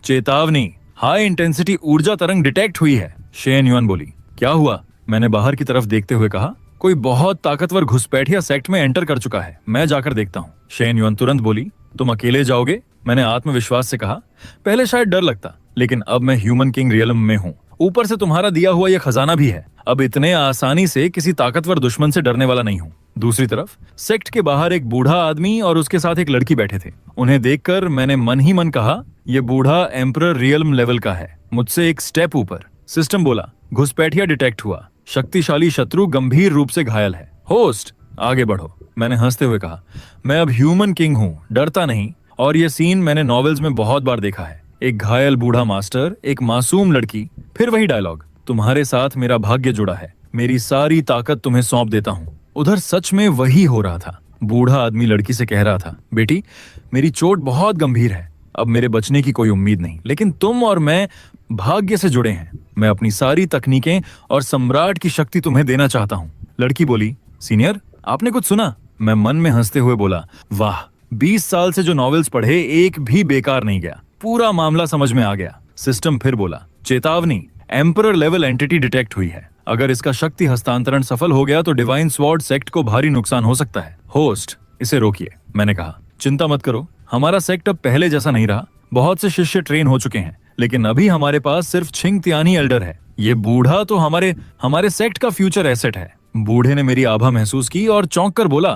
चेतावनी, हाई इंटेंसिटी ऊर्जा तरंग डिटेक्ट हुई है। शेन युआन बोली, क्या हुआ? मैंने बाहर की तरफ देखते हुए कहा, कोई बहुत ताकतवर घुसपैठिया सेक्ट में एंटर कर चुका है, मैं जाकर देखता हूँ। शेन युआन तुरंत बोली, तुम अकेले जाओगे? मैंने आत्मविश्वास से कहा, पहले शायद डर लगता, लेकिन अब मैं ह्यूमन किंग रियलम में हूँ, ऊपर से तुम्हारा दिया हुआ यह खजाना भी है, अब इतने आसानी से किसी ताकतवर दुश्मन से डरने वाला नहीं हूँ। दूसरी तरफ सेक्ट के बाहर एक बूढ़ा आदमी और उसके साथ एक लड़की बैठे थे। उन्हें देखकर मैंने मन ही मन कहा, यह बूढ़ा एम्परर रियलम लेवल का है, मुझसे एक स्टेप ऊपर। सिस्टम बोला, घुसपैठिया डिटेक्ट हुआ, शक्तिशाली शत्रु गंभीर रूप से घायल है। होस्ट, आगे बढ़ो। मैंने हंसते हुए कहा, मैं अब ह्यूमन किंग हूँ, डरता नहीं। और यह सीन मैंने नॉवेल्स में बहुत बार देखा है, एक घायल बूढ़ा मास्टर, एक मासूम लड़की, फिर वही डायलॉग, तुम्हारे साथ मेरा भाग्य जुड़ा है, मेरी सारी ताकत तुम्हें सौंप देता हूँ। उधर सच में वही हो रहा था। बूढ़ा आदमी लड़की से कह रहा था, बेटी मेरी चोट बहुत गंभीर है, अब मेरे बचने की कोई उम्मीद नहीं, लेकिन तुम और मैं भाग्य से जुड़े हैं, मैं अपनी सारी तकनीकें और सम्राट की शक्ति तुम्हें देना चाहता हूँ। लड़की बोली, सीनियर आपने कुछ सुना? मैं मन में हंसते हुए बोला, वाह, 20 साल से जो नॉवेल्स पढ़े एक भी बेकार नहीं गया, पूरा मामला समझ में आ गया। सिस्टम फिर बोला, चेतावनी, एम्परर लेवल एंटिटी डिटेक्ट हुई है, अगर इसका शक्ति हस्तांतरण सफल हो गया तो डिवाइन स्वॉर्ड सेक्ट को भारी नुकसान हो सकता है। होस्ट, इसे रोकिए। मैंने कहा, चिंता मत करो, हमारा सेक्ट अब पहले जैसा नहीं रहा, बहुत से शिष्य ट्रेन हो चुके हैं, लेकिन अभी हमारे पास सिर्फ छिंग तियानी एल्डर है। ये बूढ़ा तो हमारे सेक्ट का फ्यूचर एसेट है। बूढ़े ने मेरी आभा महसूस की और चौंक कर बोला,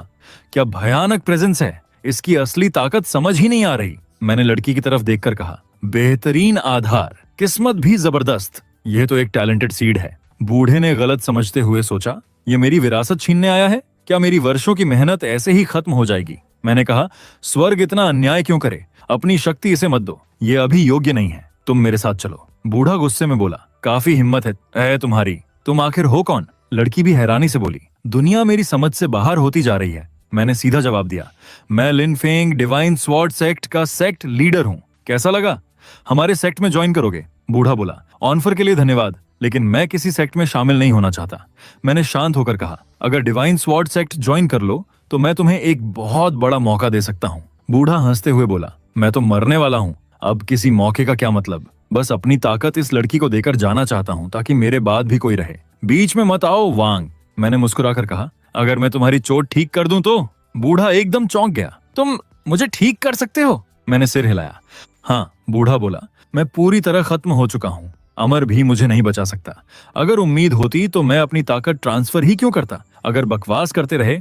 क्या भयानक प्रेजेंस है, इसकी असली ताकत समझ ही नहीं आ रही। मैंने लड़की की तरफ देखकर कहा, बेहतरीन आधार, किस्मत भी जबरदस्त, यह तो एक टैलेंटेड सीड है। बूढ़े ने गलत समझते हुए सोचा, ये मेरी विरासत छीनने आया है, क्या मेरी वर्षों की मेहनत ऐसे ही खत्म हो जाएगी? मैंने कहा, स्वर्ग इतना अन्याय क्यों करे, अपनी शक्ति इसे मत दो, ये अभी योग्य नहीं है, तुम मेरे साथ चलो। बूढ़ा गुस्से में बोला, काफी हिम्मत है तुम्हारी, तुम आखिर हो कौन? लड़की भी हैरानी से बोली, दुनिया मेरी समझ से बाहर होती जा रही है। मैंने सीधा जवाब दिया, मैं लिन फेंग डिवाइन स्वॉर्ड सेक्ट का सेक्ट लीडर हूँ, कैसा लगा? हमारे सेक्ट में ज्वाइन करोगे? बूढ़ा बोला, ऑफर के लिए धन्यवाद, लेकिन मैं किसी सेक्ट में शामिल नहीं होना चाहता। मैंने शांत होकर कहा, अगर डिवाइन स्वॉर्ड सेक्ट ज्वाइन कर लो तो मैं तुम्हें एक बहुत बड़ा मौका दे सकता हूँ। बूढ़ा हंसते हुए बोला, मैं तो मरने वाला हूँ, अब किसी मौके का क्या मतलब, बस अपनी ताकत इस लड़की को देकर जाना चाहता हूँ ताकि मेरे बाद भी कोई रहे, बीच में मत आओ वांग। मैंने मुस्कुराकर कहा, अगर मैं तुम्हारी चोट ठीक कर दूं तो? बूढ़ा एकदम चौंक गया, तुम मुझे ठीक कर सकते हो? मैंने सिर हिलाया, हाँ। बूढ़ा बोला, मैं पूरी तरह खत्म हो चुका हूँ, अमर भी मुझे नहीं बचा सकता। अगर उम्मीद होती तो मैं अपनी ताकत ट्रांसफर ही क्यों करता, अगर बकवास करते रहे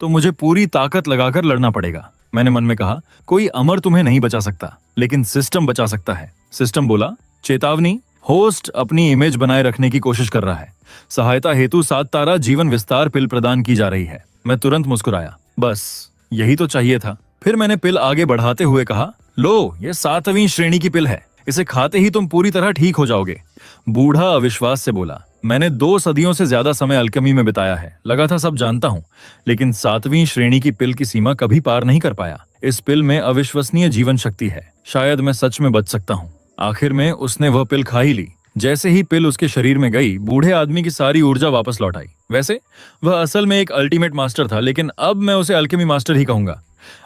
तो मुझे पूरी ताकत लगाकर लड़ना पड़ेगा। मैंने मन में कहा, कोई अमर तुम्हें नहीं बचा सकता, लेकिन सिस्टम बचा सकता है। सिस्टम बोला, चेतावनी, होस्ट अपनी इमेज बनाए रखने की कोशिश कर रहा है, सहायता हेतु 7 तारा जीवन विस्तार पिल प्रदान की जा रही है। मैं तुरंत मुस्कुराया, बस यही तो चाहिए था। फिर मैंने पिल आगे बढ़ाते हुए कहा, लो ये 7वीं श्रेणी की पिल है, इसे खाते ही तुम पूरी तरह ठीक हो जाओगे। बूढ़ा अविश्वास से बोला, मैंने 2 सदियों से ज्यादा समय अल्केमी में बिताया है, लगा था सब जानता हूँ, लेकिन 7वीं श्रेणी की पिल की सीमा कभी पार नहीं कर पाया। इस पिल में अविश्वसनीय जीवन शक्ति है, शायद मैं सच में बच सकता हूँ। आखिर में उसने वह पिल खा ही ली। जैसे ही पिल उसके शरीर में गई, बूढ़े आदमी की सारी ऊर्जा वापस लौट आई। वैसे वह असल में एक अल्टीमेट मास्टर था, लेकिन अब मैं उसे अल्केमी मास्टर ही कहूंगा।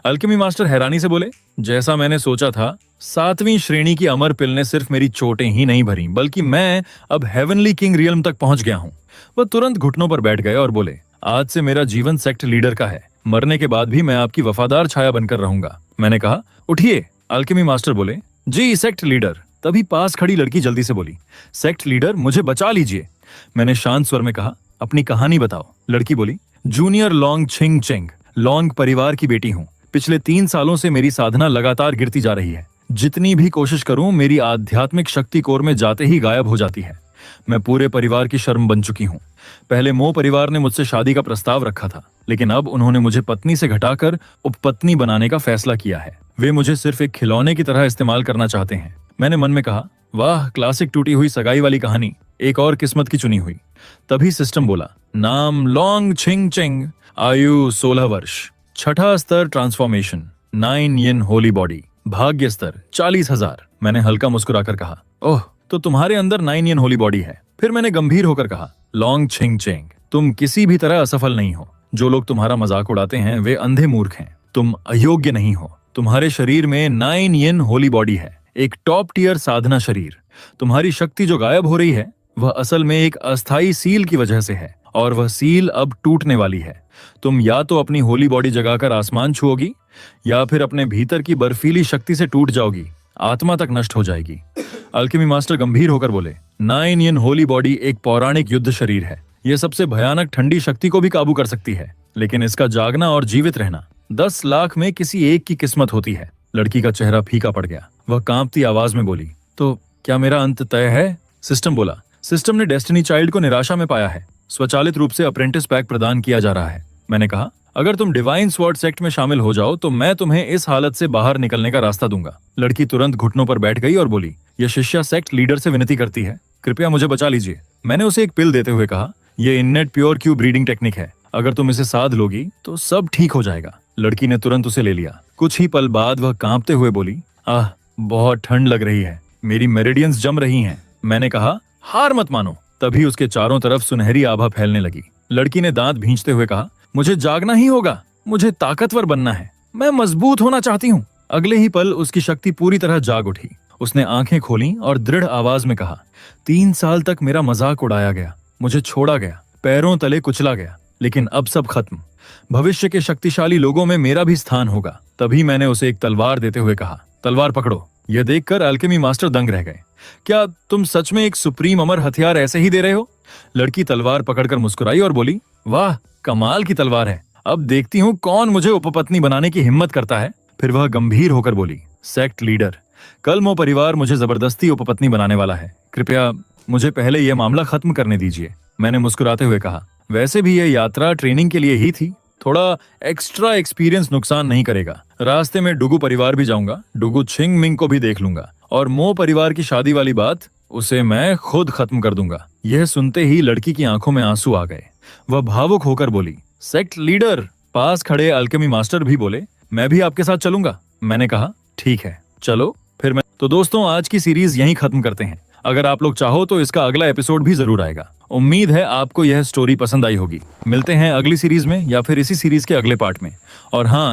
अल्केमी मास्टर हैरानी से बोले, जैसा मैंने सोचा था, 7वीं श्रेणी की अमर पिल ने सिर्फ मेरी चोटें ही नहीं भरी, बल्कि मैं अब हेवनली किंग रियल्म तक पहुंच गया हूँ। वह तुरंत घुटनों पर बैठ गए और बोले, आज से मेरा जीवन सेक्ट लीडर का है, मरने के बाद भी मैं आपकी वफादार छाया बनकर रहूंगा। मैंने कहा, उठिए। अल्केमी मास्टर बोले, जी सेक्ट लीडर। तभी पास खड़ी लड़की जल्दी से बोली, सेक्ट लीडर मुझे बचा लीजिए। मैंने शांत स्वर में कहा, अपनी कहानी बताओ। लड़की बोली, जूनियर लॉन्ग छिंग चेंग, लॉन्ग परिवार की बेटी हूँ। पिछले 3 सालों से मेरी साधना लगातार गिरती जा रही है, जितनी भी कोशिश करूं मेरी आध्यात्मिक शक्ति कोर में जाते ही गायब हो जाती है। मैं पूरे परिवार की शर्म बन चुकी हूँ। पहले मो परिवार ने मुझसे शादी का प्रस्ताव रखा था, लेकिन अब उन्होंने मुझे पत्नी से घटाकर उपपत्नी बनाने का फैसला किया है। वे मुझे सिर्फ एक खिलौने की तरह इस्तेमाल करना चाहते हैं। मैंने मन में कहा, वाह, क्लासिक टूटी हुई सगाई वाली कहानी, एक और किस्मत की चुनी हुई। तभी सिस्टम बोला, नाम लॉन्ग छिंग चेंग, आयु 16 वर्ष, 6ठा स्तर ट्रांसफॉर्मेशन, 9 यिन होली बॉडी, भाग्य स्तर 40,000। मैंने हल्का मुस्कुराकर कहा, ओह, तो तुम्हारे अंदर 9 यिन होली बॉडी है। फिर मैंने गंभीर होकर कहा, लॉन्ग छिंग चेंग, तुम किसी भी तरह असफल नहीं हो। जो लोग तुम्हारा मजाक उड़ाते हैं वे अंधे मूर्ख हैं। तुम अयोग्य नहीं हो। तुम्हारे शरीर में 9 यिन होली बॉडी है, एक टॉप टियर साधना शरीर। तुम्हारी शक्ति जो गायब हो रही है वह असल में एक अस्थाई सील की वजह से है, और वह सील अब टूटने वाली है। तुम या तो अपनी होली बॉडी जगाकर आसमान छुओगी, या फिर अपने भीतर की बर्फीली शक्ति से टूट जाओगी, आत्मा तक नष्ट हो जाएगी। अल्केमी मास्टर गंभीर होकर बोले, 9 यिन होली बॉडी एक पौराणिक युद्ध शरीर है। यह सबसे भयानक ठंडी शक्ति को भी काबू कर सकती है, लेकिन इसका जागना और जीवित रहना 10 लाख में किसी एक की किस्मत होती है। लड़की का चेहरा फीका पड़ गया। वह कांपती आवाज में बोली, तो क्या मेरा अंत तय है? सिस्टम बोला, सिस्टम ने डेस्टिनी चाइल्ड को निराशा में पाया है। स्वचालित रूप से अप्रेंटिस पैक प्रदान किया जा रहा है। मैंने कहा, अगर तुम डिवाइन स्वॉर्ड सेक्ट में शामिल हो जाओ तो मैं तुम्हें इस हालत से बाहर निकलने का रास्ता दूंगा। लड़की तुरंत घुटनों पर बैठ गई और बोली, यह शिष्या सेक्ट लीडर से विनती करती है, कृपया मुझे बचा लीजिए। मैंने उसे एक पिल देते हुए कहा, यह innate pure Q breeding technique है, अगर तुम इसे साध लोगी तो सब ठीक हो जाएगा। लड़की ने तुरंत उसे ले लिया। कुछ ही पल बाद वह कांपते हुए बोली, आह, बहुत ठंड लग रही है, मेरी मेरिडियंस जम रही हैं। मैंने कहा, हार मत मानो। तभी उसके चारों तरफ सुनहरी आभा फैलने लगी। लड़की ने दांत भींचते हुए कहा, मुझे जागना ही होगा, मुझे ताकतवर बनना है, मैं मजबूत होना चाहती हूँ। अगले ही पल उसकी शक्ति पूरी तरह जाग उठी। उसने आंखें खोली और दृढ़ आवाज में कहा, 3 साल तक मेरा मजाक उड़ाया गया, मुझे छोड़ा गया, पैरों तले कुचला गया, लेकिन अब सब खत्म। भविष्य के शक्तिशाली लोगों में मेरा भी स्थान होगा। तभी मैंने उसे एक तलवार देते हुए कहा, तलवार पकड़ो। यह देखकर अल्केमी मास्टर दंग रह गए। क्या तुम सच में एक सुप्रीम अमर हथियार ऐसे ही दे रहे हो? लड़की तलवार पकड़कर मुस्कुराई और बोली, वाह, कमाल की तलवार है, अब देखती हूँ कौन मुझे उपपत्नी बनाने की हिम्मत करता है। फिर वह गंभीर होकर बोली, सेक्ट लीडर, कल मो परिवार मुझे जबरदस्ती उपपत्नी बनाने वाला है, कृपया मुझे पहले यह मामला खत्म करने दीजिए। मैंने मुस्कुराते हुए कहा, वैसे भी यह यात्रा ट्रेनिंग के लिए ही थी, थोड़ा एक्स्ट्रा एक्सपीरियंस नुकसान नहीं करेगा। रास्ते में डुगु परिवार भी जाऊंगा, डुगु छिंग मिंग को भी देख लूंगा, और मो परिवार की शादी वाली बात उसे मैं खुद खत्म कर दूंगा। यह सुनते ही लड़की की आंखों में आंसू आ गए। वह भावुक होकर बोली, सेक्ट लीडर। पास खड़े अल्केमी मास्टर भी बोले, मैं भी आपके साथ चलूंगा। मैंने कहा, ठीक है, चलो फिर। मैं तो दोस्तों, आज की सीरीज यहीं खत्म करते हैं। अगर आप लोग चाहो तो इसका अगला एपिसोड भी जरूर आएगा। उम्मीद है आपको यह स्टोरी पसंद आई होगी। मिलते हैं अगली सीरीज में या फिर इसी सीरीज के अगले पार्ट में। और हाँ,